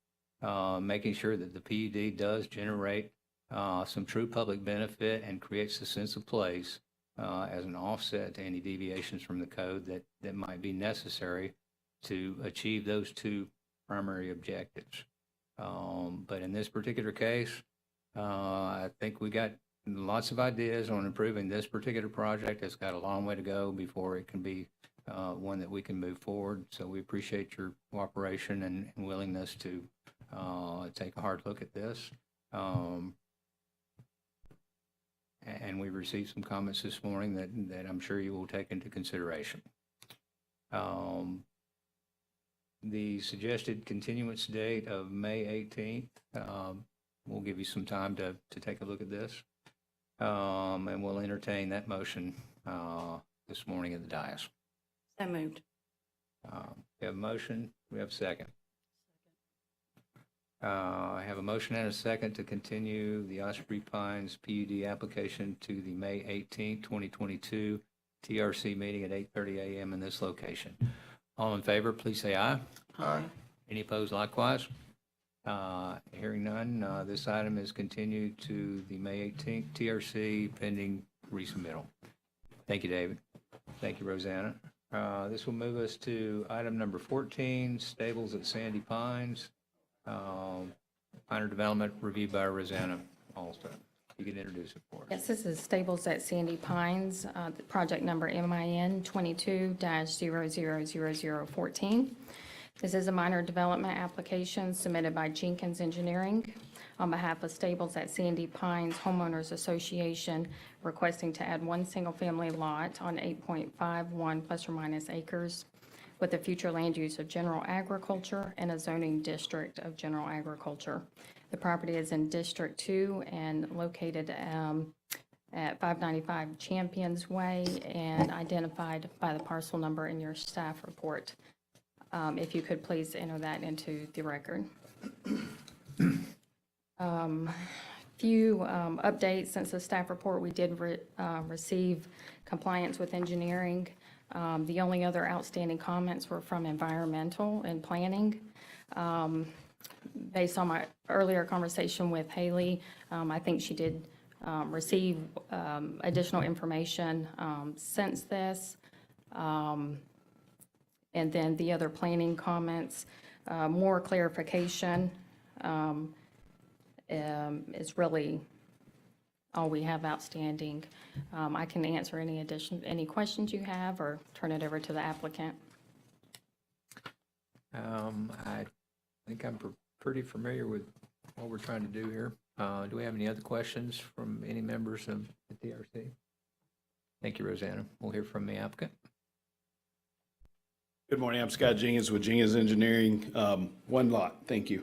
making sure that the PUD does generate some true public benefit and creates a sense of place as an offset to any deviations from the code that might be necessary to achieve those two primary objectives. But in this particular case, I think we got lots of ideas on improving this particular project. It's got a long way to go before it can be one that we can move forward. So we appreciate your cooperation and willingness to take a hard look at this. And we've received some comments this morning that I'm sure you will take into consideration. The suggested continuance date of May 18th, we'll give you some time to take a look at this. And we'll entertain that motion this morning at the dais. So moved. We have a motion, we have a second. I have a motion and a second to continue the Osprey Pines PUD application to the May 18th, 2022 TRC meeting at 8:30 a.m. in this location. All in favor, please say aye. Aye. Any opposed likewise? Hearing none, this item is continued to the May 18th TRC pending resubmittal. Thank you, David. Thank you, Rosanna. This will move us to item number 14, Stables at Sandy Pines. Minor development reviewed by Rosanna Alston. You can introduce it for us. Yes, this is Stables at Sandy Pines, project number MIN 22-000014. This is a minor development application submitted by Jenkins Engineering on behalf of Stables at Sandy Pines Homeowners Association, requesting to add one single-family lot on 8.51 plus or minus acres with a future land use of general agriculture and a zoning district of general agriculture. The property is in District 2 and located at 595 Champions Way and identified by the parcel number in your staff report. If you could please enter that into the record. Few updates since the staff report. We did receive compliance with engineering. The only other outstanding comments were from environmental and planning. Based on my earlier conversation with Haley, I think she did receive additional information since this. And then the other planning comments, more clarification is really all we have outstanding. I can answer any questions you have or turn it over to the applicant. I think I'm pretty familiar with what we're trying to do here. Do we have any other questions from any members of the TRC? Thank you, Rosanna. We'll hear from the applicant. Good morning, I'm Scott Jenkins with Jenkins Engineering. One lot, thank you.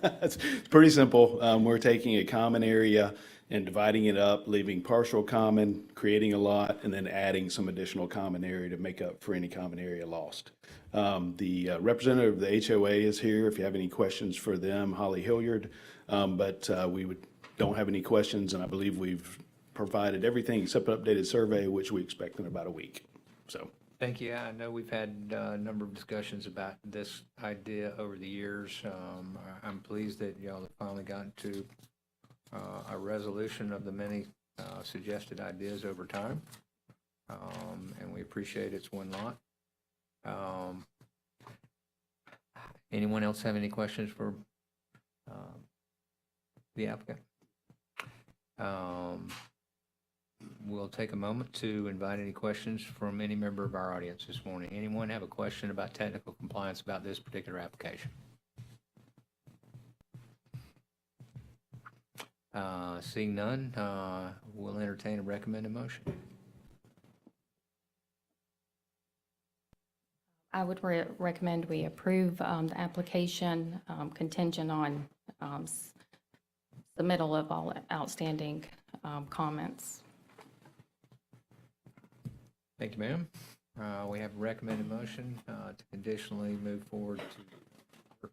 It's pretty simple. We're taking a common area and dividing it up, leaving partial common, creating a lot, and then adding some additional common area to make up for any common area lost. The representative of the HOA is here if you have any questions for them, Holly Hilliard. But we don't have any questions, and I believe we've provided everything except an updated survey, which we expect in about a week. So. Thank you. I know we've had a number of discussions about this idea over the years. I'm pleased that y'all have finally gotten to a resolution of the many suggested ideas over time. And we appreciate it's one lot. Anyone else have any questions for the applicant? We'll take a moment to invite any questions from any member of our audience this morning. Anyone have a question about technical compliance about this particular application? Seeing none, we'll entertain a recommended motion. I would recommend we approve the application contingent on submittal of all outstanding comments. Thank you, ma'am. We have a recommended motion to conditionally move forward to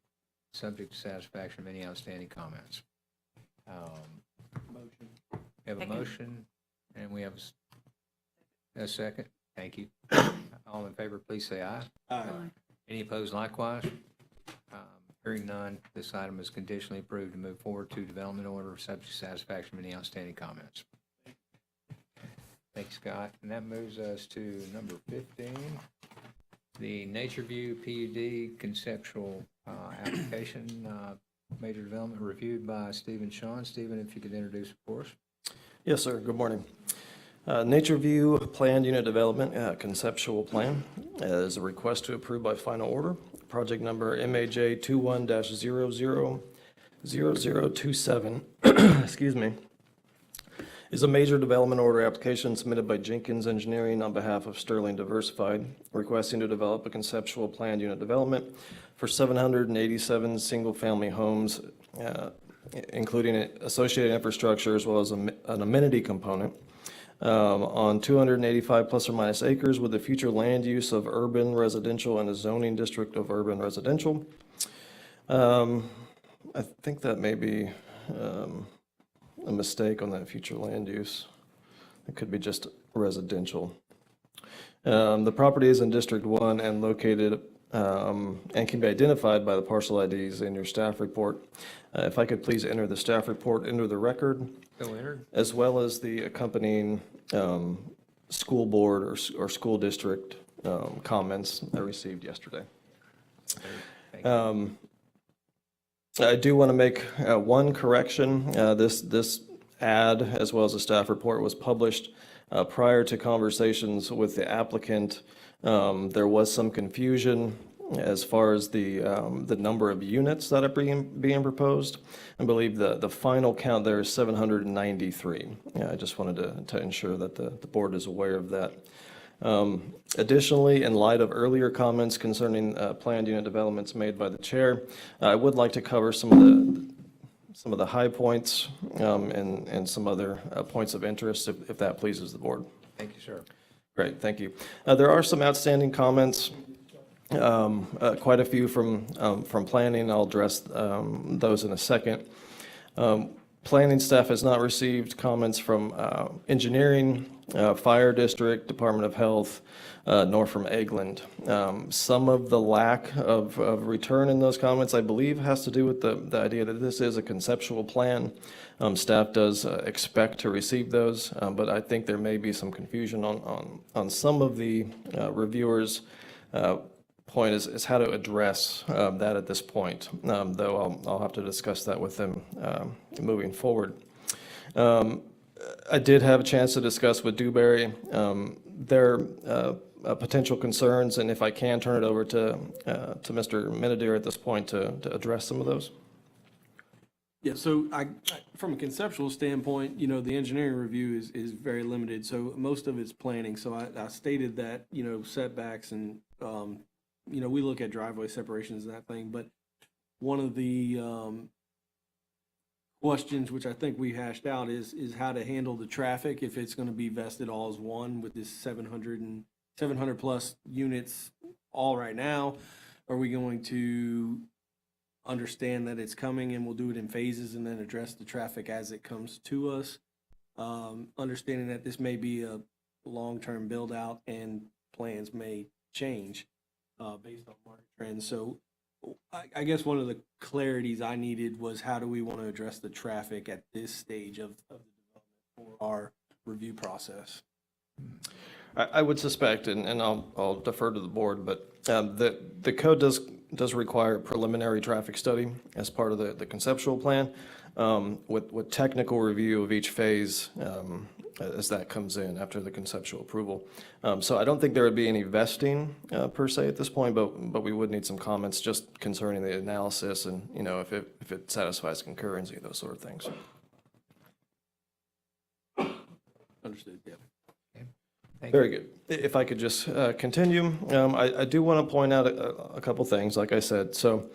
subject to satisfaction of any outstanding comments. We have a motion, and we have A second? Thank you. All in favor, please say aye. Aye. Any opposed likewise? Hearing none, this item is conditionally approved to move forward to development order subject to satisfaction of any outstanding comments. Thanks, Scott. And that moves us to number 15, the Nature View PUD conceptual application, major development reviewed by Stephen Shawn. Stephen, if you could introduce it for us. Yes, sir. Good morning. Nature View Planned Unit Development Conceptual Plan is a request to approve by final order. Project number MAJ 21-000027, excuse me, is a major development order application submitted by Jenkins Engineering on behalf of Sterling Diversified, requesting to develop a conceptual planned unit development for 787 single-family homes, including associated infrastructure as well as an amenity component, on 285 plus or minus acres with the future land use of urban residential and a zoning district of urban residential. I think that may be a mistake on that future land use. It could be just residential. The property is in District 1 and located and can be identified by the parcel IDs in your staff report. If I could please enter the staff report into the record, So entered. as well as the accompanying school board or school district comments I received yesterday. I do want to make one correction. This ad, as well as the staff report, was published prior to conversations with the applicant. There was some confusion as far as the number of units that are being proposed. I believe the final count there is 793. I just wanted to ensure that the board is aware of that. Additionally, in light of earlier comments concerning planned unit developments made by the chair, I would like to cover some of the high points and some other points of interest, if that pleases the board. Thank you, sir. Great, thank you. There are some outstanding comments, quite a few from planning. I'll address those in a second. Planning staff has not received comments from engineering, fire district, Department of Health, nor from Eggland. Some of the lack of return in those comments, I believe, has to do with the idea that this is a conceptual plan. Staff does expect to receive those, but I think there may be some confusion on some of the reviewers' point is how to address that at this point, though I'll have to discuss that with them moving forward. I did have a chance to discuss with Dewberry their potential concerns, and if I can, turn it over to Mr. Minidir at this point to address some of those. Yeah, so from a conceptual standpoint, the engineering review is very limited, so most of it's planning. So I stated that, setbacks and, we look at driveway separations and that thing, but one of the questions, which I think we hashed out, is how to handle the traffic if it's going to be vested all as one with this 700 plus units all right now. Are we going to understand that it's coming and we'll do it in phases and then address the traffic as it comes to us? Understanding that this may be a long-term build out and plans may change based on market trends. So I guess one of the clarities I needed was how do we want to address the traffic at this stage of the development for our review process? I would suspect, and I'll defer to the board, but the code does require a preliminary traffic study as part of the conceptual plan, with technical review of each phase as that comes in after the conceptual approval. So I don't think there would be any vesting per se at this point, but we would need some comments just concerning the analysis and, if it satisfies concurrency, those sort of things. Understood, yeah. Very good. If I could just continue, I do want to point out a couple things, like I said. So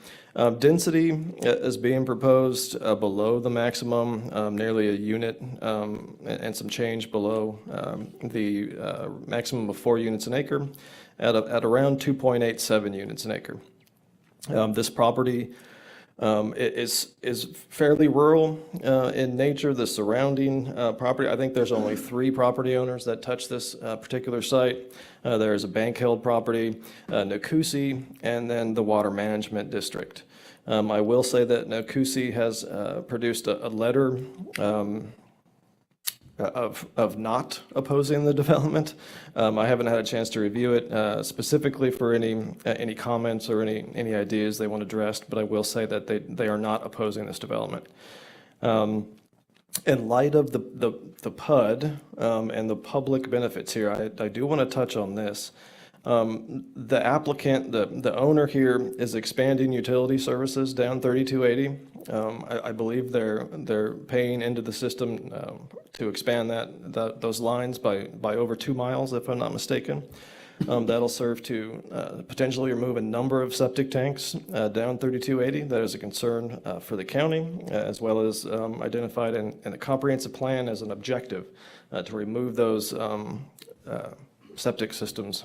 density is being proposed below the maximum, nearly a unit and some change below the maximum of 4 units an acre at around 2.87 units an acre. This property It is fairly rural in nature. The surrounding property, I think there's only 3 property owners that touch this particular site. There's a bank-held property, Nakusi, and then the Water Management District. I will say that Nakusi has produced a letter of not opposing the development. I haven't had a chance to review it specifically for any comments or any ideas they want addressed, but I will say that they are not opposing this development. In light of the PUD and the public benefits here, I do want to touch on this. The applicant, the owner here is expanding utility services down 3280. I believe they're paying into the system to expand those lines by over 2 miles, if I'm not mistaken. That'll serve to potentially remove a number of septic tanks down 3280. That is a concern for the county, as well as identified in the comprehensive plan as an objective to remove those septic systems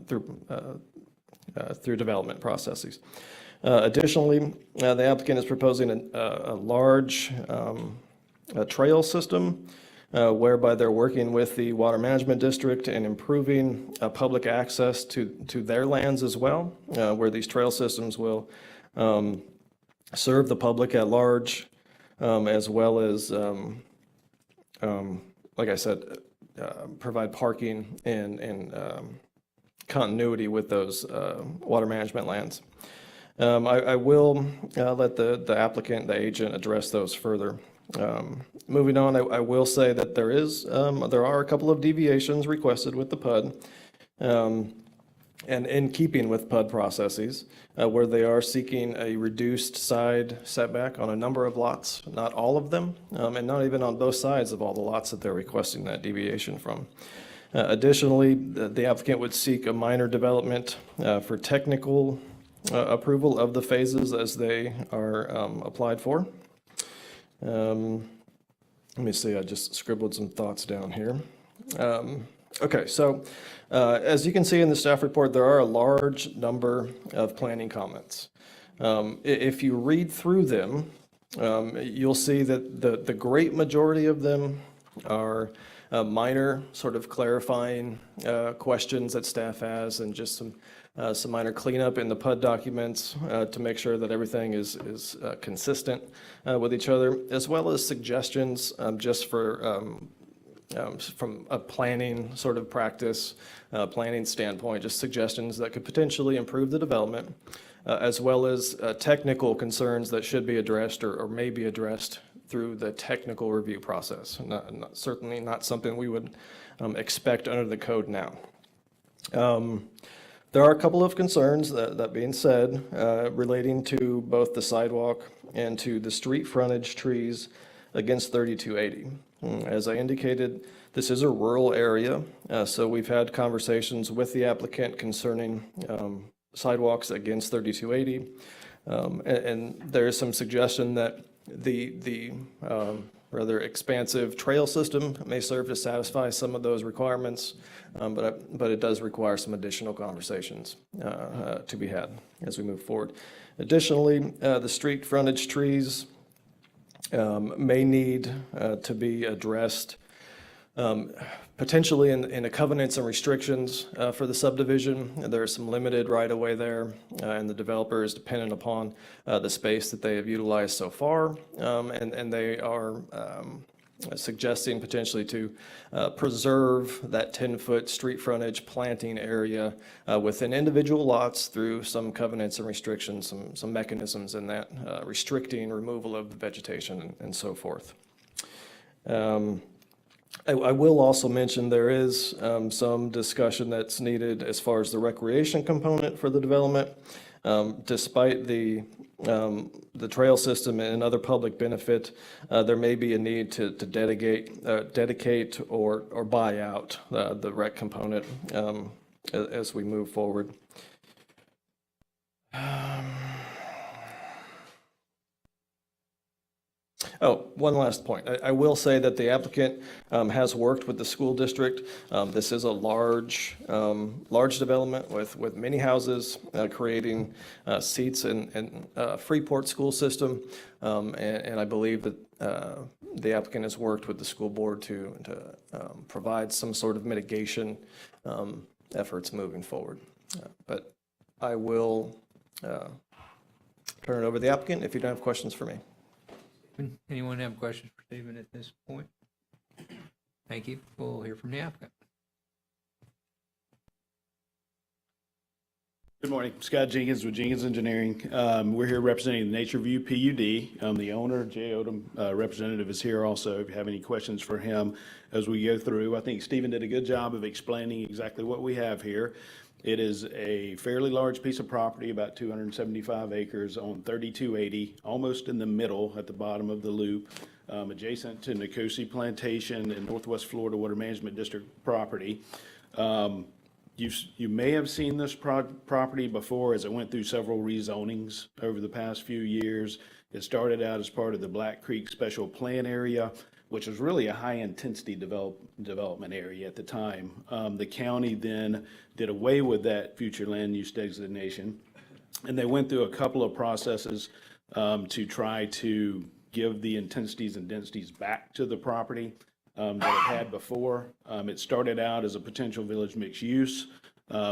through development processes. Additionally, the applicant is proposing a large trail system whereby they're working with the Water Management District and improving public access to their lands as well, where these trail systems will serve the public at large, as well as, like I said, provide parking and continuity with those water management lands. I will let the applicant, the agent, address those further. Moving on, I will say that there are a couple of deviations requested with the PUD, and in keeping with PUD processes, where they are seeking a reduced side setback on a number of lots, not all of them, and not even on both sides of all the lots that they're requesting that deviation from. Additionally, the applicant would seek a minor development for technical approval of the phases as they are applied for. Let me see, I just scribbled some thoughts down here. Okay, so as you can see in the staff report, there are a large number of planning comments. If you read through them, you'll see that the great majority of them are minor sort of clarifying questions that staff has, and just some minor cleanup in the PUD documents to make sure that everything is consistent with each other, as well as suggestions just for from a planning sort of practice, planning standpoint, just suggestions that could potentially improve the development, as well as technical concerns that should be addressed or may be addressed through the technical review process. Certainly not something we would expect under the code now. There are a couple of concerns, that being said, relating to both the sidewalk and to the street frontage trees against 3280. As I indicated, this is a rural area, so we've had conversations with the applicant concerning sidewalks against 3280, and there is some suggestion that the rather expansive trail system may serve to satisfy some of those requirements, but it does require some additional conversations to be had as we move forward. Additionally, the street frontage trees may need to be addressed potentially in the covenants and restrictions for the subdivision. There is some limited right-of-way there, and the developer is dependent upon the space that they have utilized so far, and they are suggesting potentially to preserve that 10-foot street frontage planting area within individual lots through some covenants and restrictions, some mechanisms in that, restricting removal of the vegetation and so forth. I will also mention there is some discussion that's needed as far as the recreation component for the development. Despite the trail system and other public benefit, there may be a need to dedicate or buy out the rec component as we move forward. Oh, one last point. I will say that the applicant has worked with the school district. This is a large development with many houses, creating seats in Freeport school system. And I believe that the applicant has worked with the school board to provide some sort of mitigation efforts moving forward. But I will turn it over to the applicant if you don't have questions for me. Anyone have questions for Stephen at this point? Thank you. We'll hear from the applicant. Good morning, Scott Jenkins with Jenkins Engineering. We're here representing the Nature View PUD. The owner, Jay Odom, representative, is here also. If you have any questions for him as we go through, I think Stephen did a good job of explaining exactly what we have here. It is a fairly large piece of property, about 275 acres on 3280, almost in the middle at the bottom of the loop, adjacent to Nicosi Plantation and Northwest Florida Water Management District property. You may have seen this property before as it went through several rezonings over the past few years. It started out as part of the Black Creek Special Plan area, which was really a high-intensity development area at the time. The county then did away with that future land use designation, and they went through a couple of processes to try to give the intensities and densities back to the property that it had before. It started out as a potential village mixed use,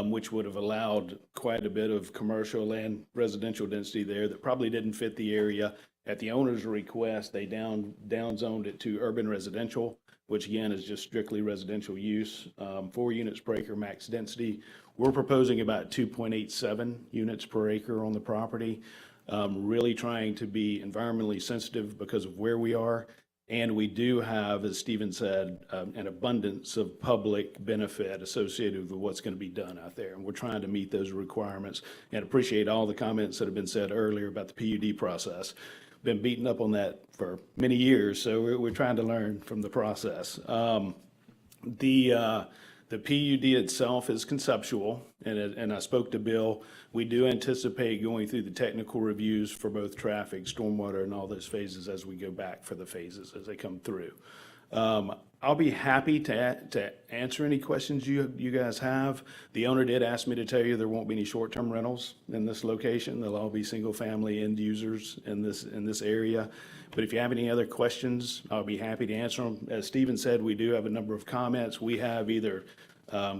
which would have allowed quite a bit of commercial and residential density there that probably didn't fit the area. At the owner's request, they downzoned it to urban residential, which again is just strictly residential use, 4 units per acre max density. We're proposing about 2.87 units per acre on the property, really trying to be environmentally sensitive because of where we are. And we do have, as Stephen said, an abundance of public benefit associated with what's going to be done out there. And we're trying to meet those requirements and appreciate all the comments that have been said earlier about the PUD process. Been beaten up on that for many years, so we're trying to learn from the process. The PUD itself is conceptual, and I spoke to Bill. We do anticipate going through the technical reviews for both traffic, stormwater, and all those phases as we go back for the phases as they come through. I'll be happy to answer any questions you guys have. The owner did ask me to tell you there won't be any short-term rentals in this location. They'll all be single-family end users in this area. But if you have any other questions, I'll be happy to answer them. As Stephen said, we do have a number of comments. We have either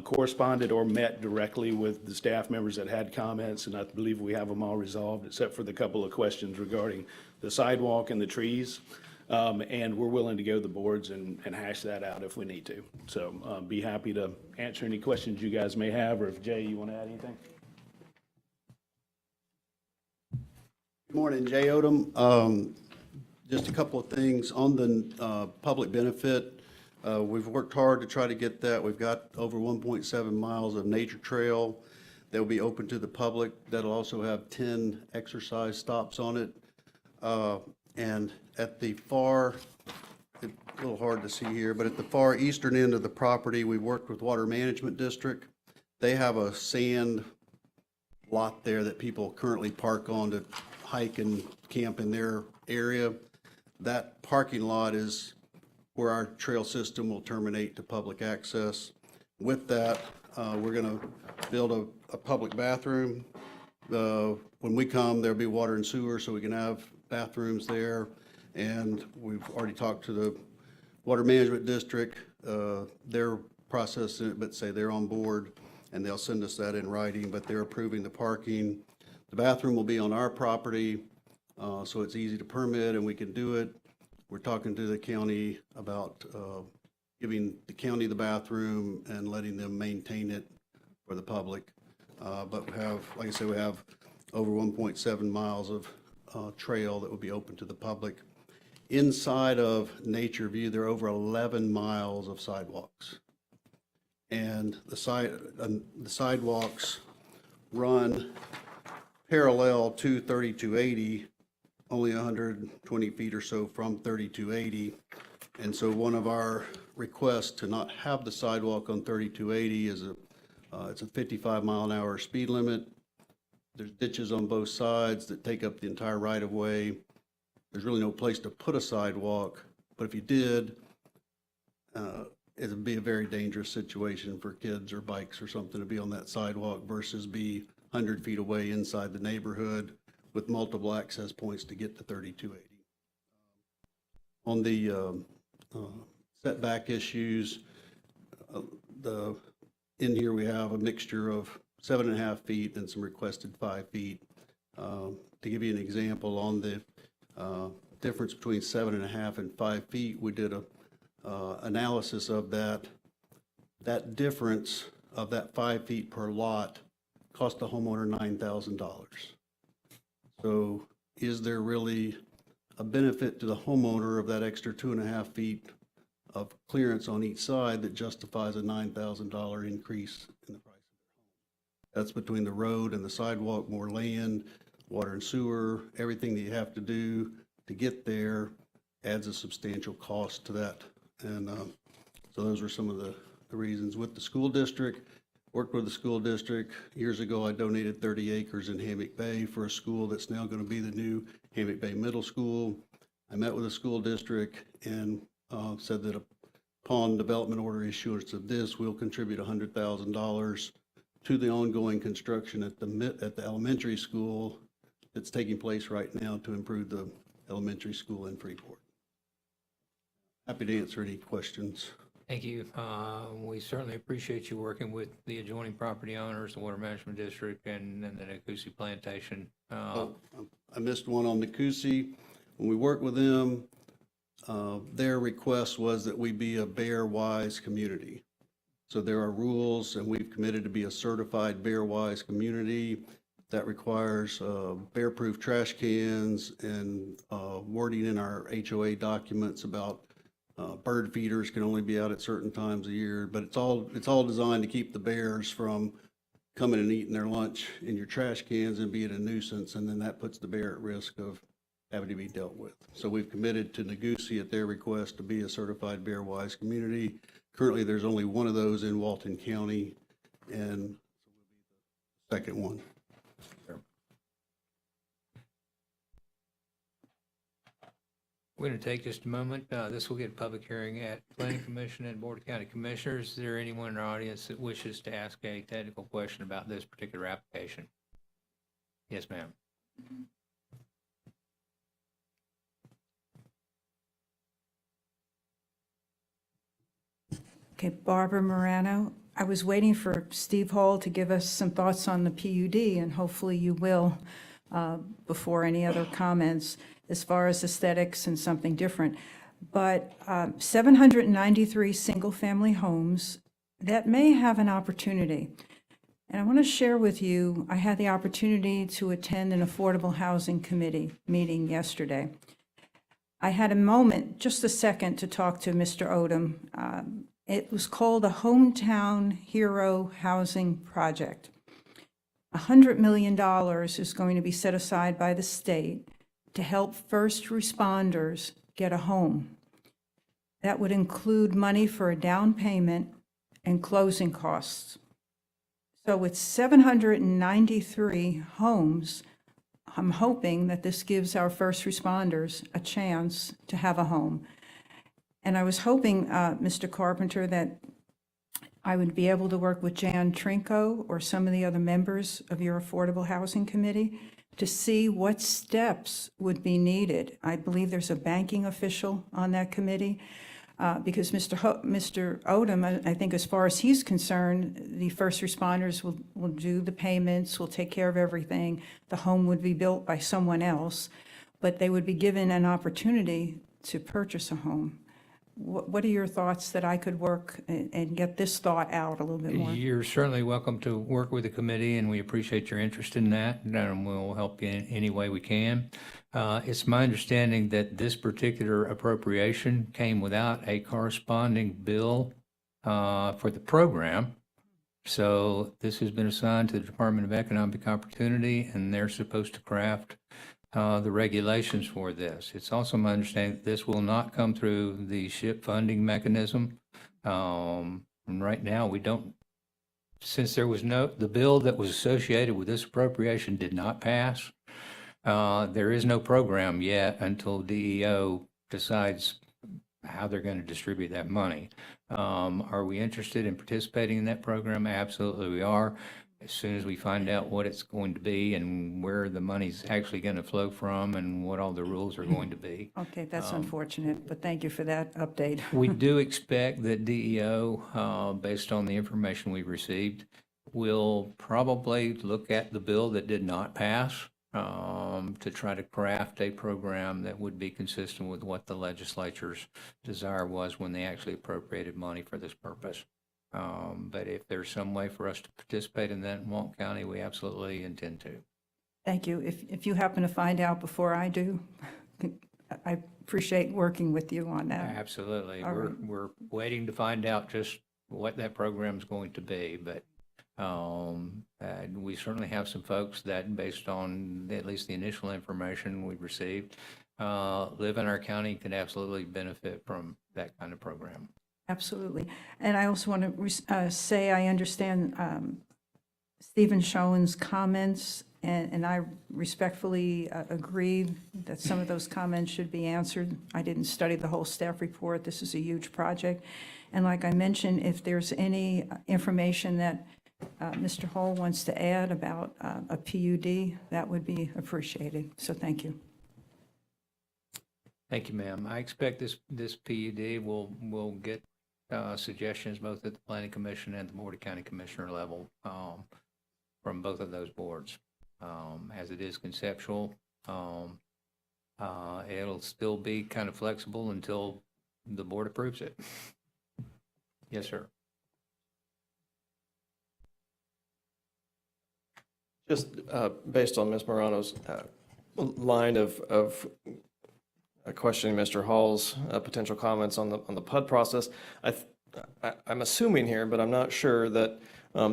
corresponded or met directly with the staff members that had comments, and I believe we have them all resolved, except for the couple of questions regarding the sidewalk and the trees. And we're willing to go to the boards and hash that out if we need to. So be happy to answer any questions you guys may have, or if Jay, you want to add anything? Good morning, Jay Odom. Just a couple of things on the public benefit. We've worked hard to try to get that. We've got over 1.7 miles of nature trail that will be open to the public. That'll also have 10 exercise stops on it. And at the far, it's a little hard to see here, but at the far eastern end of the property, we worked with Water Management District. They have a sand lot there that people currently park on to hike and camp in their area. That parking lot is where our trail system will terminate to public access. With that, we're going to build a public bathroom. When we come, there'll be water and sewer, so we can have bathrooms there. And we've already talked to the Water Management District. They're processing it, but say they're on board, and they'll send us that in writing, but they're approving the parking. The bathroom will be on our property, so it's easy to permit and we can do it. We're talking to the county about giving the county the bathroom and letting them maintain it for the public. But we have, like I said, we have over 1.7 miles of trail that will be open to the public. Inside of Nature View, there are over 11 miles of sidewalks. And the sidewalks run parallel to 3280, only 120 feet or so from 3280. And so one of our requests to not have the sidewalk on 3280 is it's a 55-mile-an-hour speed limit. There's ditches on both sides that take up the entire right-of-way. there's really no place to put a sidewalk, but if you did, it'd be a very dangerous situation for kids or bikes or something to be on that sidewalk versus be 100 feet away inside the neighborhood with multiple access points to get to 3280. On the setback issues, in here we have a mixture of 7.5 feet and some requested 5 feet. To give you an example, on the difference between 7.5 and 5 feet, we did a analysis of that. That difference of that 5 feet per lot cost the homeowner $9,000. So is there really a benefit to the homeowner of that extra 2.5 feet of clearance on each side that justifies a $9,000 increase in the price? That's between the road and the sidewalk, more land, water and sewer, everything that you have to do to get there adds a substantial cost to that. And so those were some of the reasons. With the school district, worked with the school district. Years ago, I donated 30 acres in Hammock Bay for a school that's now going to be the new Hammock Bay Middle School. I met with the school district and said that upon development order issuance of this, we'll contribute $100,000 to the ongoing construction at the elementary school that's taking place right now to improve the elementary school in Freeport. Happy to answer any questions. Thank you. We certainly appreciate you working with the adjoining property owners, the Water Management District, and the Nakusi Plantation. I missed one on Nakusi. When we worked with them, their request was that we be a bear-wise community. So there are rules, and we've committed to be a certified bear-wise community. That requires bear-proof trash cans and wording in our HOA documents about bird feeders can only be out at certain times of year. But it's all designed to keep the bears from coming and eating their lunch in your trash cans and being a nuisance, and then that puts the bear at risk of having to be dealt with. So we've committed to Nakusi at their request to be a certified bear-wise community. Currently, there's only one of those in Walton County, and the second one. We're going to take just a moment. This will get a public hearing at Planning Commission and Board of County Commissioners. Is there anyone in our audience that wishes to ask a technical question about this particular application? Yes, ma'am. Okay, Barbara Morano. I was waiting for Steve Hall to give us some thoughts on the PUD, and hopefully you will before any other comments as far as aesthetics and something different. But 793 single-family homes, that may have an opportunity. And I want to share with you, I had the opportunity to attend an Affordable Housing Committee meeting yesterday. I had a moment, just a second, to talk to Mr. Odom. It was called a Hometown Hero Housing Project. $100 million is going to be set aside by the state to help first responders get a home. That would include money for a down payment and closing costs. So with 793 homes, I'm hoping that this gives our first responders a chance to have a home. And I was hoping, Mr. Carpenter, that I would be able to work with Jan Trinko or some of the other members of your Affordable Housing Committee to see what steps would be needed. I believe there's a banking official on that committee, because Mr. Odom, I think as far as he's concerned, the first responders will do the payments, will take care of everything. The home would be built by someone else, but they would be given an opportunity to purchase a home. What are your thoughts that I could work and get this thought out a little bit more? You're certainly welcome to work with the committee, and we appreciate your interest in that, and we'll help you in any way we can. It's my understanding that this particular appropriation came without a corresponding bill for the program. So this has been assigned to the Department of Economic Opportunity, and they're supposed to craft the regulations for this. It's also my understanding that this will not come through the SHIP funding mechanism. And right now, we don't, since there was the bill that was associated with this appropriation did not pass, There is no program yet until DEO decides how they're going to distribute that money. Are we interested in participating in that program? Absolutely, we are. As soon as we find out what it's going to be and where the money's actually going to flow from and what all the rules are going to be. Okay, that's unfortunate, but thank you for that update. We do expect that DEO, based on the information we've received, will probably look at the bill that did not pass to try to craft a program that would be consistent with what the legislature's desire was when they actually appropriated money for this purpose. But if there's some way for us to participate in that in Walton County, we absolutely intend to. Thank you. If you happen to find out before I do, I appreciate working with you on that. Absolutely. All right. We're waiting to find out just what that program's going to be, but we certainly have some folks that, based on at least the initial information we've received, live in our county, could absolutely benefit from that kind of program. Absolutely. And I also want to say I understand Stephen Schoen's comments, and I respectfully agree that some of those comments should be answered. I didn't study the whole staff report. This is a huge project. And like I mentioned, if there's any information that Mr. Hull wants to add about a PUD, that would be appreciated. So thank you. Thank you, ma'am. I expect this PUD will get suggestions both at the Planning Commission and the Board of County Commissioner level from both of those boards. As it is conceptual, it'll still be kind of flexible until the board approves it. Yes, sir. Just based on Ms. Morano's line of questioning Mr. Hall's potential comments on the PUD process, I'm assuming here, but I'm not sure, that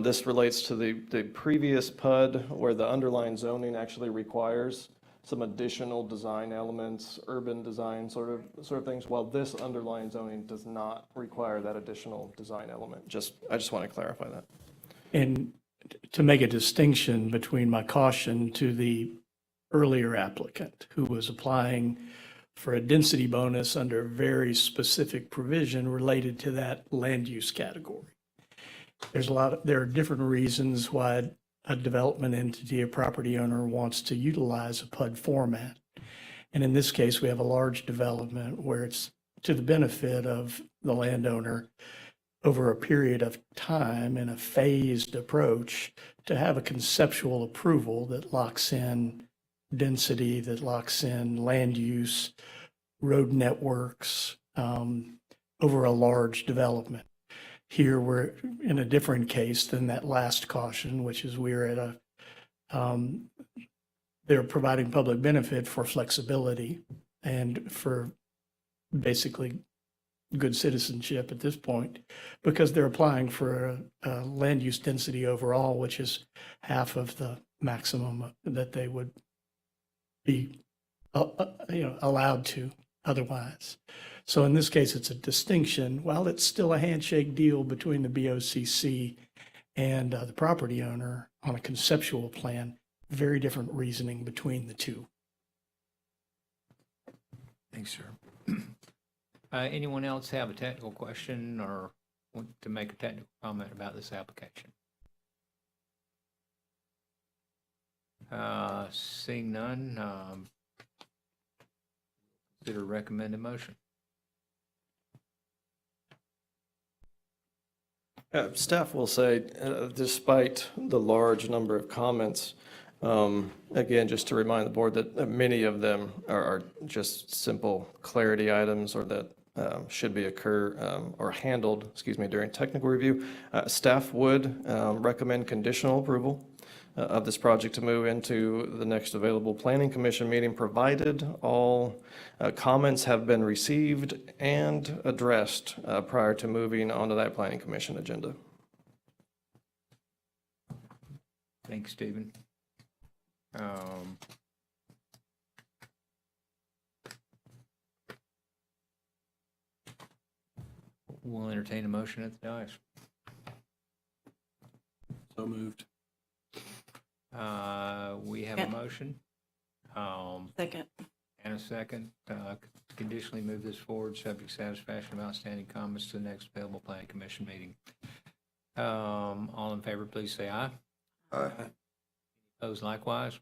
this relates to the previous PUD where the underlying zoning actually requires some additional design elements, urban design sort of things, while this underlying zoning does not require that additional design element. I just want to clarify that. And to make a distinction between my caution to the earlier applicant who was applying for a density bonus under a very specific provision related to that land use category. There are different reasons why a development entity, a property owner, wants to utilize a PUD format. And in this case, we have a large development where it's to the benefit of the landowner over a period of time in a phased approach to have a conceptual approval that locks in density, that locks in land use, road networks over a large development. Here, we're in a different case than that last caution, which is we're at they're providing public benefit for flexibility and for basically good citizenship at this point, because they're applying for a land use density overall, which is half of the maximum that they would be allowed to otherwise. So in this case, it's a distinction. While it's still a handshake deal between the BOCC and the property owner on a conceptual plan, very different reasoning between the two. Thanks, sir. Anyone else have a technical question or want to make a technical comment about this application? Seeing none, consider recommended motion. Staff will say, despite the large number of comments, again, just to remind the board that many of them are just simple clarity items or that should be handled during technical review. Staff would recommend conditional approval of this project to move into the next available Planning Commission meeting, provided all comments have been received and addressed prior to moving onto that Planning Commission agenda. Thanks, Stephen. We'll entertain a motion at the dais. So moved. We have a motion. Second. And a second, conditionally move this forward, subject to satisfaction of outstanding comments to the next available planning commission meeting. All in favor, please say aye. Aye. Opposed likewise.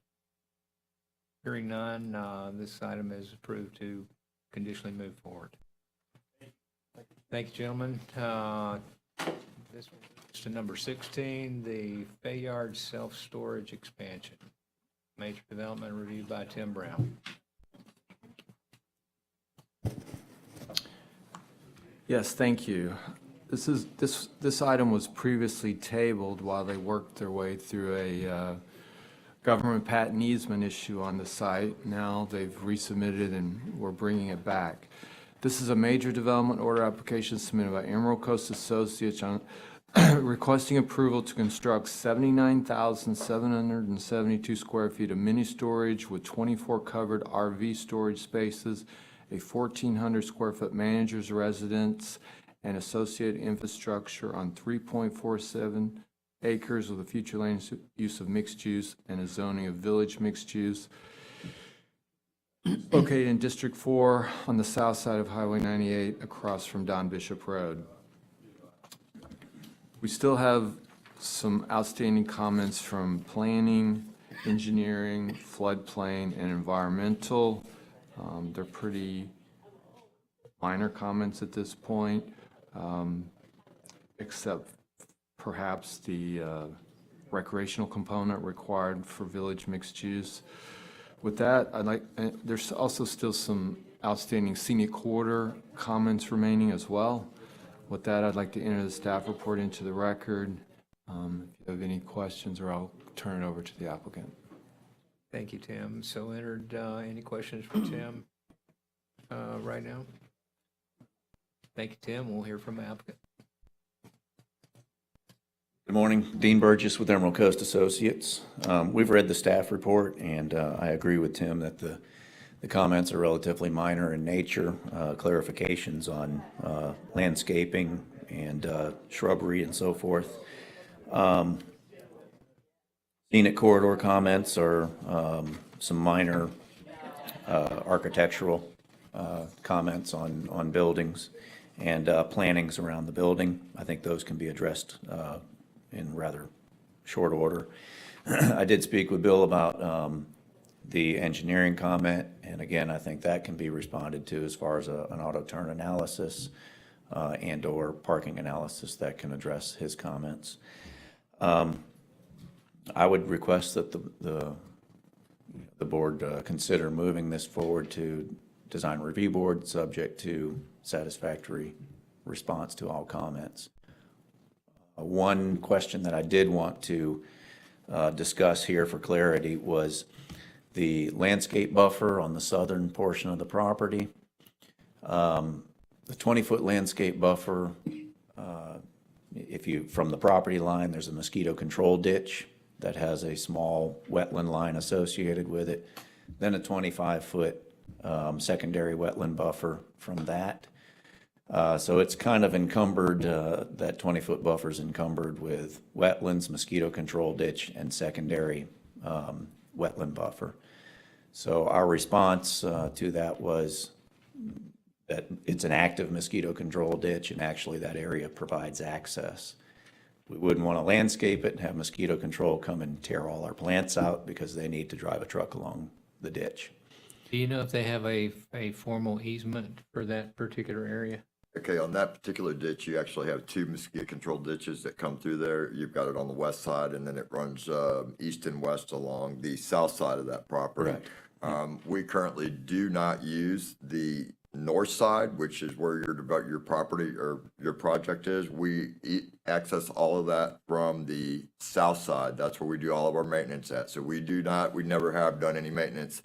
Hearing none, this item is approved to conditionally move forward. Thank you, gentlemen. This is to number 16, the Fayard self-storage expansion. Major development reviewed by Tim Brown. Yes, thank you. This item was previously tabled while they worked their way through a government patent easement issue on the site. Now they've resubmitted and we're bringing it back. This is a major development order application submitted by Emerald Coast Associates on requesting approval to construct 79,772 square feet of mini storage with 24 covered RV storage spaces, a 1,400 square foot manager's residence, and associated infrastructure on 3.47 acres with a future land use of mixed use and a zoning of village mixed use. Located in District 4 on the south side of Highway 98 across from Don Bishop Road. We still have some outstanding comments from planning, engineering, floodplain, and environmental. They're pretty minor comments at this point, except perhaps the recreational component required for village mixed use. With that, there's also still some outstanding scenic corridor comments remaining as well. With that, I'd like to enter the staff report into the record. If you have any questions, or I'll turn it over to the applicant. Thank you, Tim. So entered, any questions for Tim right now? Thank you, Tim. We'll hear from the applicant. Good morning, Dean Burgess with Emerald Coast Associates. We've read the staff report, and I agree with Tim that the comments are relatively minor in nature, clarifications on landscaping and shrubbery and so forth. Scenic corridor comments are some minor architectural comments on buildings and plantings around the building. I think those can be addressed in rather short order. I did speak with Bill about the engineering comment, and again, I think that can be responded to as far as an auto turn analysis and or parking analysis that can address his comments. I would request that the board consider moving this forward to design review board, subject to satisfactory response to all comments. One question that I did want to discuss here for clarity was the landscape buffer on the southern portion of the property. The 20-foot landscape buffer, from the property line, there's a mosquito control ditch that has a small wetland line associated with it, then a 25-foot secondary wetland buffer from that. So it's kind of encumbered, that 20-foot buffer is encumbered with wetlands, mosquito control ditch, and secondary wetland buffer. So our response to that was that it's an active mosquito control ditch, and actually that area provides access. We wouldn't want to landscape it and have mosquito control come and tear all our plants out because they need to drive a truck along the ditch. Do you know if they have a formal easement for that particular area? Okay, on that particular ditch, you actually have two mosquito control ditches that come through there. You've got it on the west side, and then it runs east and west along the south side of that property. Correct. We currently do not use the north side, which is where your property or your project is. We access all of that from the south side. That's where we do all of our maintenance at. So we never have done any maintenance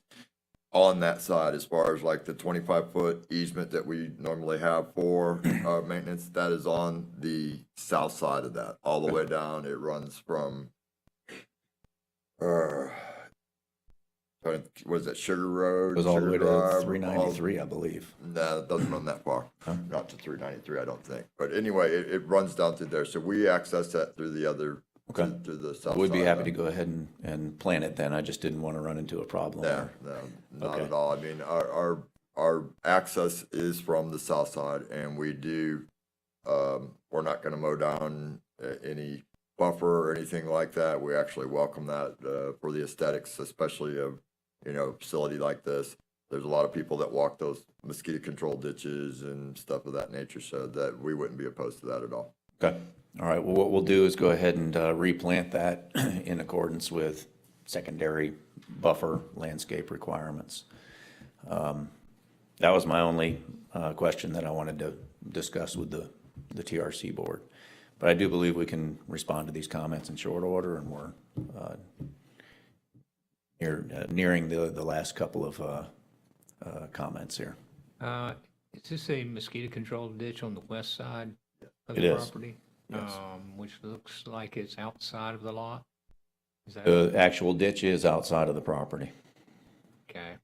on that side as far as like the 25-foot easement that we normally have for maintenance. That is on the south side of that, all the way down. It runs from, what is that, Sugar Road? Goes all the way to Drive, 393, I believe. No, it doesn't run that far. Not to 393, I don't think. But anyway, it runs down through there. So we access that through the other Okay. to the south We'd be side. happy to go ahead and plan it then. I just didn't want to run into a problem No, there. no, not Okay. at all. I mean, our access is from the south side, and we do, we're not gonna mow down any buffer or anything like that. We actually welcome that, for the aesthetics, especially of, a facility like this. There's a lot of people that walk those mosquito control ditches and stuff of that nature, so that we wouldn't be opposed to that at all. Okay. All right. Well, what we'll do is go ahead and replant that in accordance with secondary buffer landscape requirements. That was my only question that I wanted to discuss with the TRC board. But I do believe we can respond to these comments in short order, and we're nearing the last couple of comments here. Is this a mosquito control ditch on the west side of It the is. property? Yes. Which looks like it's outside of the lot? Is that, The actual ditch is outside of the property. okay,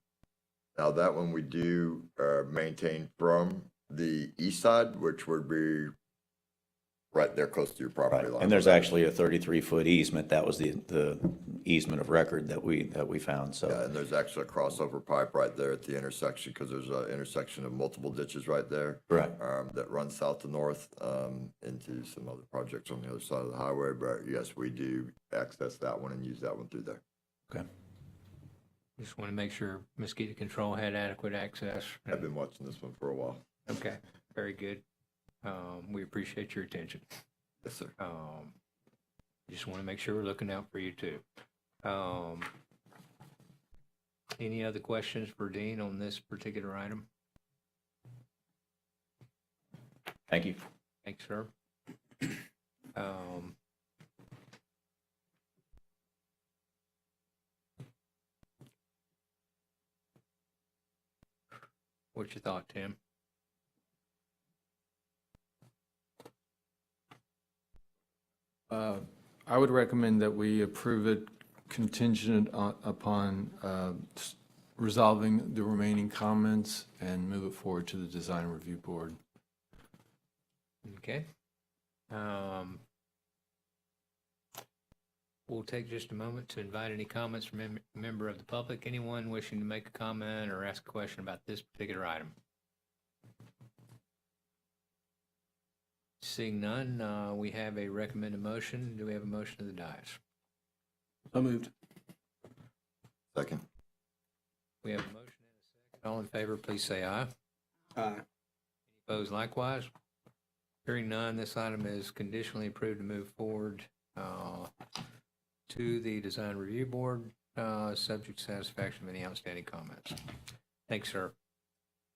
Now, that one we do, maintain from the east side, which would be right there close to your property line. And there's actually a 33-foot easement. That was the easement of record that we found, Yeah, so. and there's actually a crossover pipe right there at the intersection, because there's an intersection of multiple ditches right there. Right. That runs south to north, into some other projects on the other side of the highway, but yes, we do access that one and use that one through there. Okay. just want to make sure mosquito control had adequate access. I've been watching this one for a while. Okay, very good. We appreciate your attention. Yes, sir. Just want to make sure we're looking out for you too. Any other questions for Dean on this particular item? Thank you. Thanks, sir. What's your thought, Tim? I would recommend that we approve it contingent upon resolving the remaining comments and move it forward to the design review board. Okay. We'll take just a moment to invite any comments from any member of the public. Anyone wishing to make a comment or ask a question about this particular item? Seeing none, we have a recommended motion. Do we have a motion to the dais? So moved. Second. We have a motion and a second. All in favor, please say aye. Aye. Opposed likewise? Hearing none, this item is conditionally approved to move forward to the design review board, subject to satisfaction of any outstanding comments. Thanks, sir.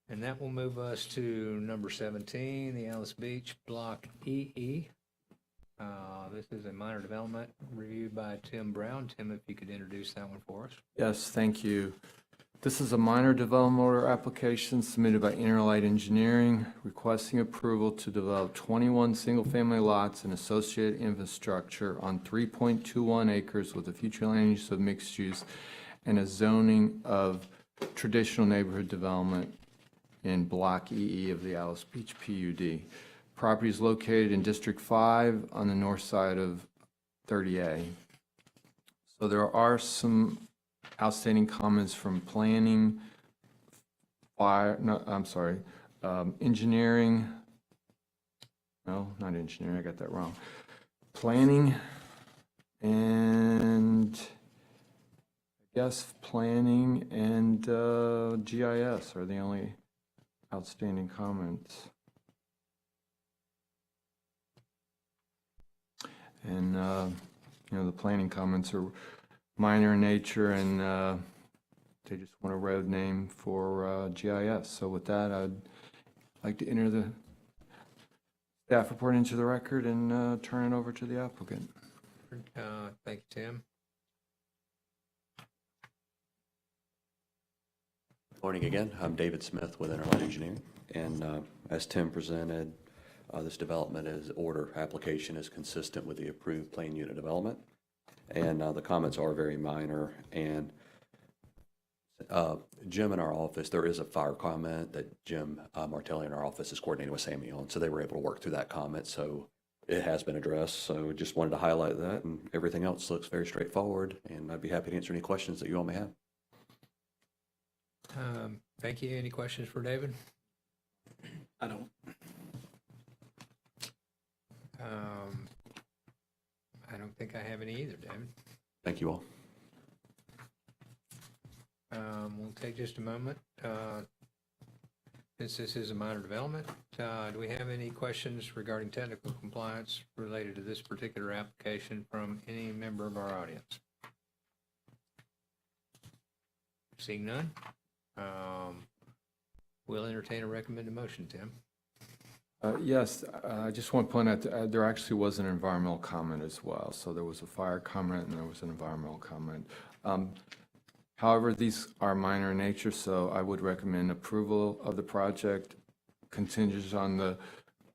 And that will move us to number 17, the Alice Beach Block EE. This is a minor development reviewed by Tim Brown. Tim, if you could introduce that one for us. Yes, thank you. This is a minor development order application submitted by Interlight Engineering requesting approval to develop 21 single-family lots and associated infrastructure on 3.21 acres with a future land use of mixed use and a zoning of traditional neighborhood development in Block EE of the Alice Beach PUD. Property is located in District 5 on the north side of 30A. So there are some outstanding comments from planning, engineering. No, not engineering, I got that wrong. Planning and I guess planning and GIS are the only outstanding comments. And, the planning comments are minor in nature and they just want a road name for GIS. So with that, I'd like to enter the staff report into the record and turn it over to the applicant. Thank you, Tim. Morning again. I'm David Smith with Interlight Engineering. And as Tim presented, this development application is consistent with the approved plan unit development. And the comments are very minor. And Jim in our office, there is a fire comment that Jim Martelli in our office is coordinating with Sammy on. So they were able to work through that comment. So it has been addressed, so just wanted to highlight that, and everything else looks very straightforward, and I'd be happy to answer any questions that you all may have. Thank you. Any questions for David? I don't. I don't think I have any either, David. Thank you all. We'll take just a moment. Since this is a minor development, do we have any questions regarding technical compliance related to this particular application from any member of our audience? Seeing none, we'll entertain a recommended motion, Tim. Yes, I just want to point out, there actually was an environmental comment as well. So there was a fire comment and there was an environmental comment. However, these are minor in nature, so I would recommend approval of the project contingent on the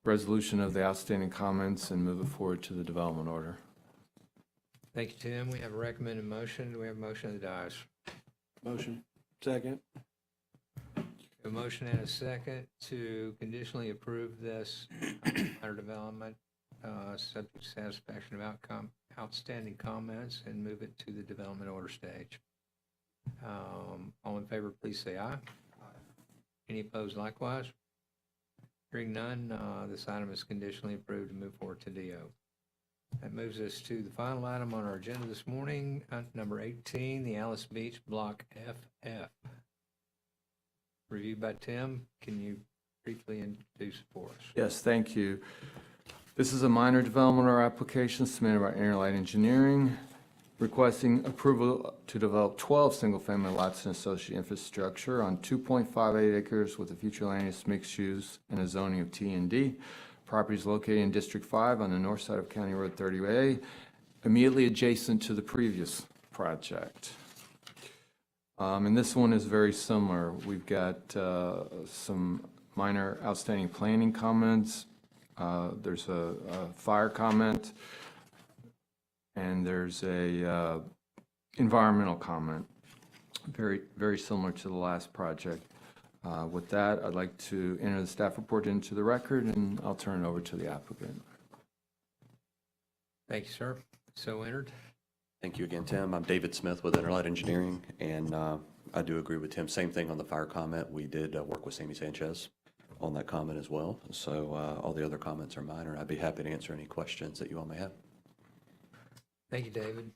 resolution of the outstanding comments and move it forward to the development order. Thank you, Tim. We have a recommended motion. Do we have a motion of the dais? Motion. Second. A motion and a second to conditionally approve this minor development, subject to satisfaction of outstanding comments, and move it to the development order stage. All in favor, please say aye. Any opposed likewise? Hearing none, this item is conditionally approved to move forward to DO. That moves us to the final item on our agenda this morning, number 18, the Alice Beach Block FF. Reviewed by Tim. Can you briefly introduce it for us? Yes, thank you. This is a minor development or application submitted by Interlight Engineering, requesting approval to develop 12 single-family lots and associated infrastructure on 2.58 acres with a future land use mixed use and a zoning of T&D. Property is located in District 5 on the north side of County Road 30A, immediately adjacent to the previous project. And this one is very similar. We've got some minor outstanding planning comments. There's a fire comment, and there's a environmental comment, very, very similar to the last project. With that, I'd like to enter the staff report into the record, and I'll turn it over to the applicant. Thank you, sir. So entered. Thank you again, Tim. I'm David Smith with Interlight Engineering, and I do agree with Tim. Same thing on the fire comment. We did work with Sammy Sanchez on that comment as well. So all the other comments are minor. I'd be happy to answer any questions that you all may have. Thank you, David.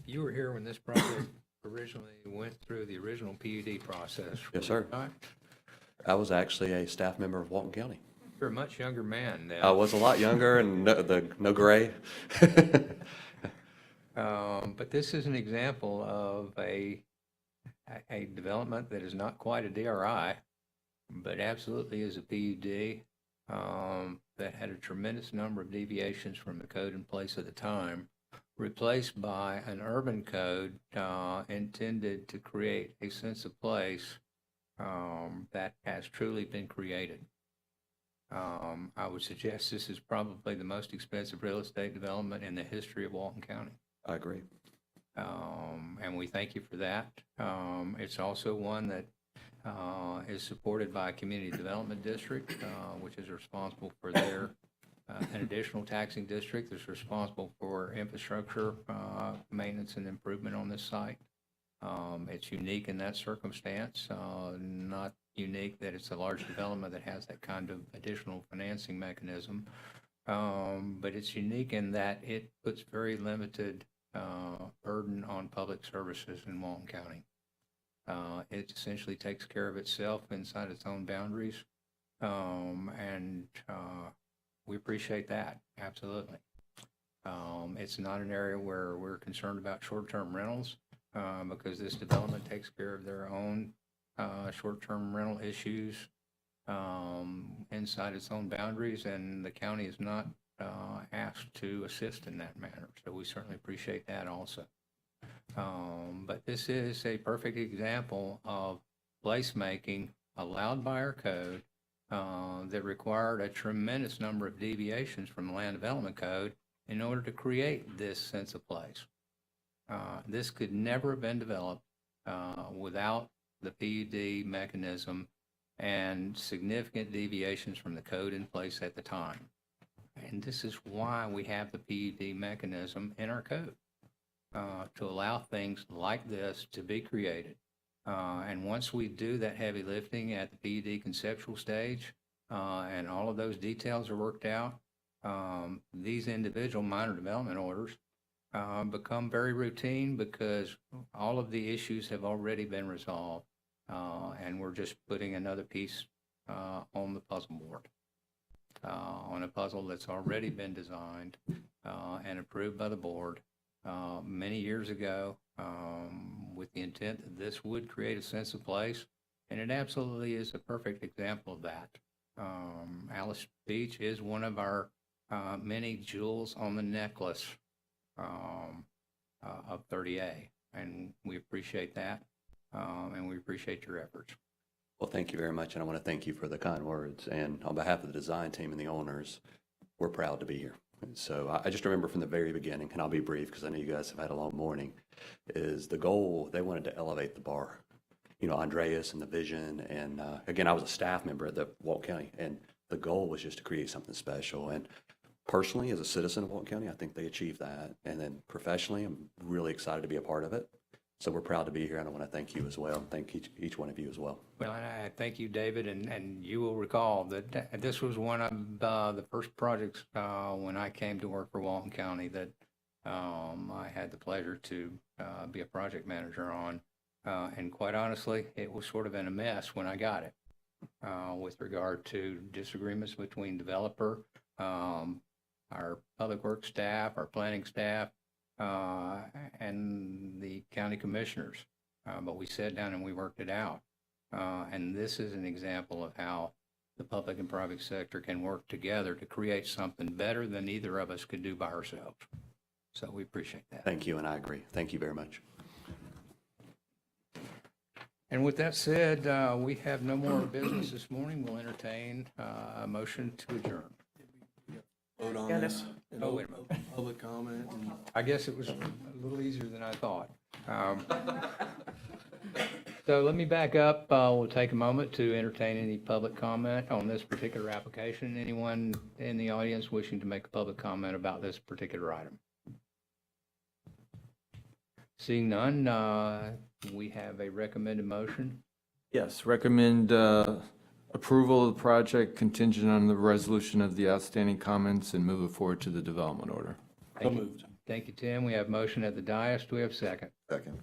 You were here when this project originally went through the original PUD process. Yes, sir. I was actually a staff member of Walton County. You're a much younger man now. I was a lot younger and no gray. But this is an example of a development that is not quite a DRI, but absolutely is a PUD that had a tremendous number of deviations from the code in place at the time, replaced by an urban code intended to create a sense of place that has truly been created. I would suggest this is probably the most expensive real estate development in the history of Walton County. I agree. And we thank you for that. It's also one that is supported by a community development district, which is responsible for their, an additional taxing district that's responsible for infrastructure, maintenance and improvement on this site. It's unique in that circumstance, not unique that it's a large development that has that kind of additional financing mechanism. But it's unique in that it puts very limited burden on public services in Walton County. It essentially takes care of itself inside its own boundaries, and we appreciate that, absolutely. It's not an area where we're concerned about short-term rentals, because this development takes care of their own short-term rental issues inside its own boundaries, and the county is not asked to assist in that manner. So we certainly appreciate that also. But this is a perfect example of placemaking allowed by our code that required a tremendous number of deviations from the land development code in order to create this sense of place. This could never have been developed without the PUD mechanism and significant deviations from the code in place at the time. And this is why we have the PUD mechanism in our code, to allow things like this to be created. And once we do that heavy lifting at the PUD conceptual stage, and all of those details are worked out, these individual minor development orders become very routine because all of the issues have already been resolved, and we're just putting another piece on the puzzle board, on a puzzle that's already been designed and approved by the board many years ago, with the intent that this would create a sense of place, and it absolutely is a perfect example of that. Alice Beach is one of our many jewels on the necklace of 30A, and we appreciate that, and we appreciate your efforts. Well, thank you very much, and I want to thank you for the kind words. And on behalf of the design team and the owners, we're proud to be here. And so I just remember from the very beginning, and I'll be brief because I know you guys have had a long morning, is the goal, they wanted to elevate the bar. You know, Andreas and the vision, and again, I was a staff member at the Walton County, and the goal was just to create something special. And personally, as a citizen of Walton County, I think they achieved that. And then professionally, I'm really excited to be a part of it. So we're proud to be here, and I want to thank you as well, and thank each one of you as well. Well, and I thank you, David, and you will recall that this was one of the first projects when I came to work for Walton County that I had the pleasure to be a project manager on. And quite honestly, it was sort of in a mess when I got it with regard to disagreements between developer, our public works staff, our planning staff, and the county commissioners. But we sat down and we worked it out. And this is an example of how the public and private sector can work together to create something better than either of us could do by ourselves. So we appreciate that. Thank you, and I agree. Thank you very much. And with that said, we have no more business this morning. We'll entertain a motion to adjourn. Vote on Got it. this. Oh, wait a minute. Public comment. And I guess it was a little easier than I thought. So let me back up. We'll take a moment to entertain any public comment on this particular application. Anyone in the audience wishing to make a public comment about this particular item? Seeing none, we have a recommended motion. Yes, recommend approval of the project contingent on the resolution of the outstanding comments and move it forward to the development order. Thank you. Thank you, Tim. We have motion at the dais. Do we have a second? Second.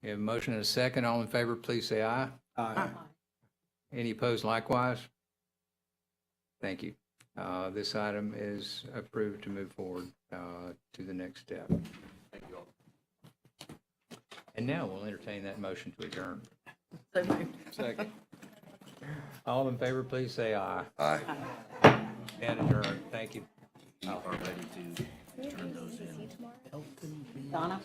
We have a motion and a second. All in favor, please say aye. Aye. Any opposed likewise? Thank you. This item is approved to move forward to the next step. Thank you all. And now we'll entertain that motion to adjourn. second. All in favor, please say aye. Aye. And adjourn. Thank you. Donna?